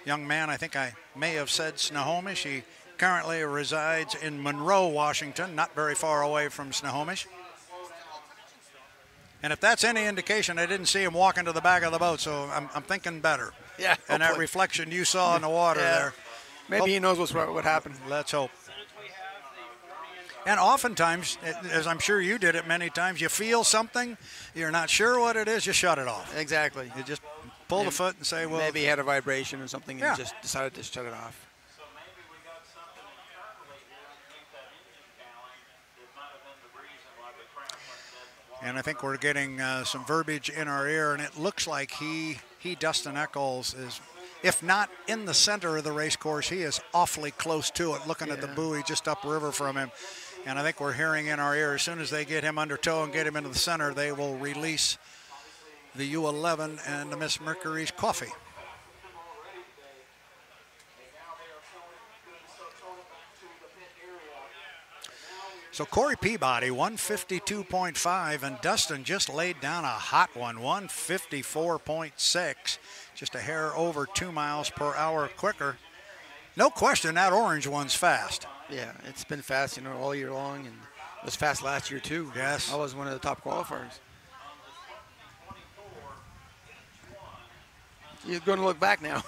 Young man, I think I may have said Snohomish. He currently resides in Monroe, Washington, not very far away from Snohomish. And if that's any indication, I didn't see him walking to the back of the boat, so I'm thinking better. Yeah. And that reflection you saw in the water there. Maybe he knows what happened. Let's hope. And oftentimes, as I'm sure you did it many times, you feel something, you're not sure what it is, you shut it off. Exactly. You just pull the foot and say, well. Maybe he had a vibration or something and just decided to shut it off. And I think we're getting some verbiage in our ear, and it looks like he, Dustin Eccles, is, if not in the center of the race course, he is awfully close to it, looking at the buoy just upriver from him. And I think we're hearing in our ear, as soon as they get him under tow and get him into the center, they will release the U11 and the Miss Mercury's coffee. So Corey Peabody, 152.5, and Dustin just laid down a hot one, 154.6, just a hair over 2 miles per hour quicker. No question, that orange one's fast. Yeah, it's been fast, all year long, and it was fast last year too. Yes. I was one of the top qualifiers. You're going to look back now.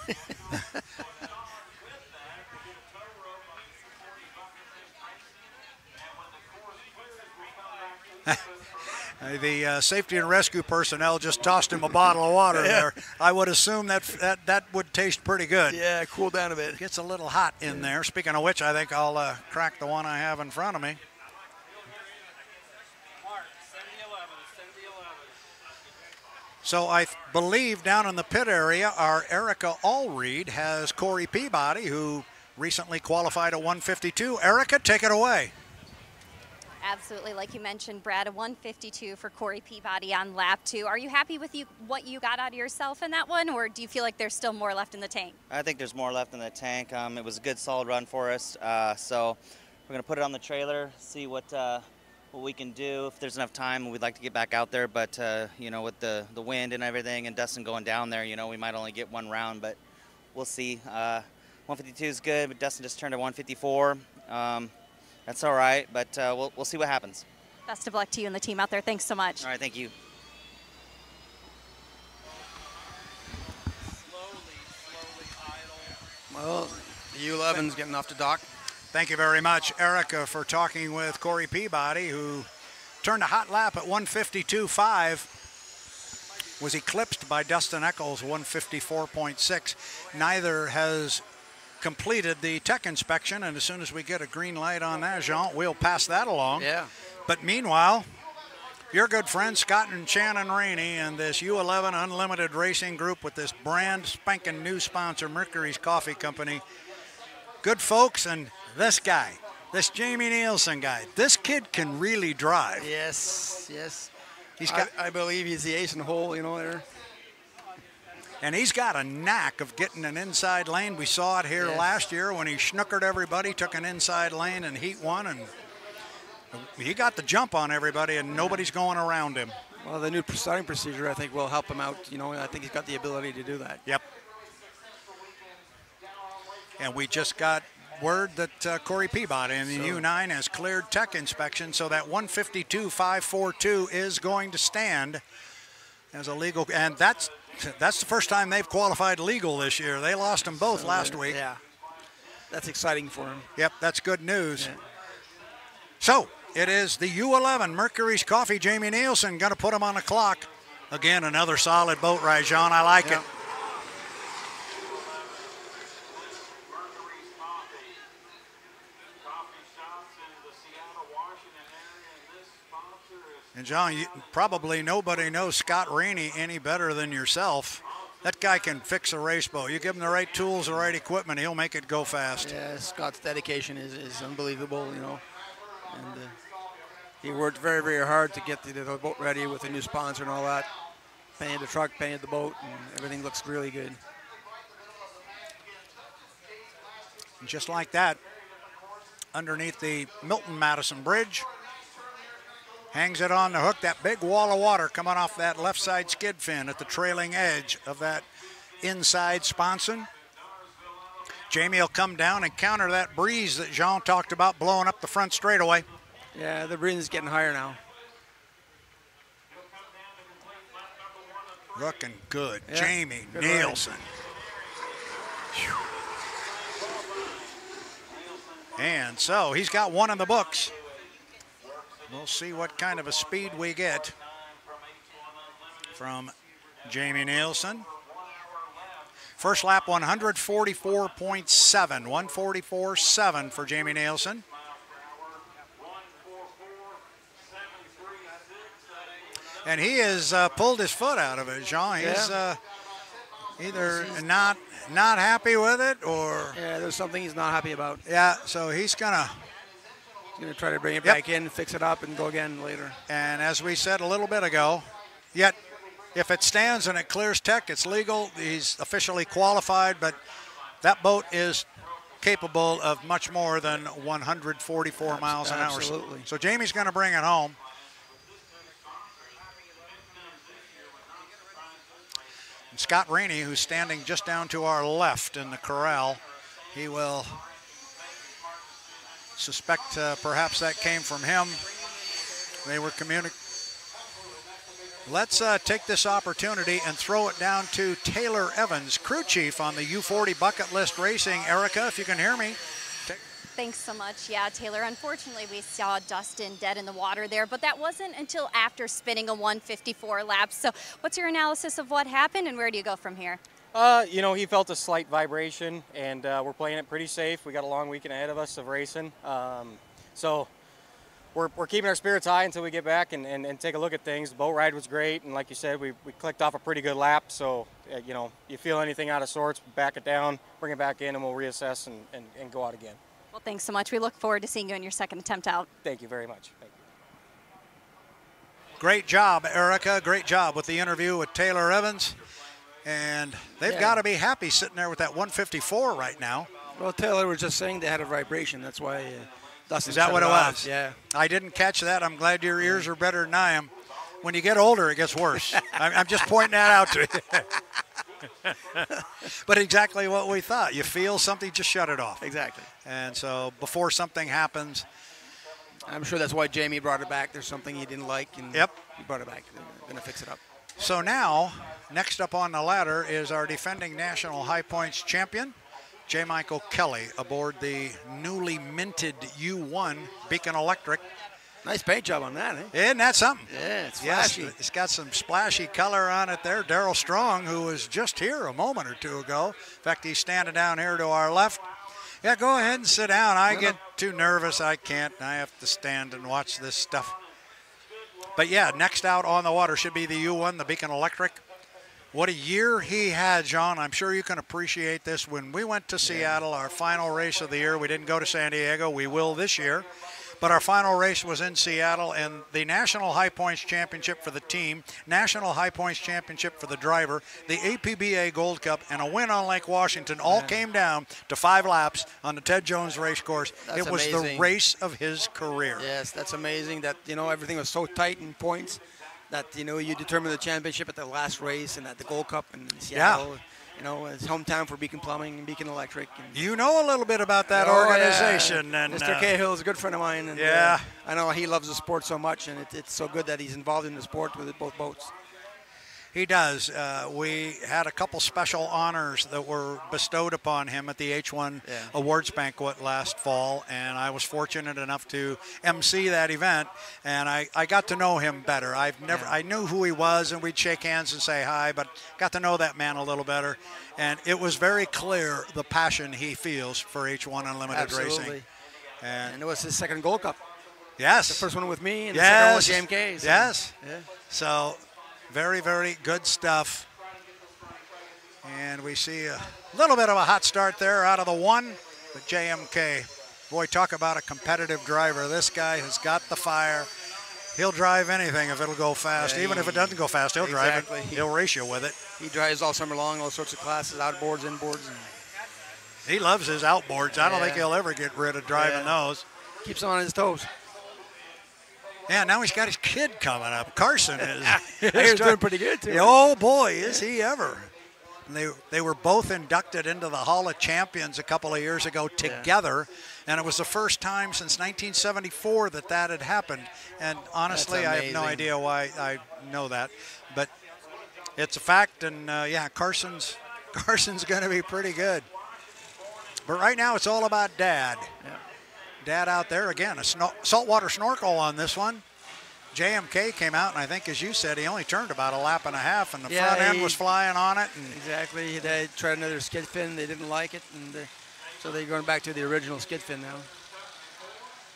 The safety and rescue personnel just tossed him a bottle of water there. I would assume that would taste pretty good. Yeah, cool down a bit. Gets a little hot in there. Speaking of which, I think I'll crack the one I have in front of me. So I believe down in the pit area, our Erica Allreed has Corey Peabody, who recently qualified at 152. Erica, take it away. Absolutely, like you mentioned, Brad, a 152 for Corey Peabody on lap 2. Are you happy with what you got out of yourself in that one, or do you feel like there's still more left in the tank? I think there's more left in the tank. It was a good, solid run for us. So we're going to put it on the trailer, see what we can do. If there's enough time, we'd like to get back out there. But, you know, with the wind and everything and Dustin going down there, you know, we might only get one round, but we'll see. 152 is good, but Dustin just turned to 154. That's all right, but we'll see what happens. Best of luck to you and the team out there. Thanks so much. All right, thank you. Well, the U11's getting off the dock. Thank you very much, Erica, for talking with Corey Peabody, who turned a hot lap at 152.5. Was eclipsed by Dustin Eccles, 154.6. Neither has completed the tech inspection, and as soon as we get a green light on that, Jean, we'll pass that along. Yeah. But meanwhile, your good friends Scott and Shannon Rainey and this U11 Unlimited Racing Group with this brand spanking new sponsor, Mercury's Coffee Company. Good folks, and this guy, this Jamie Nielsen guy, this kid can really drive. Yes, yes. He's got. I believe he's the ace in the hole, you know, there. And he's got a knack of getting an inside lane. We saw it here last year when he snookered everybody, took an inside lane in Heat 1, and he got the jump on everybody, and nobody's going around him. Well, the new starting procedure, I think, will help him out. You know, I think he's got the ability to do that. Yep. And we just got word that Corey Peabody in the U9 has cleared tech inspection, so that 152.542 is going to stand as a legal, and that's the first time they've qualified legal this year. They lost them both last week. Yeah, that's exciting for him. Yep, that's good news. Yeah. So it is the U11 Mercury's Coffee. Jamie Nielsen going to put him on the clock. Again, another solid boat ride, John. I like it. And John, probably nobody knows Scott Rainey any better than yourself. That guy can fix a race boat. You give him the right tools, the right equipment, he'll make it go fast. Yeah, Scott's dedication is unbelievable, you know. And he worked very, very hard to get the boat ready with a new sponsor and all that. Painted the truck, painted the boat, and everything looks really good. And just like that, underneath the Milton Madison Bridge, hangs it on the hook, that big wall of water coming off that left side skid fin at the trailing edge of that inside sponson. Jamie will come down and counter that breeze that Jean talked about blowing up the front straightaway. Yeah, the breeze is getting higher now. Looking good. Yeah, Jamie good Nielsen. And so he's got one in the books. We'll see what kind of a speed we get from Jamie Nielsen. First lap 144.7, 144.7 for Jamie Nielsen. And he has pulled his foot out of it, Jean. He's either not happy with it or... Yeah, there's something he's not happy about. Yeah, so he's going to try to bring it back in, fix it up, and go again later. And as we said a little bit ago, yet if it stands and it clears tech, it's legal. He's officially qualified, but that boat is capable of much more than 144 miles an hour. Absolutely. So Jamie's going to bring it home. And Scott Rainey, who's standing just down to our left in the corral, he will suspect perhaps that came from him. They were communicating. Let's take this opportunity and throw it down to Taylor Evans, crew chief on the U40 Bucket List Racing. Erica, if you can hear me. Thanks so much. Yeah, Taylor, unfortunately we saw Dustin dead in the water there, but that wasn't until after spinning a 154 lap. So what's your analysis of what happened and where do you go from here? You know, he felt a slight vibration, and we're playing it pretty safe. We got a long weekend ahead of us of racing. So we're keeping our spirits high until we get back and take a look at things. The boat ride was great, and like you said, we clicked off a pretty good lap. So, you know, you feel anything out of sorts, back it down, bring it back in, and we'll reassess and go out again. Well, thanks so much. We look forward to seeing you in your second attempt out. Thank you very much. Thank you. Great job, Erica. Great job with the interview with Taylor Evans. And they've got to be happy sitting there with that 154 right now. Well, Taylor was just saying they had a vibration. That's why Dustin Is that what it was? Yeah. I didn't catch that. I'm glad your ears are better than I am. When you get older, it gets worse. I'm just pointing that out to you. But exactly what we thought. You feel something, just shut it off. Exactly. And so before something happens. I'm sure that's why Jamie brought it back. There's something he didn't like, and he brought it back. They're going to fix it up. So now, next up on the ladder is our defending national high points champion, J. Michael Kelly, aboard the newly minted U1 Beacon Electric. Nice paint job on that, eh? Isn't that something? Yeah, it's flashy. Yes, it's got some splashy color on it there. Daryl Strong, who was just here a moment or two ago. In fact, he's standing down here to our left. Yeah, go ahead and sit down. I get too nervous. I can't. I have to stand and watch this stuff. But yeah, next out on the water should be the U1, the Beacon Electric. What a year he had, John. I'm sure you can appreciate this. When we went to Seattle, our final race of the year, we didn't go to San Diego. We will this year. But our final race was in Seattle, and the National High Points Championship for the team, National High Points Championship for the driver, the APBA Gold Cup, and a win on Lake Washington all came down to 5 laps on the Ted Jones race course. That's it was amazing. the race of his career. Yes, that's amazing that, you know, everything was so tight in points that, you know, you determined the championship at the last race and at the Gold Cup in Seattle. Yeah. You know, it's hometown for Beacon Plumbing and Beacon Electric. And you know a little bit about that organization. Yeah. And Mr. Cahill is a good friend of mine. And, I know he loves the sport so much, and it's so good that he's involved in the sport with both boats. He does. We had a couple special honors that were bestowed upon him at the H1 Awards Banquet last fall, and I was fortunate enough to MC that event, and I got to know him better. I knew who he was, and we'd shake hands and say hi, but got to know that man a little better, and it was very clear the passion he feels for H1 Unlimited racing. And it was his second Gold Cup. Yes. The first one with me, and the second one with JMK. So, yes. Yeah. So very, very good stuff. And we see a little bit of a hot start there out of the 1, but JMK. Boy, talk about a competitive driver. This guy has got the fire. He'll drive anything if it'll go fast. Even if it doesn't go fast, he'll drive it. He'll race you with it. He drives all summer long, all sorts of classes, outboards, inboards. He loves his outboards. I don't think he'll ever get rid of driving those. Keeps him on his toes. Yeah, now he's got his kid coming up. Carson is. He's doing pretty good, too. Oh, boy, is he ever. And they were both inducted into the Hall of Champions a couple of years ago together, and it was the first time since 1974 that had happened. And honestly, I have no idea why I know that, but it's a fact. And yeah, Carson's going to be pretty good. But right now, it's all about Dad. Yeah. Dad out there again, a saltwater snorkel on this one. JMK came out, and I think, as you said, he only turned about a lap and a half, and the front end was flying on it. And exactly. They tried another skid fin. They didn't like it, and so they're going back to the original skid fin now.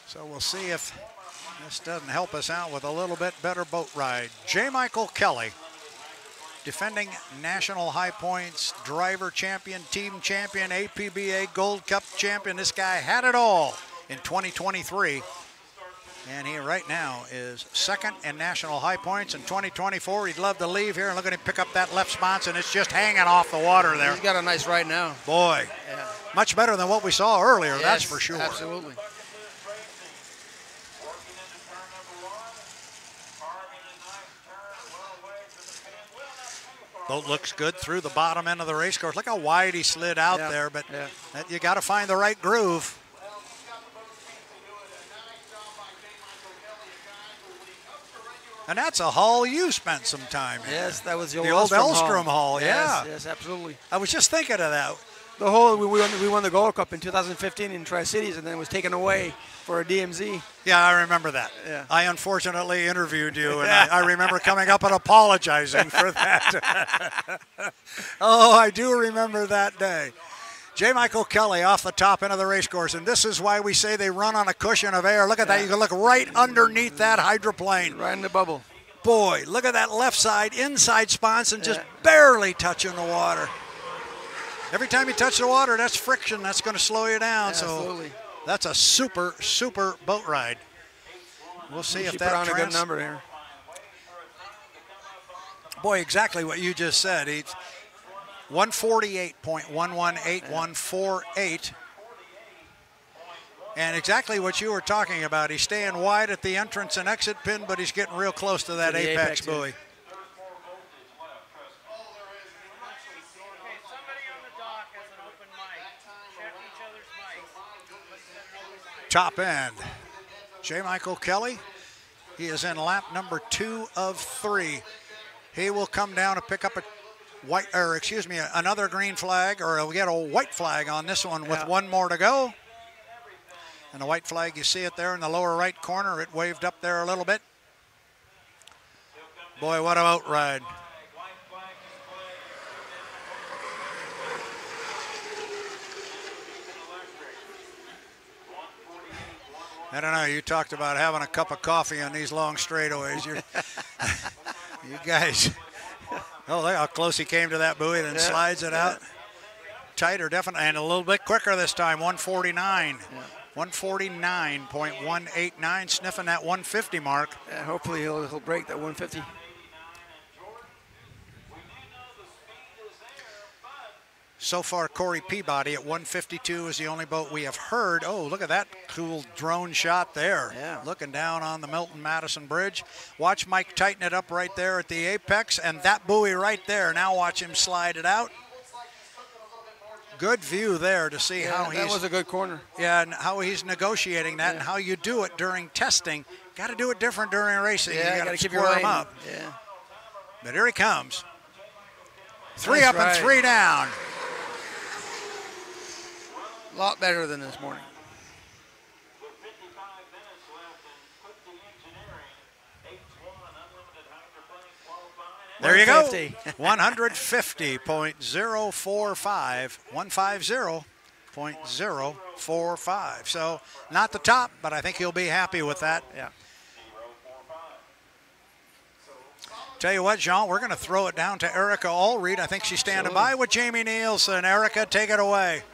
So we'll see if this doesn't help us out with a little bit better boat ride. J. Michael Kelly, defending National High Points driver champion, team champion, APBA Gold Cup champion. This guy had it all in 2023. And he right now is second in National High Points in 2024. He'd love to leave here, and look at him pick up that left sponge, and it's just hanging off the water there. He's got a nice ride now. Boy, much better than what we saw earlier, yes, that's for sure. Absolutely. Boat looks good through the bottom end of the race course. Look how wide he slid out there, but you got to find the right groove. And that's a hull you spent some time in. Yes, that was the old Elstrom Hall. Yes, yes, absolutely. I was just thinking of that. The whole we won the Gold Cup in 2015 in Tri-Cities, and then it was taken away for a DMZ. Yeah, I remember that. Yeah. I unfortunately interviewed you, and I remember coming up and apologizing for that. Oh, I do remember that day. J. Michael Kelly off the top end of the race course, and this is why we say they run on a cushion of air. Look at that. You can look right underneath that hydroplane. Right in the bubble. Boy, look at that left side, inside sponson, just barely touching the water. Every time you touch the water, that's friction. That's going to slow you down. Absolutely. So that's a super, super boat ride. We'll see if that put on a good number there. Boy, exactly what you just said. He's 148.118, and exactly what you were talking about. He's staying wide at the entrance and exit pin, but he's getting real close to that apex buoy. Top end, J. Michael Kelly. He is in lap number 2 of 3. He will come down to pick up another green flag, or he'll get a white flag on this one with one more to go. And the white flag, you see it there in the lower right corner. It waved up there a little bit. Boy, what a boat ride. I don't know, you talked about having a cup of coffee on these long straightaways. You guys, look how close he came to that buoy, then slides it out. Tighter, definitely, and a little bit quicker this time, 149. 149.189, sniffing that 150 mark. Yeah, hopefully he'll break that 150. So far, Corey Peabody at 152 is the only boat we have heard. Oh, look at that cool drone shot there. Yeah. Looking down on the Milton-Madison Bridge. Watch Mike tighten it up right there at the apex, and that buoy right there. Now watch him slide it out. Good view there to see how he's... That was a good corner. Yeah, and how he's negotiating that and how you do it during testing. Got to do it different during racing. Yeah, you got to keep your square him lane. up. Yeah. But here he comes. 3 Nice up ride. and 3 down. A lot better than this morning. There you go. 150.045. 150.045. So not the top, but I think he'll be happy with that. Yeah. Tell you what, Jean, we're going to throw it down to Erica Allreed. I think she's standing by with Jamie Nielsen. Erica, take it away.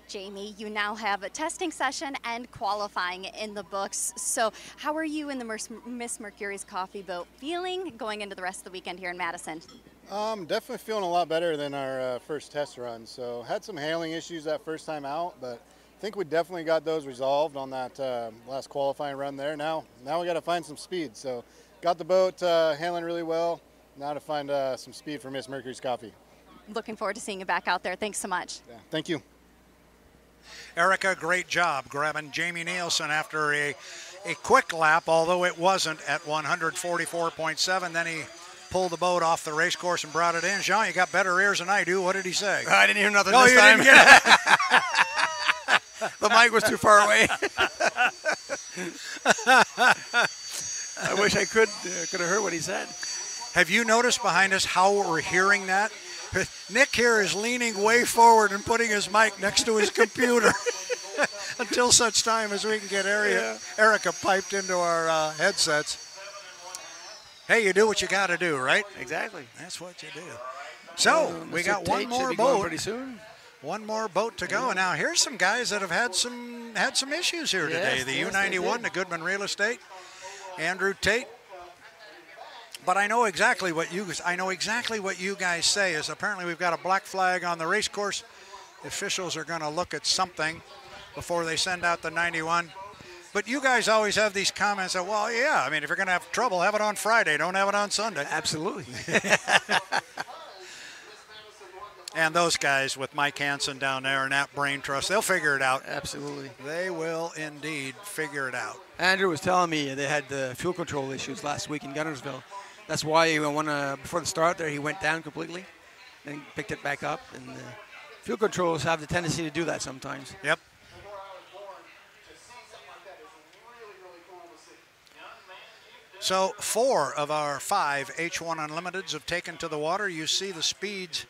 Jamie, you now have a testing session and qualifying in the books. So how are you in the Miss Mercury's coffee boat feeling going into the rest of the weekend here in Madison? Definitely feeling a lot better than our first test run. So had some handling issues that first time out, but I think we definitely got those resolved on that last qualifying run there. Now we got to find some speed. So got the boat handling really well. Now to find some speed for Miss Mercury's coffee. Looking forward to seeing you back out there. Thanks so much. Yeah, thank you. Erica, great job grabbing Jamie Nielsen after a quick lap, although it wasn't at 144.7. Then he pulled the boat off the race course and brought it in. Jean, you got better ears than I do. What did he say? I didn't hear nothing no, this you time. Didn't get it. The mic was too far away. I wish I could have heard what he said. Have you noticed behind us how we're hearing that? Nick here is leaning way forward and putting his mic next to his computer until such time as we can get Erica piped into our headsets. Hey, you do what you got to do, right? Exactly. That's what you do. So we got one more boat. Pretty soon. One more boat to go. And now here's some guys that have had some issues here today. The U91, the Goodman Real Estate, Andrew Tate. But I know exactly what you guys say is apparently we've got a black flag on the race course. The officials are going to look at something before they send out the 91. But you guys always have these comments that, well, yeah, I mean, if you're going to have trouble, have it on Friday. Don't have it on Sunday. Absolutely. And those guys with Mike Hansen down there and that Brain Trust, they'll figure it out. Absolutely. They will indeed figure it out. Andrew was telling me they had the fuel control issues last week in Guntersville. That's why before the start there, he went down completely and picked it back up. And fuel controls have the tendency to do that sometimes. Yep. So 4 of our 5 H1 Unlimiteds have taken to the water. You see the speeds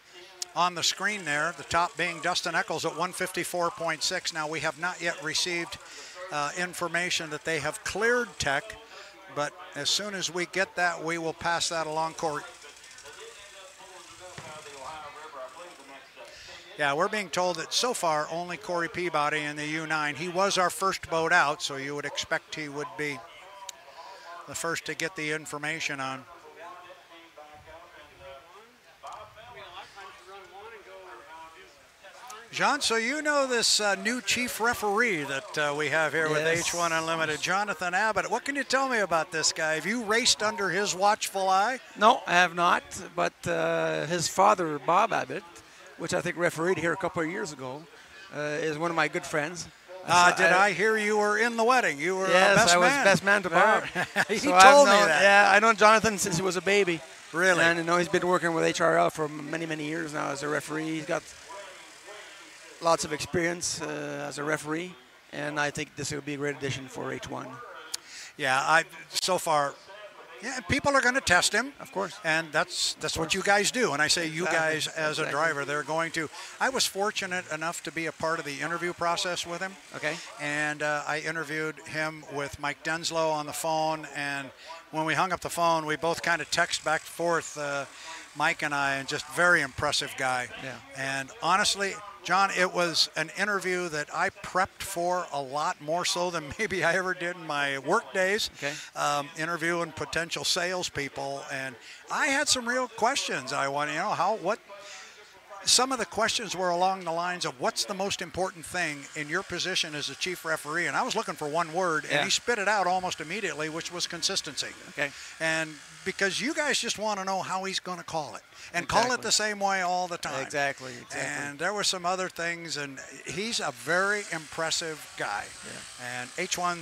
on the screen there, the top being Dustin Eccles at 154.6. Now, we have not yet received information that they have cleared tech, but as soon as we get that, we will pass that along, Corey. Yeah, we're being told that so far only Corey Peabody in the U9. He was our first boat out, so you would expect he would be the first to get the information on. John, so you know this new chief referee that we have here with H1 Unlimited, Jonathan Abbott. What can you tell me about this guy? Have you raced under his watchful eye? No, I have not, but his father, Bob Abbott, which I think refereed here a couple of years ago, is one of my good friends. Did I hear you were in the wedding? You were best man. Yes, I was best man to Bob. He told me that. Yeah, I know Jonathan since he was a baby. Really? And he's been working with HRL for many, many years now as a referee. He's got lots of experience as a referee, and I think this will be a great addition for H1. Yeah, so far, people are going to test him, of course, and that's what you guys do. And I say you guys as a driver, they're going to. I was fortunate enough to be a part of the interview process with him. Okay. And I interviewed him with Mike Denslow on the phone, and when we hung up the phone, we both kind of text back and forth, Mike and I, and just very impressive guy. Yeah. And honestly, John, it was an interview that I prepped for a lot more so than maybe I ever did in my work days, interviewing potential salespeople. And I had some real questions. I want to know some of the questions were along the lines of what's the most important thing in your position as a chief referee? And I was looking for one word, and he spit it out almost immediately, which was consistency. Okay. And because you guys just want to know how he's going to call it, and call it the same way all the time. Exactly. And there were some other things, and he's a very impressive guy. Yeah. And H1,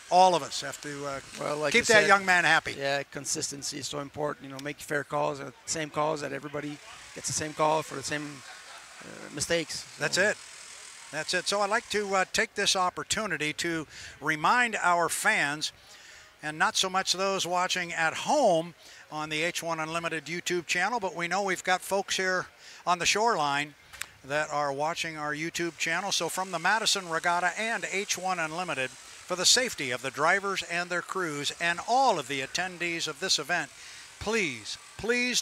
all of us have to keep that young man happy. Yeah, consistency is so important. Make fair calls, same calls, that everybody gets the same call for the same mistakes. That's it. That's it. So I'd like to take this opportunity to remind our fans, and not so much those watching at home on the H1 Unlimited YouTube channel, but we know we've got folks here on the shoreline that are watching our YouTube channel. So from the Madison Regatta and H1 Unlimited, for the safety of the drivers and their crews and all of the attendees of this event, please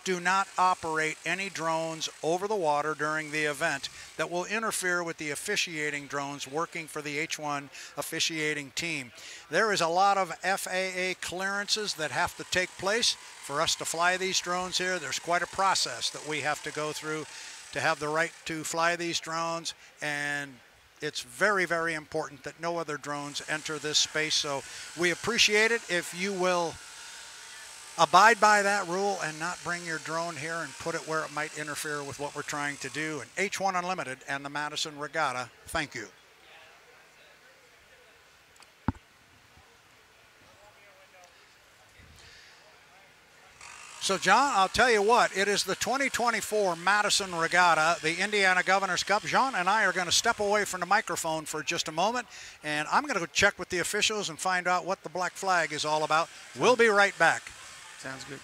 do not operate any drones over the water during the event that will interfere with the officiating drones working for the H1 officiating team. There is a lot of FAA clearances that have to take place for us to fly these drones here. There's quite a process that we have to go through to have the right to fly these drones, and it's very, very important that no other drones enter this space. So we appreciate it if you will abide by that rule and not bring your drone here and put it where it might interfere with what we're trying to do. And H1 Unlimited and the Madison Regatta, thank you. So, John, I'll tell you what, it is the 2024 Madison Regatta, the Indiana Governor's Cup. Jean and I are going to step away from the microphone for just a moment, and I'm going to go check with the officials and find out what the black flag is all about. We'll be right back. Sounds good.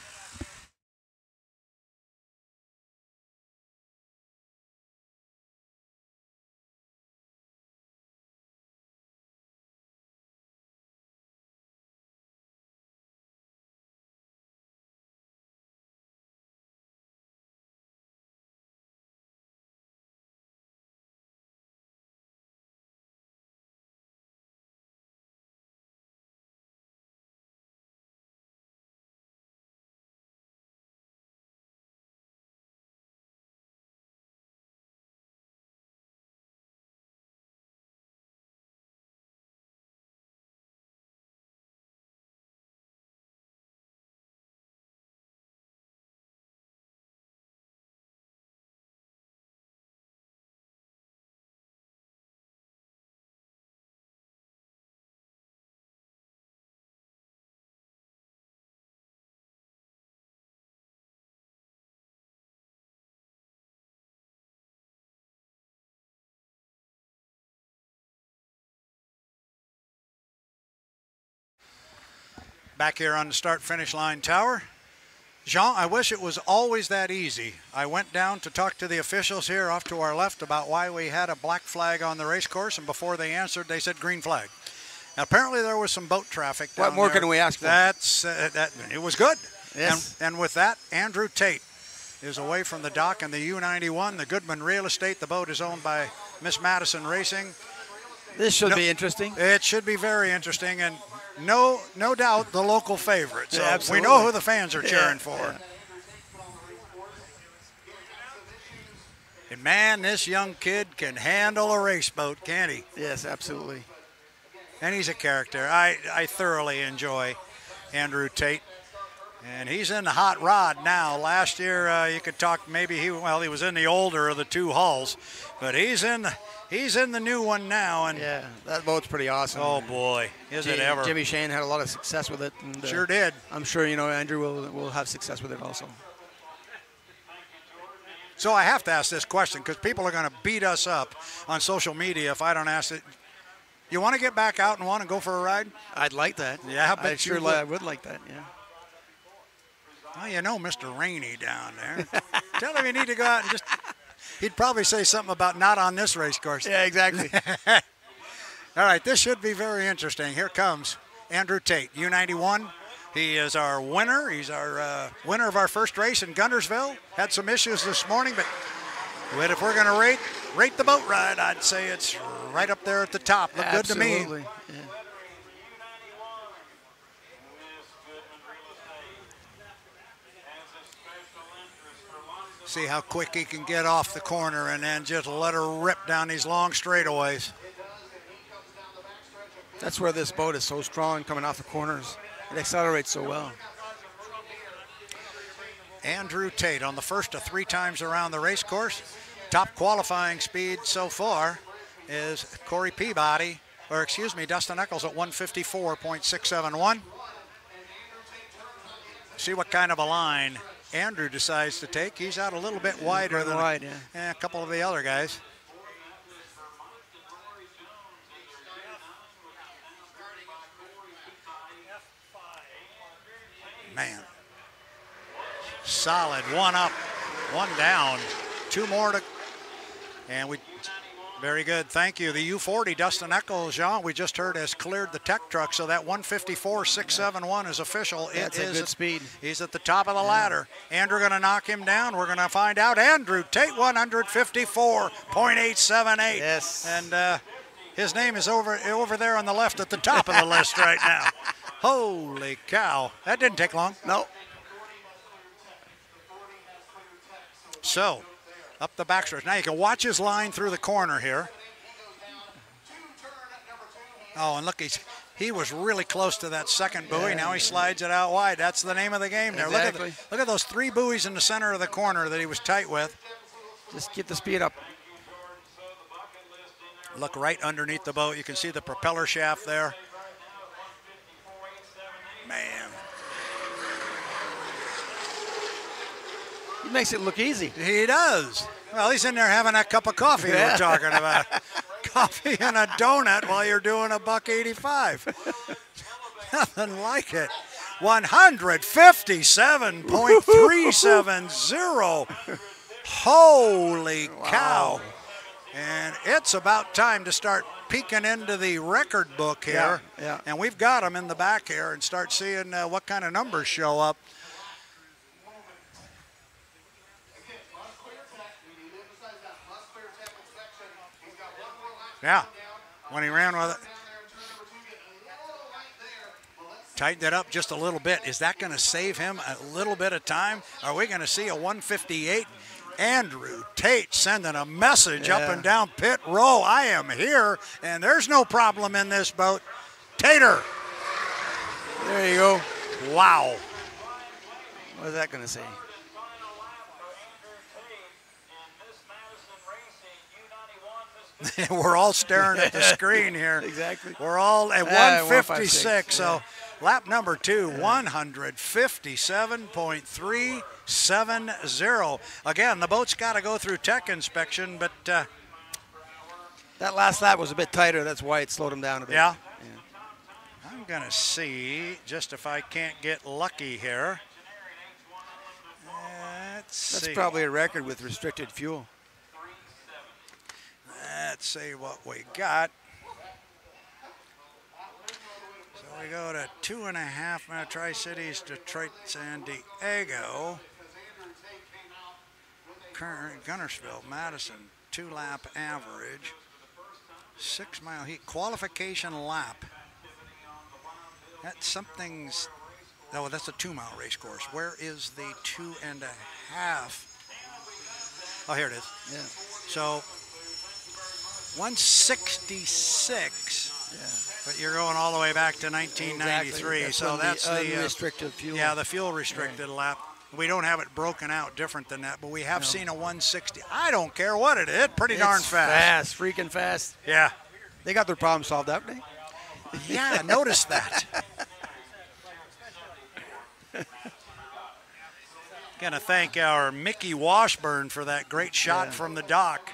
Back here on the start-finish line tower, Jean, I wish it was always that easy. I went down to talk to the officials here off to our left about why we had a black flag on the race course, and before they answered, they said green flag. Now, apparently there was some boat traffic down What more there. can we ask for? It was good. Yes. And with that, Andrew Tate is away from the dock in the U91, the Goodman Real Estate. The boat is owned by Miss Madison Racing. This should be interesting. It should be very interesting, and no doubt the local favorite. So Yeah, we know who the fans are cheering for. Yeah. And man, this young kid can handle a race boat, can't he? Yes, absolutely. And he's a character. I thoroughly enjoy Andrew Tate. And he's in the hot rod now. Last year, you could talk maybe he was in the older of the two hulls, but he's in the new one now. And yeah, that boat's pretty awesome. Oh boy, is it ever! Jimmy Shane had a lot of success with it. And, sure did. I'm sure Andrew will have success with it also. So I have to ask this question because people are going to beat us up on social media if I don't ask it. You want to get back out and want to go for a ride? I'd like that. Yeah, but I would like that. Yeah. Well, Mr. Rainey down there. Tell him you need to go out and just. He'd probably say something about not on this race course. Yeah, exactly. All right, this should be very interesting. Here comes Andrew Tate, U91. He is our winner. He's our winner of our first race in Guntersville. Had some issues this morning, but if we're going to rate the boat ride, I'd say it's right up there at the top. Looked good to me. Absolutely. Yeah. See how quick he can get off the corner and then just let her rip down these long straightaways. That's where this boat is so strong coming off the corners. It accelerates so well. Andrew Tate on the first of 3 times around the race course. Top qualifying speed so far is Corey Peabody, Dustin Eccles at 154.671. See what kind of a line Andrew decides to take. He's out a little bit wider than a couple of the other guys. Man, solid. 1 up, 1 down, 2 more to, and very good. Thank you. The U40, Dustin Eccles, Jean, we just heard has cleared the tech truck, so that 154.671 is official. That's a good speed. He's at the top of the ladder. Andrew going to knock him down. We're going to find out. Andrew Tate, 154.878. Yes. And his name is over there on the left at the top of the list right now. Holy cow. That didn't take long. No. So, up the backstretch. Now you can watch his line through the corner here. Oh, and look, he was really close to that second buoy. Yeah. Now he slides it out wide. That's the name of the game there. Exactly. Look at those 3 buoys in the center of the corner that he was tight with. Just get the speed up. Look right underneath the boat. You can see the propeller shaft there. Man. He makes it look easy. He does. Well, he's in there having that cup of coffee we're talking about. Coffee and a donut while you're doing $1.85. Nothing like it. 157.370. Holy cow. And it's about time to start peeking into the record book here. Yeah. And we've got them in the back here and start seeing what kind of numbers show up. Yeah, when he ran with it. Tightened it up just a little bit. Is that going to save him a little bit of time? Are we going to see a 158? Andrew Tate sending a message up and down pit row. I am here, and there's no problem in this boat. Tater. There you go. Wow. What is that going to say? We're all staring at the screen here. Exactly. We're all at 156. So lap number 2, 157.370. Again, the boat's got to go through tech inspection, but that last lap was a bit tighter. That's why it slowed him down a bit. Yeah. I'm going to see just if I can't get lucky here. That's probably a record with restricted fuel. Let's see what we got. So we go to 2.5 minute Tri-Cities, Detroit, San Diego. Gunnersville, Madison, 2-lap average. 6 mile heat, qualification lap. That's something's, oh, that's a 2-mile race course. Where is the 2.5? Oh, here it is. Yeah. So 166. Yeah. But you're going all the way back to 1993. Exactly. So that's the unrestricted fuel. Yeah, the fuel restricted lap. We don't have it broken out different than that, but we have seen a 160. I don't care what it is. Pretty darn fast. Fast, freaking fast. Yeah. They got their problem solved, haven't they? Yeah, notice that. Gonna thank our Mickey Washburn for that great shot from the dock.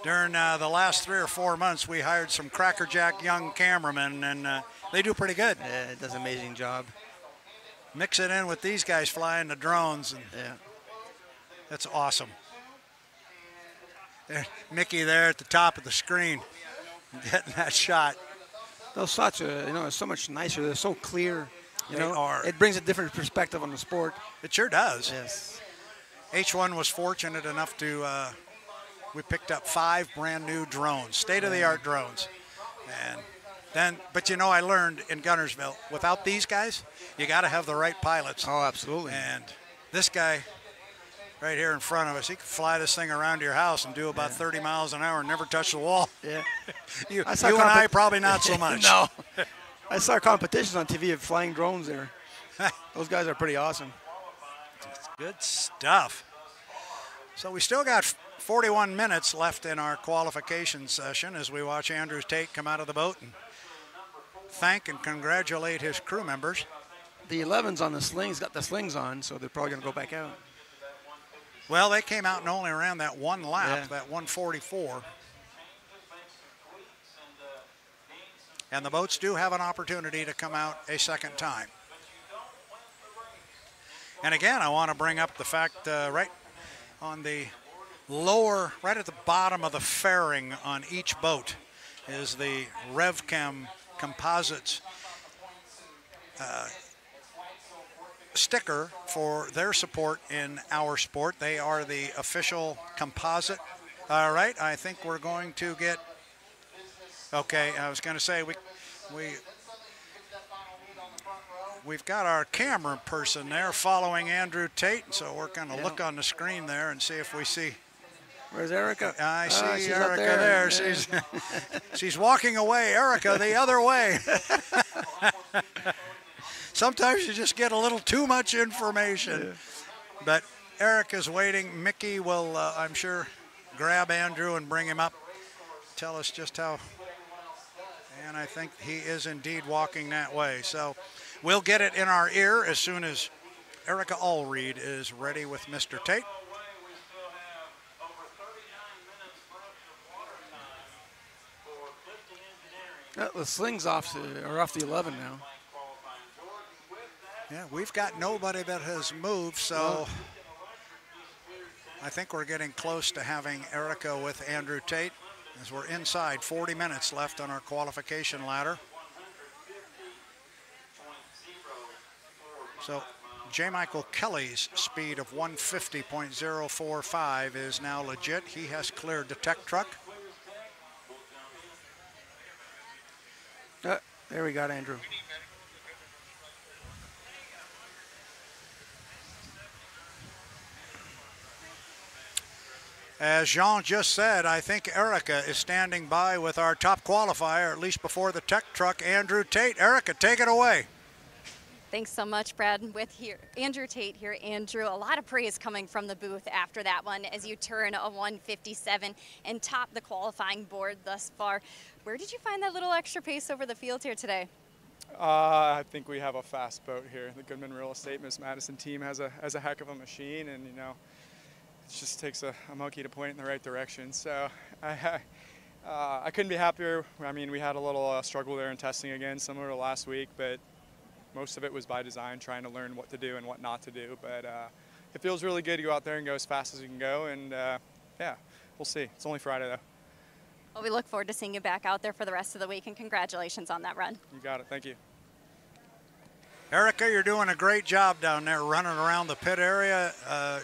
During the last 3 or 4 months, we hired some crackerjack young cameramen, and they do pretty good. Yeah, it does an amazing job. Mix it in with these guys flying the drones, and that's awesome. Mickey there at the top of the screen, getting that shot. Those shots are, are so much nicer. They're so clear. They are. It brings a different perspective on the sport. It sure does. Yes. H1 was fortunate enough to, we picked up 5 brand new drones, state-of-the-art drones. And then, but I learned in Gunnersville, without these guys, you got to have the right pilots. Oh, absolutely. And this guy right here in front of us, he could fly this thing around your house and do about 30 miles an hour and never touch the wall. Yeah. you and I probably not so much. No. I saw competitions on TV of flying drones there. Those guys are pretty awesome. Good stuff. So we still got 41 minutes left in our qualification session as we watch Andrew Tate come out of the boat and thank and congratulate his crew members. The 11's on the slings, got the slings on, so they're probably going to go back out. Well, they came out and only ran that one lap, that 144. And the boats do have an opportunity to come out a second time. And again, I want to bring up the fact right on the lower, right at the bottom of the fairing on each boat is the RevChem Composites sticker for their support in our sport. They are the official composite. All right, I think we're going to get, okay, I was going to say we've got our camera person there following Andrew Tate, so we're going to look on the screen there and see if we see. Where's Erica? I see Erica there. Yeah. She's walking away. Erica, the other way. Sometimes you just get a little too much information. But Erica's waiting. Mickey will, I'm sure, grab Andrew and bring him up. Tell us just how. And I think he is indeed walking that way. So we'll get it in our ear as soon as Erica Allreed is ready with Mr. Tate. The slings are off the 11 now. Yeah, we've got nobody that has moved, so I think we're getting close to having Erica with Andrew Tate as we're inside 40 minutes left on our qualification ladder. So J. Michael Kelly's speed of 150.045 is now legit. He has cleared the tech truck. There we got Andrew. As Jean just said, I think Erica is standing by with our top qualifier, at least before the tech truck, Andrew Tate. Erica, take it away. Thanks so much, Brad. With Andrew Tate here. Andrew, a lot of praise coming from the booth after that one as you turn a 157 and top the qualifying board thus far. Where did you find that little extra pace over the field here today? I think we have a fast boat here. The Goodman Real Estate Miss Madison team has a heck of a machine, and it just takes a monkey to point in the right direction. So I couldn't be happier. I mean, we had a little struggle there in testing again, similar to last week, but most of it was by design, trying to learn what to do and what not to do. But it feels really good to go out there and go as fast as you can go. And yeah, we'll see. It's only Friday though. Well, we look forward to seeing you back out there for the rest of the week, and congratulations on that run. You got it. Thank you. Erica, you're doing a great job down there running around the pit area.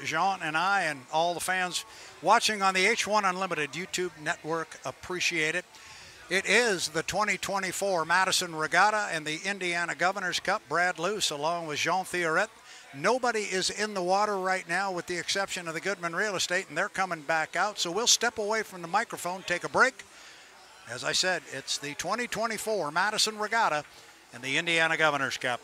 Jean and I and all the fans watching on the H1 Unlimited YouTube network appreciate it. It is the 2024 Madison Regatta and the Indiana Governor's Cup. Brad Luce along with Jean Theoret. Nobody is in the water right now with the exception of the Goodman Real Estate, and they're coming back out. So we'll step away from the microphone, take a break. As I said, it's the 2024 Madison Regatta and the Indiana Governor's Cup.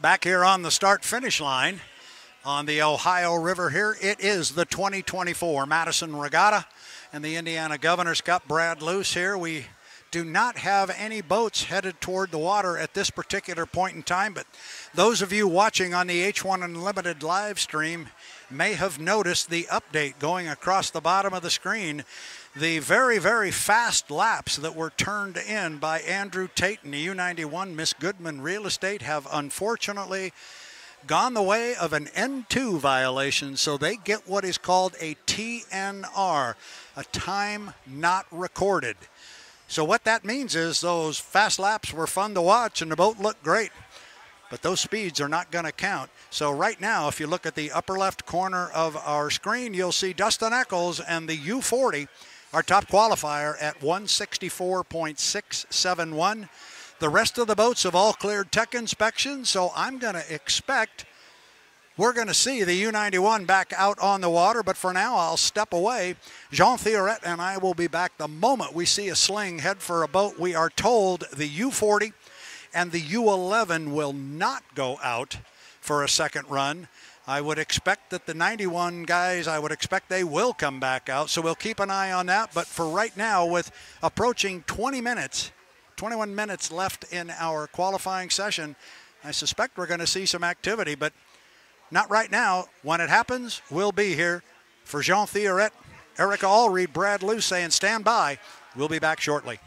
Back here on the start-finish line on the Ohio River here, it is the 2024 Madison Regatta and the Indiana Governor's Cup. Brad Luce here. We do not have any boats headed toward the water at this particular point in time, but those of you watching on the H1 Unlimited live stream may have noticed the update going across the bottom of the screen. The very, very fast laps that were turned in by Andrew Tate and the U91 Miss Goodman Real Estate have unfortunately gone the way of an N2 violation, so they get what is called a TNR, a time not recorded. So what that means is those fast laps were fun to watch and the boat looked great, but those speeds are not going to count. So right now, if you look at the upper left corner of our screen, you'll see Dustin Eccles and the U40, our top qualifier, at 164.671. The rest of the boats have all cleared tech inspection, so I'm going to expect we're going to see the U91 back out on the water, but for now I'll step away. Jean Thioret and I will be back the moment we see a sling head for a boat. We are told the U40 and the U11 will not go out for a second run. I would expect that the 91 guys, I would expect they will come back out, so we'll keep an eye on that. But for right now, with approaching 20 minutes, 21 minutes left in our qualifying session, I suspect we're going to see some activity, but not right now. When it happens, we'll be here. For Jean Thioret, Erica Allreed, Brad Luce saying stand by. We'll be back shortly.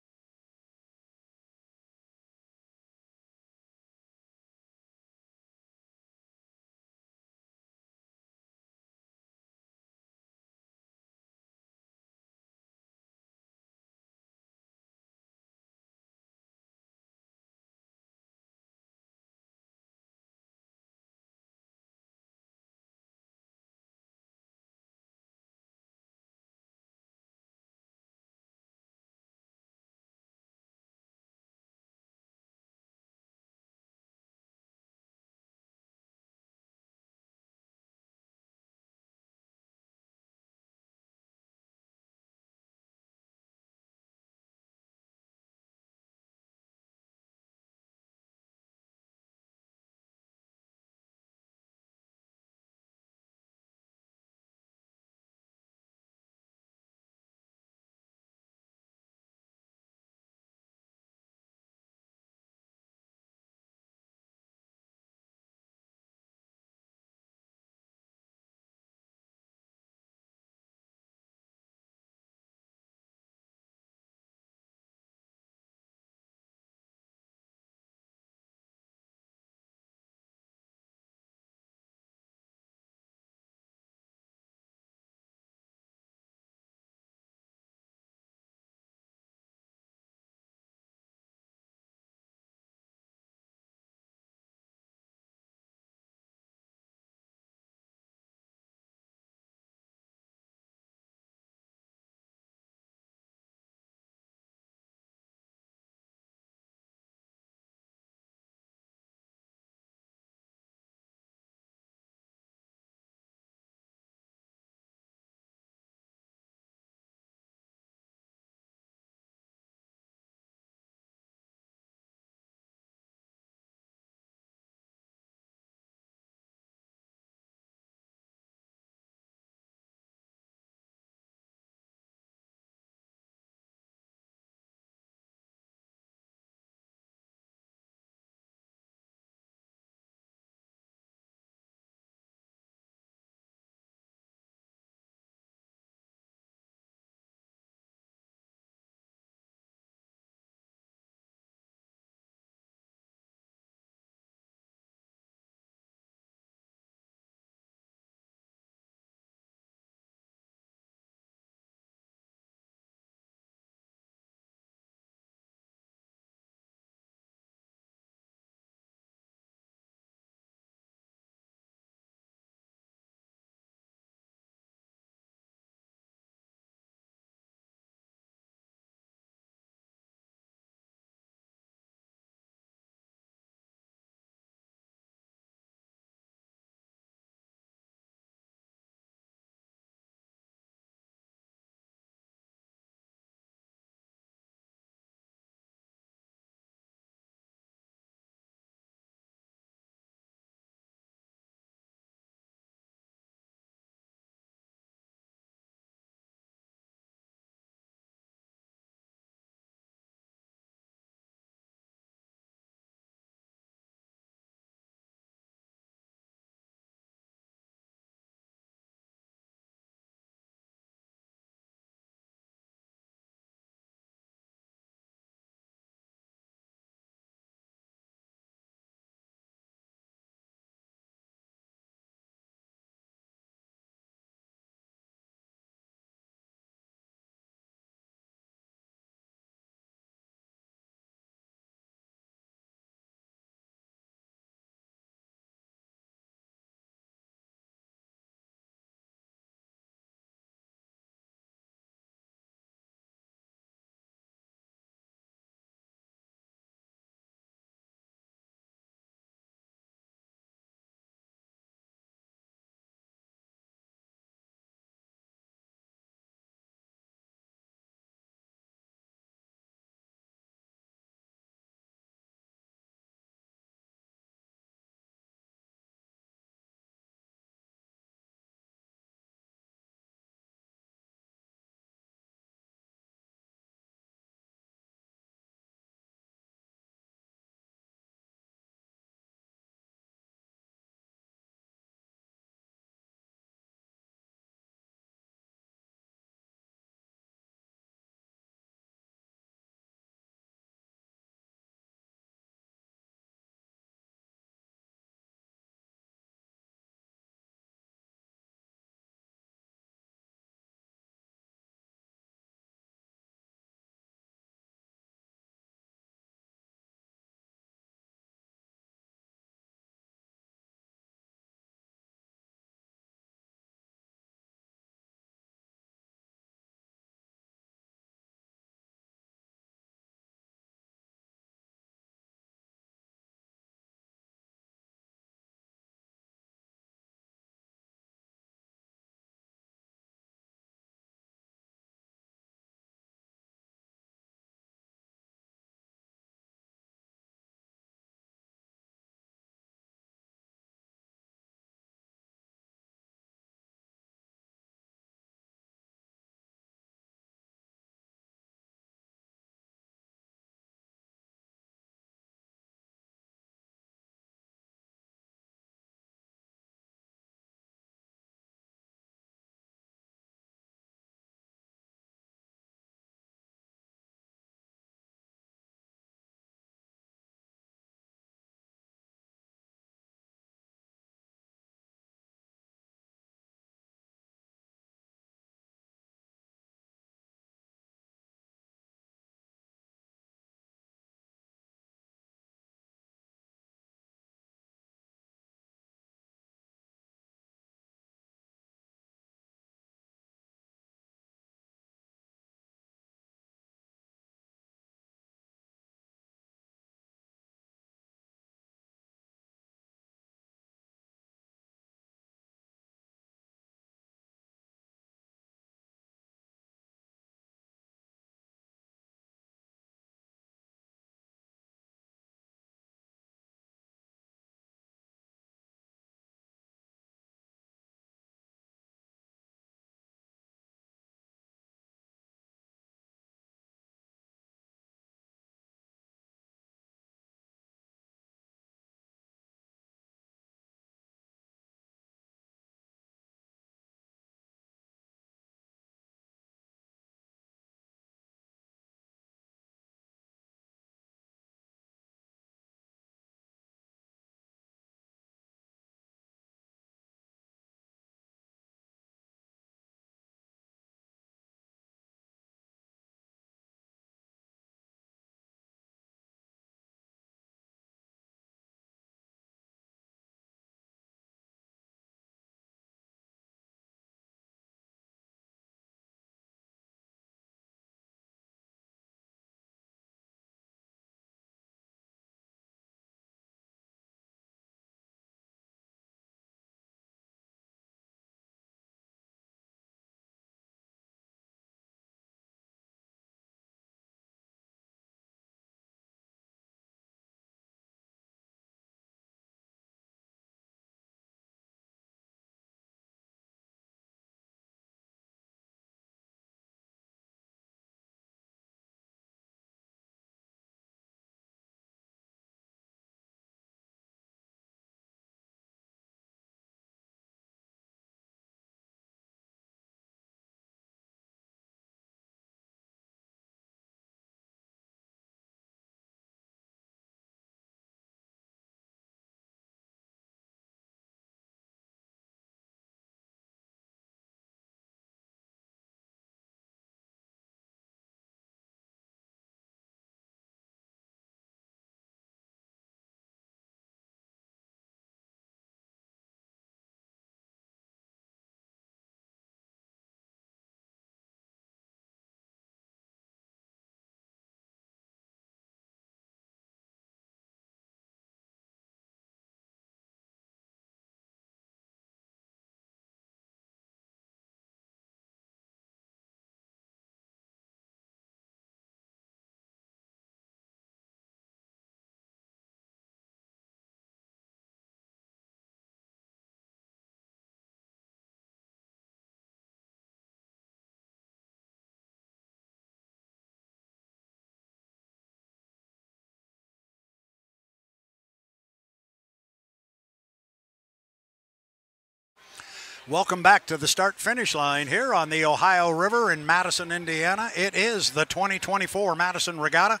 Welcome back to the start-finish line here on the Ohio River in Madison, Indiana. It is the 2024 Madison Regatta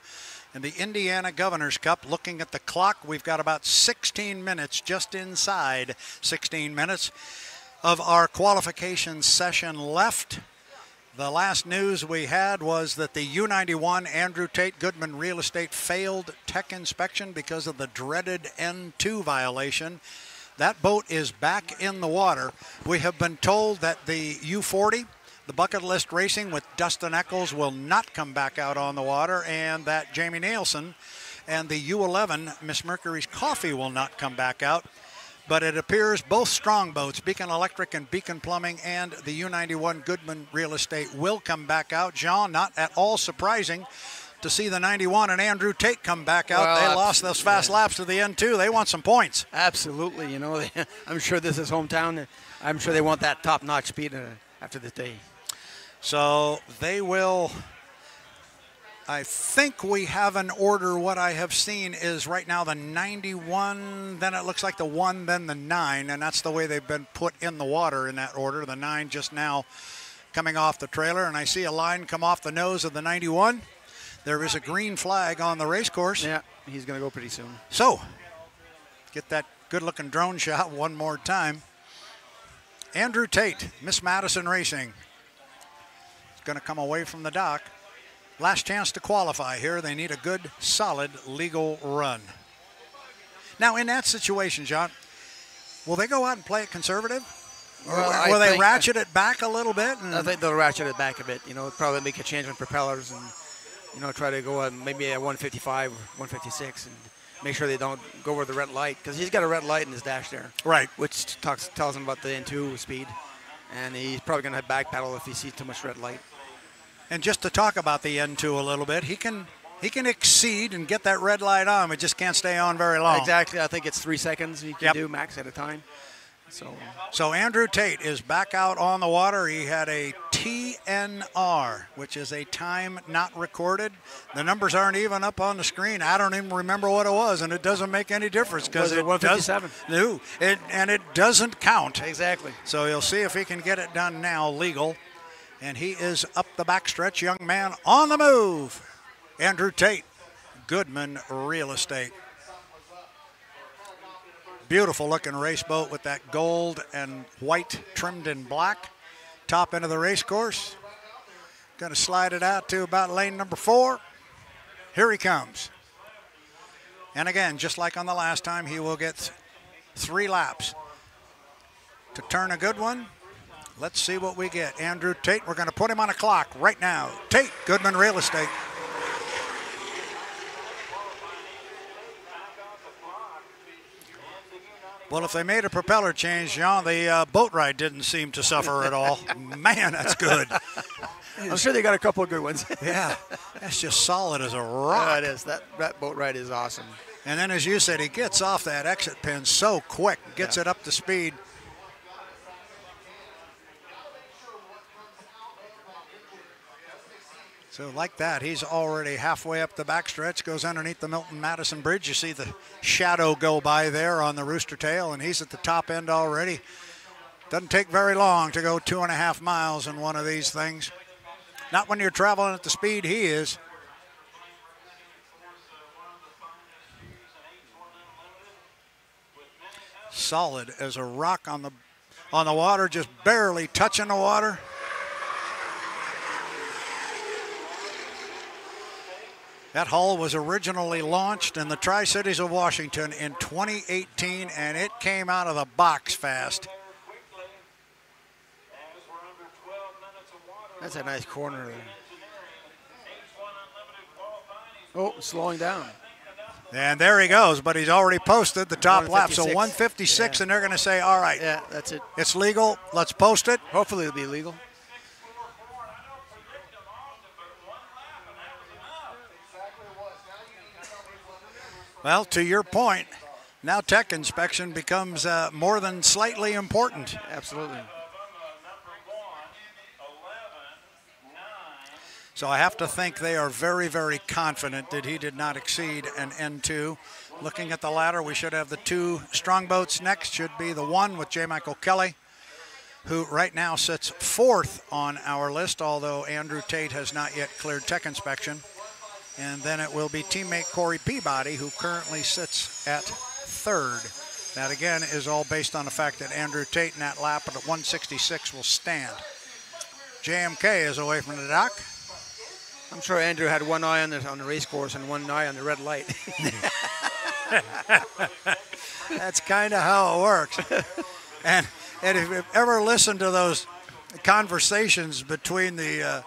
and the Indiana Governor's Cup. Looking at the clock, we've got about 16 minutes, just inside 16 minutes of our qualification session left. The last news we had was that the U91 Andrew Tate Goodman Real Estate failed tech inspection because of the dreaded N2 violation. That boat is back in the water. We have been told that the U40, the bucket list racing with Dustin Eccles, will not come back out on the water, and that Jamie Nielsen and the U11, Miss Mercury's Coffee, will not come back out. But it appears both strong boats, Beacon Electric and Beacon Plumbing, and the U91 Goodman Real Estate will come back out. John, not at all surprising to see the 91 and Andrew Tate come back out. Well, they lost those fast laps to the N2. They want some points. Absolutely. You know, I'm sure this is hometown. I'm sure they want that top-notch speed after this day. So they will, I think we have an order. What I have seen is right now the 91, then it looks like the 1, then the 9, and that's the way they've been put in the water in that order. The 9 just now coming off the trailer, and I see a line come off the nose of the 91. There is a green flag on the race course. Yeah, he's going to go pretty soon. So, get that good-looking drone shot one more time. Andrew Tate, Miss Madison Racing, is going to come away from the dock. Last chance to qualify here. They need a good, solid, legal run. Now, in that situation, John, will they go out and play it conservative? Or will they ratchet it back a little bit? I think they'll ratchet it back a bit. You know, probably make a change on propellers and, you know, try to go on maybe at 155 or 156 and make sure they don't go over the red light, because he's got a red light in his dash there. Right. Which tells him about the N2 speed. And he's probably going to back pedal if he sees too much red light. And just to talk about the N2 a little bit, he can exceed and get that red light on, but just can't stay on very long. Exactly. I think it's 3 seconds he can do max at a time. So Andrew Tate is back out on the water. He had a TNR, which is a time not recorded. The numbers aren't even up on the screen. I don't even remember what it was, and it doesn't make any difference because it 157. No, and it doesn't count. Exactly. So you'll see if he can get it done now legal. And he is up the backstretch, young man on the move. Andrew Tate, Goodman Real Estate. Beautiful looking race boat with that gold and white trimmed in black. Top end of the race course. Going to slide it out to about lane number 4. Here he comes. And again, just like on the last time, he will get 3 laps to turn a good one. Let's see what we get. Andrew Tate, we're going to put him on a clock right now. Tate, Goodman Real Estate. Well, if they made a propeller change, John, the boat ride didn't seem to suffer at all. Man, that's good. I'm sure they got a couple of good ones. Yeah, that's just solid as a rock. Yeah, it is. That boat ride is awesome. And then, as you said, he gets off that exit pin so quick, gets it up to speed. So like that, he's already halfway up the backstretch, goes underneath the Milton Madison Bridge. You see the shadow go by there on the rooster tail, and he's at the top end already. Doesn't take very long to go 2.5 miles in one of these things. Not when you're traveling at the speed he is. Solid as a rock on the water, just barely touching the water. That hull was originally launched in the Tri-Cities of Washington in 2018, and it came out of the box fast. That's a nice corner there. Oh, slowing down. And there he goes, but he's already posted the top lap. So 156, and they're going to say, all right. Yeah, that's it. It's legal. Let's post it. Hopefully it'll be legal. Well, to your point, now tech inspection becomes more than slightly important. Absolutely. So I have to think they are very, very confident that he did not exceed an N2. Looking at the ladder, we should have the 2 strong boats next. Should be the 1 with J. Michael Kelly, who right now sits 4th on our list, although Andrew Tate has not yet cleared tech inspection. And then it will be teammate Corey Peabody, who currently sits at 3rd. That, again, is all based on the fact that Andrew Tate in that lap at 166 will stand. JMK is away from the dock. I'm sure Andrew had one eye on the race course and one eye on the red light. That's kind of how it works. And if you've ever listened to those conversations between the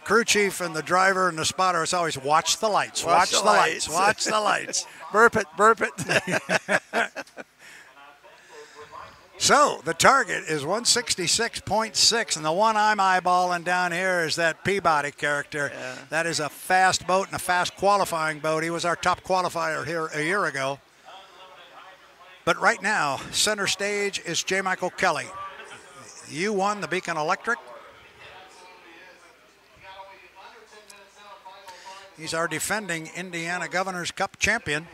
crew chief and the driver and the spotter, it's always watch the lights, watch the lights, watch the lights. Burp it. So the target is 166.6, and the one I'm eyeballing down here is that Peabody character. Yeah. That is a fast boat and a fast qualifying boat. He was our top qualifier here a year ago. But right now, center stage is J. Michael Kelly. U1, the Beacon Electric. He's our defending Indiana Governor's Cup champion.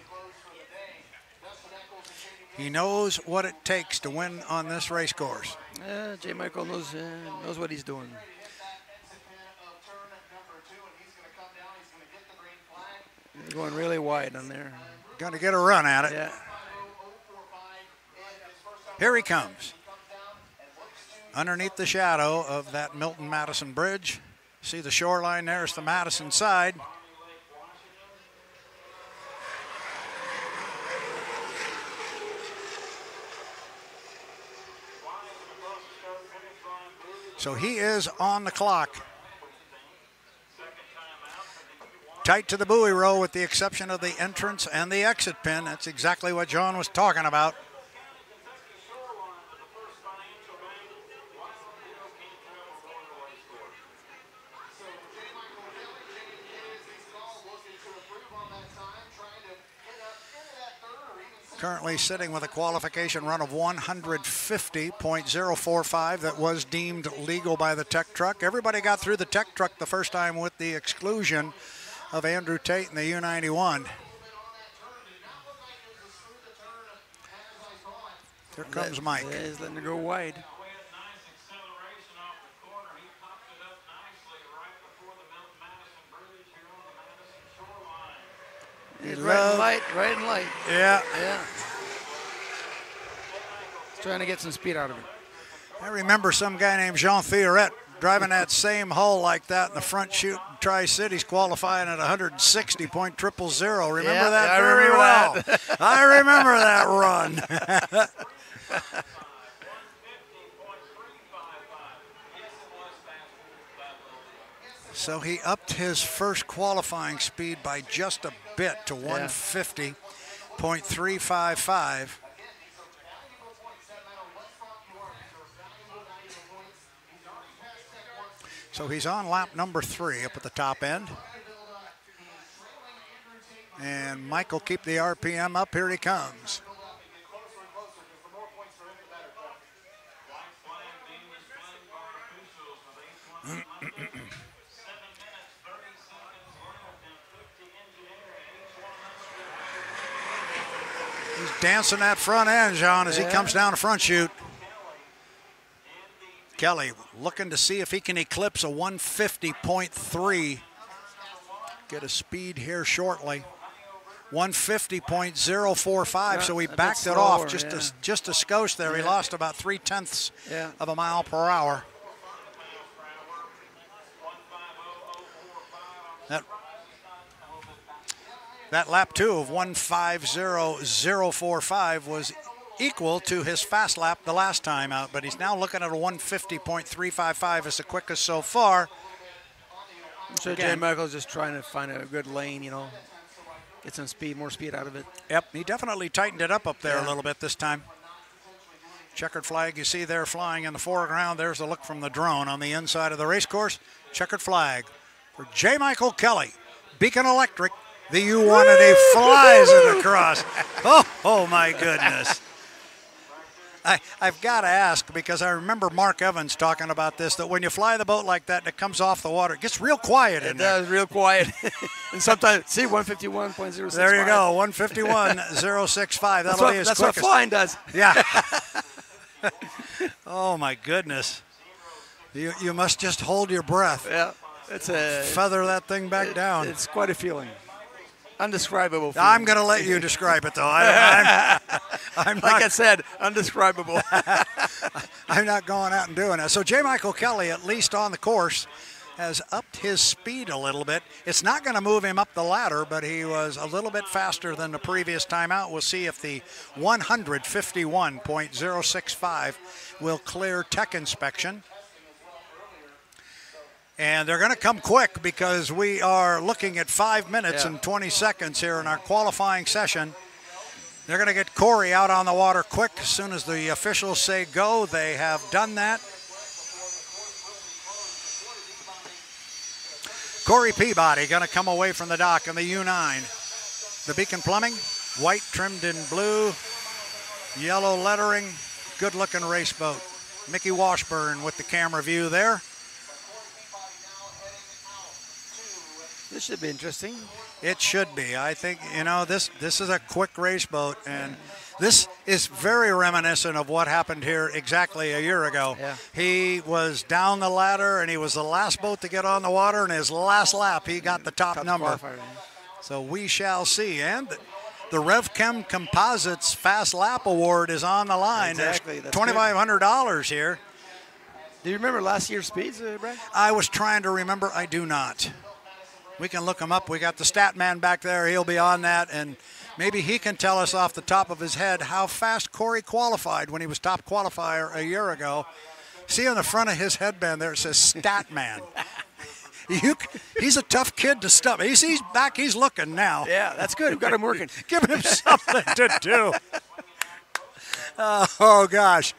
He knows what it takes to win on this race course. J. Michael knows what he's doing. He's going really wide on there. Going to get a run at it. Yeah. Here he comes. Underneath the shadow of that Milton Madison Bridge. See the shoreline there is the Madison side. So he is on the clock. Tight to the buoy row with the exception of the entrance and the exit pin. That's exactly what John was talking about. Currently sitting with a qualification run of 150.045 that was deemed legal by the tech truck. Everybody got through the tech truck the first time with the exclusion of Andrew Tate in the U91. Here comes Mike. He's letting it go wide. He's right in light. Yeah. He's trying to get some speed out of it. I remember some guy named Jean Theoret driving that same hull like that in the front chute in Tri-Cities, qualifying at 160.000. Remember that I very remember well. that. I remember that run. So he upped his first qualifying speed by just a bit to 150.355. So he's on lap number 3 up at the top end. And Mike will keep the RPM up. Here he comes. He's dancing that front end, John, as he comes down the front chute. Kelly looking to see if he can eclipse a 150.3. Get a speed here shortly. 150.045, so he backed it off just a skosh there. He lost about 0.3 of a mile per hour. That lap 2 of 150.045 was equal to his fast lap the last time out, but he's now looking at a 150.355 as the quickest so far. So J. Michael's just trying to find a good lane, get some speed, more speed out of it. Yep, he definitely tightened it up there a little bit this time. Checkered flag you see there flying in the foreground. There's a look from the drone on the inside of the race course. Checkered flag for J. Michael Kelly, Beacon Electric, the U1, and he flies it across. Oh my goodness. I've got to ask, because I remember Mark Evans talking about this, that when you fly the boat like that and it comes off the water, it gets real quiet in there. It does, real quiet. And sometimes, see, 151.065. There you go, 151.065. That's what flying does. Yeah. Oh my goodness. You must just hold your breath. Yeah, it's a feather that thing back down. It's quite a feeling. Undescribable feeling. I'm going to let you describe it, though. I'm not, like I said, undescribable. I'm not going out and doing it. So J. Michael Kelly, at least on the course, has upped his speed a little bit. It's not going to move him up the ladder, but he was a little bit faster than the previous time out. We'll see if the 151.065 will clear tech inspection. And they're going to come quick because we are looking at 5 minutes and 20 seconds here in our qualifying session. They're going to get Corey out on the water quick as soon as the officials say go. They have done that. Corey Peabody going to come away from the dock in the U9. The Beacon Plumbing, white trimmed in blue, yellow lettering, good-looking race boat. Mickey Washburn with the camera view there. This should be interesting. It should be. I think, you know, this is a quick race boat, and this is very reminiscent of what happened here exactly a year ago. Yeah. He was down the ladder, and he was the last boat to get on the water, and his last lap, he got the top number. So we shall see. And the RevChem Composites Fast Lap Award is on the line. Exactly. There's $2,500 here. Do you remember last year's speeds, Brad? I was trying to remember. I do not. We can look him up. We got the stat man back there. He'll be on that, and maybe he can tell us off the top of his head how fast Corey qualified when he was top qualifier a year ago. See on the front of his headband there, it says stat man. He's a tough kid to stop. He's back. He's looking now. Yeah, that's good. We've got him working. Give him something to do. Oh, gosh.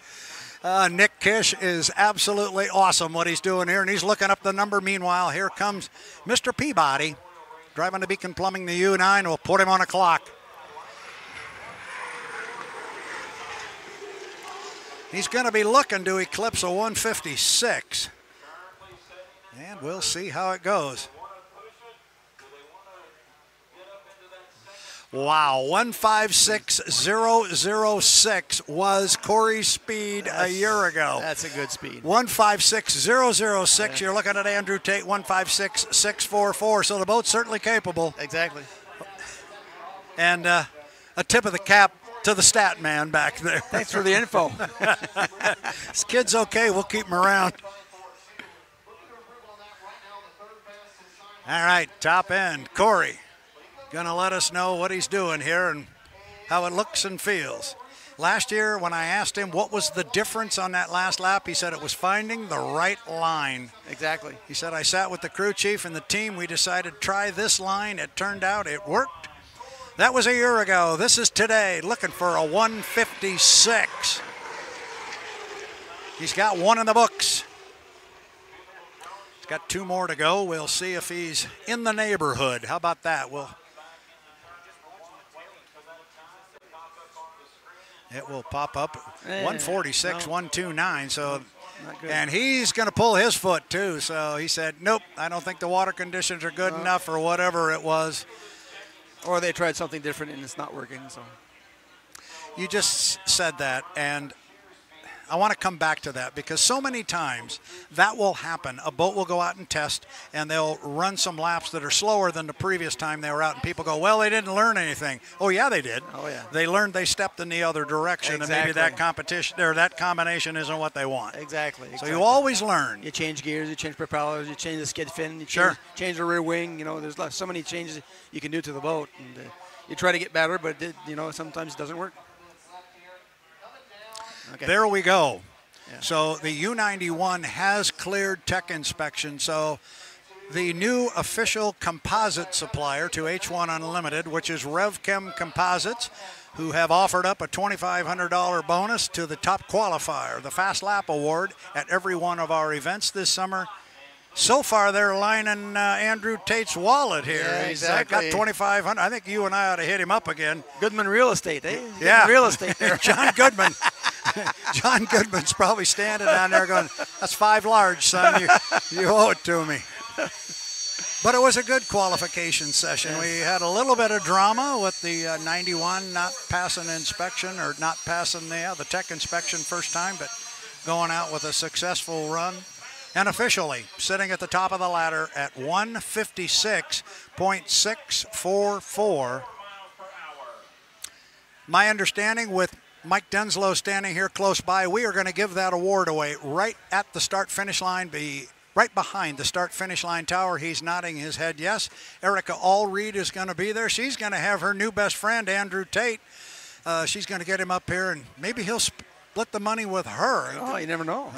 Nick Kish is absolutely awesome what he's doing here, and he's looking up the number. Meanwhile, here comes Mr. Peabody driving the Beacon Plumbing, the U9. We'll put him on a clock. He's going to be looking to eclipse a 156, and we'll see how it goes. Wow, 156.006 was Corey's speed a year ago. That's a good speed. 156.006. You're looking at Andrew Tate, 156.644. So the boat's certainly capable. Exactly. And a tip of the cap to the stat man back there. Thanks for the info. This kid's okay. We'll keep him around. All right, top end, Corey. Going to let us know what he's doing here and how it looks and feels. Last year, when I asked him what was the difference on that last lap, he said it was finding the right line. Exactly. He said, I sat with the crew chief and the team. We decided to try this line. It turned out it worked. That was a year ago. This is today, looking for a 156. He's got one in the books. He's got two more to go. We'll see if he's in the neighborhood. How about that? It will pop up 146, 129. So, and he's going to pull his foot too. So he said, nope, I don't think the water conditions are good enough or whatever it was. Or they tried something different and it's not working. So you just said that, and I want to come back to that because so many times that will happen. A boat will go out and test, and they'll run some laps that are slower than the previous time they were out, and people go, well, they didn't learn anything. Oh, yeah, they did. Oh, yeah. They learned they stepped in the other direction, Exactly. and maybe that competition or that combination isn't what they want. Exactly. So you always learn. You change gears, you change propellers, you change the skid fin, you change the rear wing. You know, there's so many changes you can do to the boat, and you try to get better, but sometimes it doesn't work. Okay. There we go. Yeah. So the U91 has cleared tech inspection. So the new official composite supplier to H1 Unlimited, which is RevChem Composites, who have offered up a $2,500 bonus to the top qualifier, the Fast Lap Award, at every one of our events this summer. So far, they're lining Andrew Tate's wallet here. Yeah, He's exactly. got $2,500. I think you and I ought to hit him up again. Goodman Real Estate, eh? Yeah. Real Estate there. John Goodman. John Goodman's probably standing down there going, that's 5 large, son. You owe it to me. But it was a good qualification session. Yes. We had a little bit of drama with the 91 not passing inspection or not passing the tech inspection first time, but going out with a successful run and officially sitting at the top of the ladder at 156.644. My understanding, with Mike Denslow standing here close by, we are going to give that award away right at the start-finish line, right behind the start-finish line tower. He's nodding his head yes. Erica Allreed is going to be there. She's going to have her new best friend, Andrew Tate. She's going to get him up here, and maybe he'll split the money with her. Oh, you never know.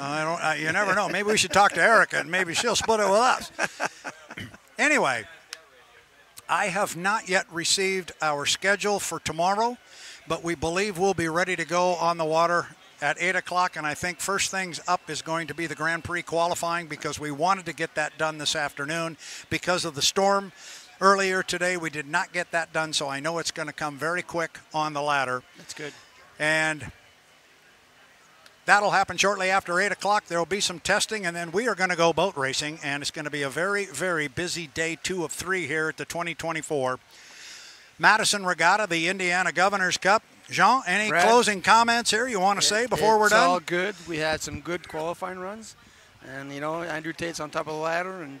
You never know. Maybe we should talk to Erica, and maybe she'll split it with us. Anyway, I have not yet received our schedule for tomorrow, but we believe we'll be ready to go on the water at 8 o'clock, and I think first things up is going to be the Grand Prix qualifying, because we wanted to get that done this afternoon. Because of the storm earlier today, we did not get that done, so I know it's going to come very quick on the ladder. That's good. And that'll happen shortly after 8 o'clock. There will be some testing, and then we are going to go boat racing, and it's going to be a very, very busy day 2 of 3 here at the 2024 Madison Regatta, the Indiana Governor's Cup. Jean, any closing comments here you want to say before we're done? It's all good. We had some good qualifying runs, and Andrew Tate's on top of the ladder, and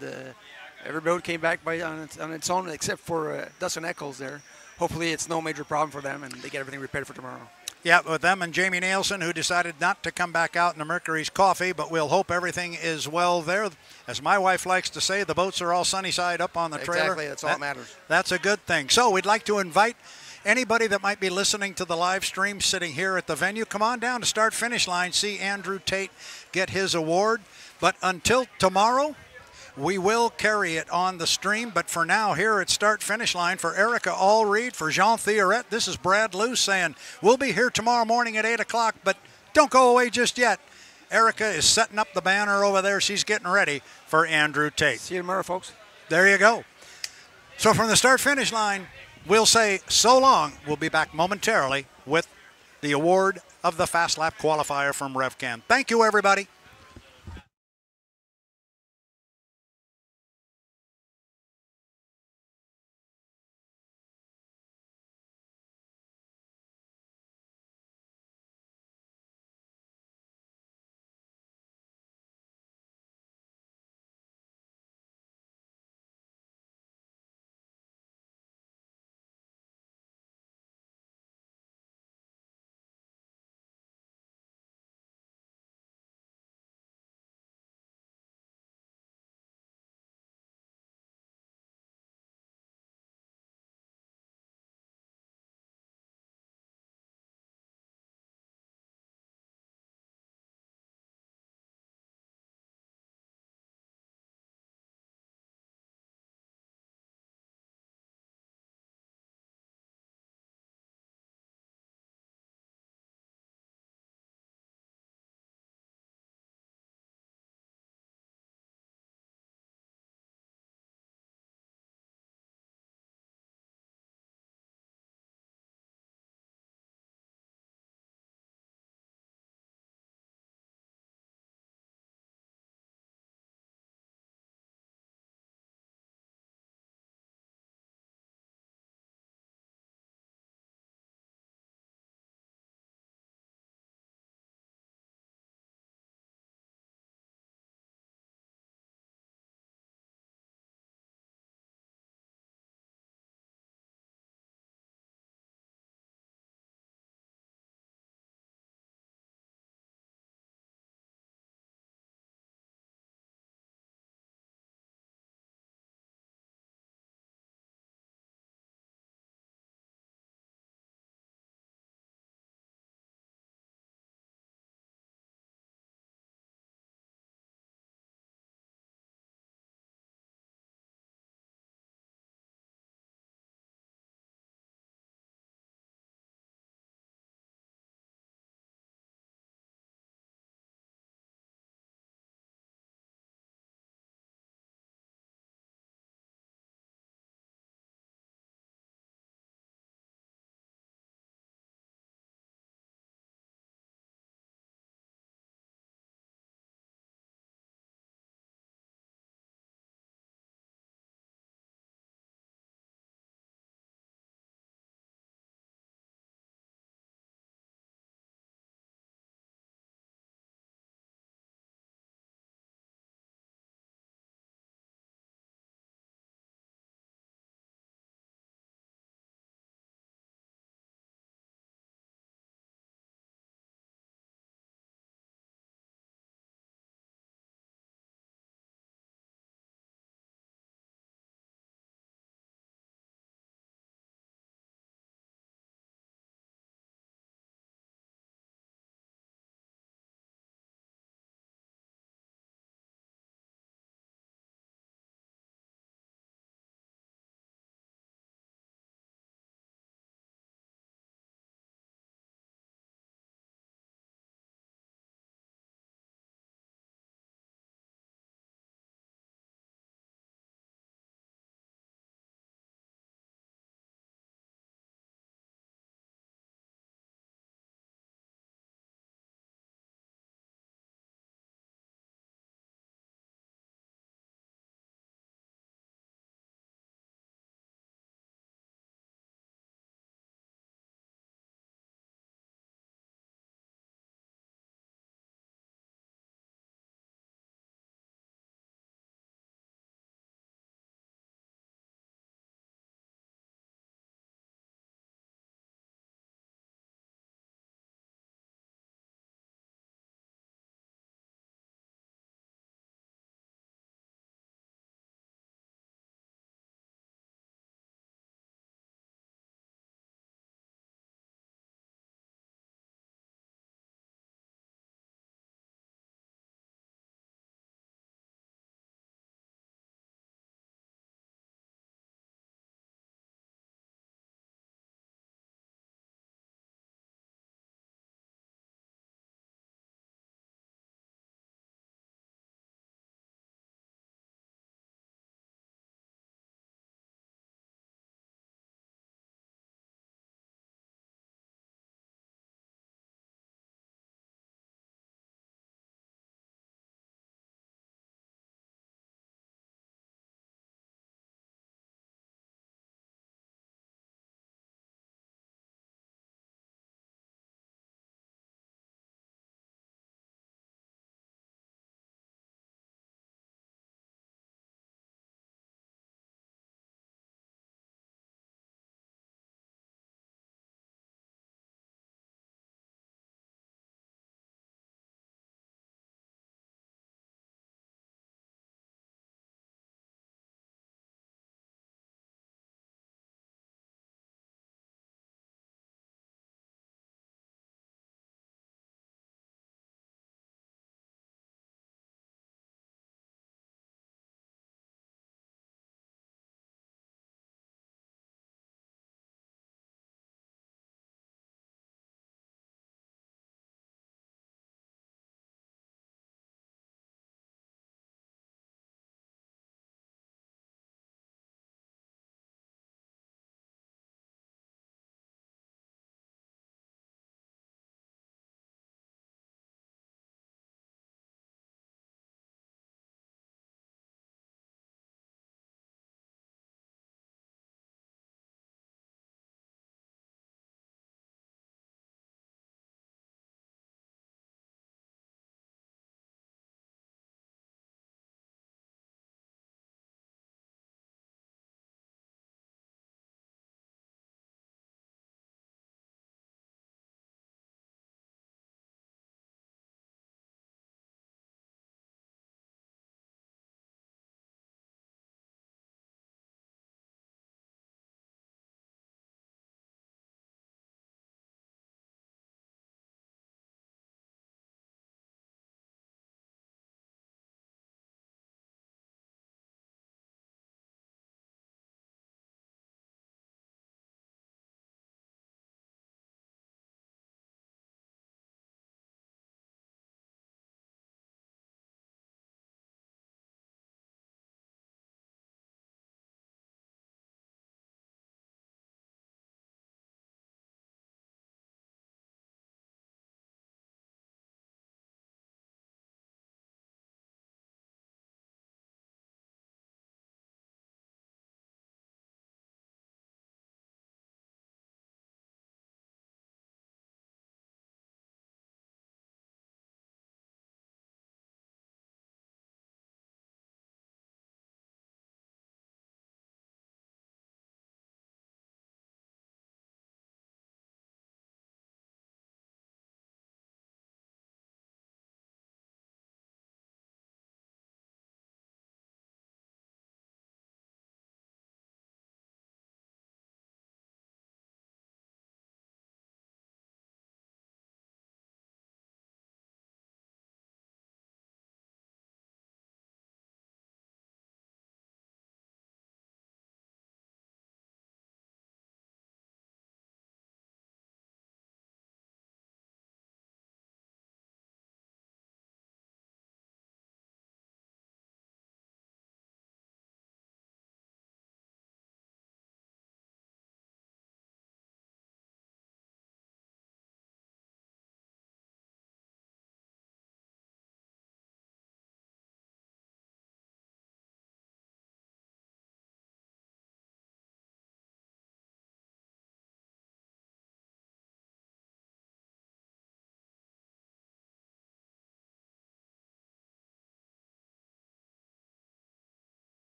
every boat came back on its own except for Dustin Eccles there. Hopefully it's no major problem for them, and they get everything prepared for tomorrow. Yeah, with them and Jamie Nielsen, who decided not to come back out in the Mercury's coffee, but we'll hope everything is well there. As my wife likes to say, the boats are all sunny side up on the trailer. Exactly, that's all that matters. That's a good thing. So we'd like to invite anybody that might be listening to the live stream sitting here at the venue, come on down to start-finish line, see Andrew Tate get his award. But until tomorrow, we will carry it on the stream, but for now, here at start-finish line, for Erica Allreed, for Jean Theoret, this is Brad Luce saying, we'll be here tomorrow morning at 8 o'clock, but don't go away just yet. Erica is setting up the banner over there. She's getting ready for Andrew Tate. See you tomorrow, folks. There you go. So from the start-finish line, we'll say so long. We'll be back momentarily with the award of the Fast Lap qualifier from RevCam. Thank you, everybody.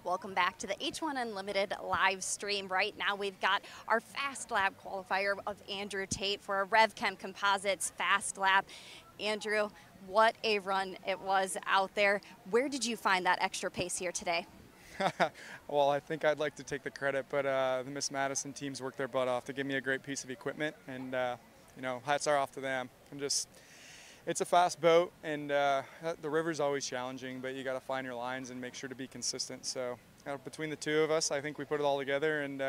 Welcome back to the H1 Unlimited live stream. Right now we've got our fast lap qualifier of Andrew Tate for a RevChem Composites fast lap. Andrew, what a run it was out there. Where did you find that extra pace here today? Well, I think I'd like to take the credit, but the Miss Madison teams worked their butt off to give me a great piece of equipment, and you know, hats are off to them. It's a fast boat, and the river's always challenging, but you got to find your lines and make sure to be consistent. So between the two of us, I think we put it all together, and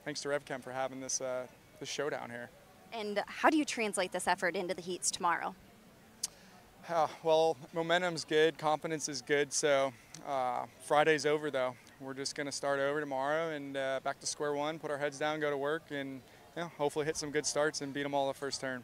thanks to RevChem for having this showdown here. And how do you translate this effort into the heats tomorrow? Well, momentum's good, confidence is good, so Friday's over though. We're just going to start over tomorrow and back to square one, put our heads down, go to work, and you know, hopefully hit some good starts and beat them all the first turn.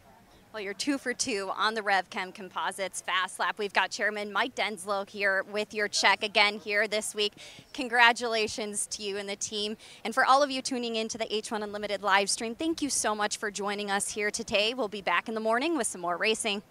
Well, you're 2 for 2 on the RevChem Composites fast lap. We've got Chairman Mike Denslow here with your check again here this week. Congratulations to you and the team. And for all of you tuning in to the H1 Unlimited live stream, thank you so much for joining us here today. We'll be back in the morning with some more racing.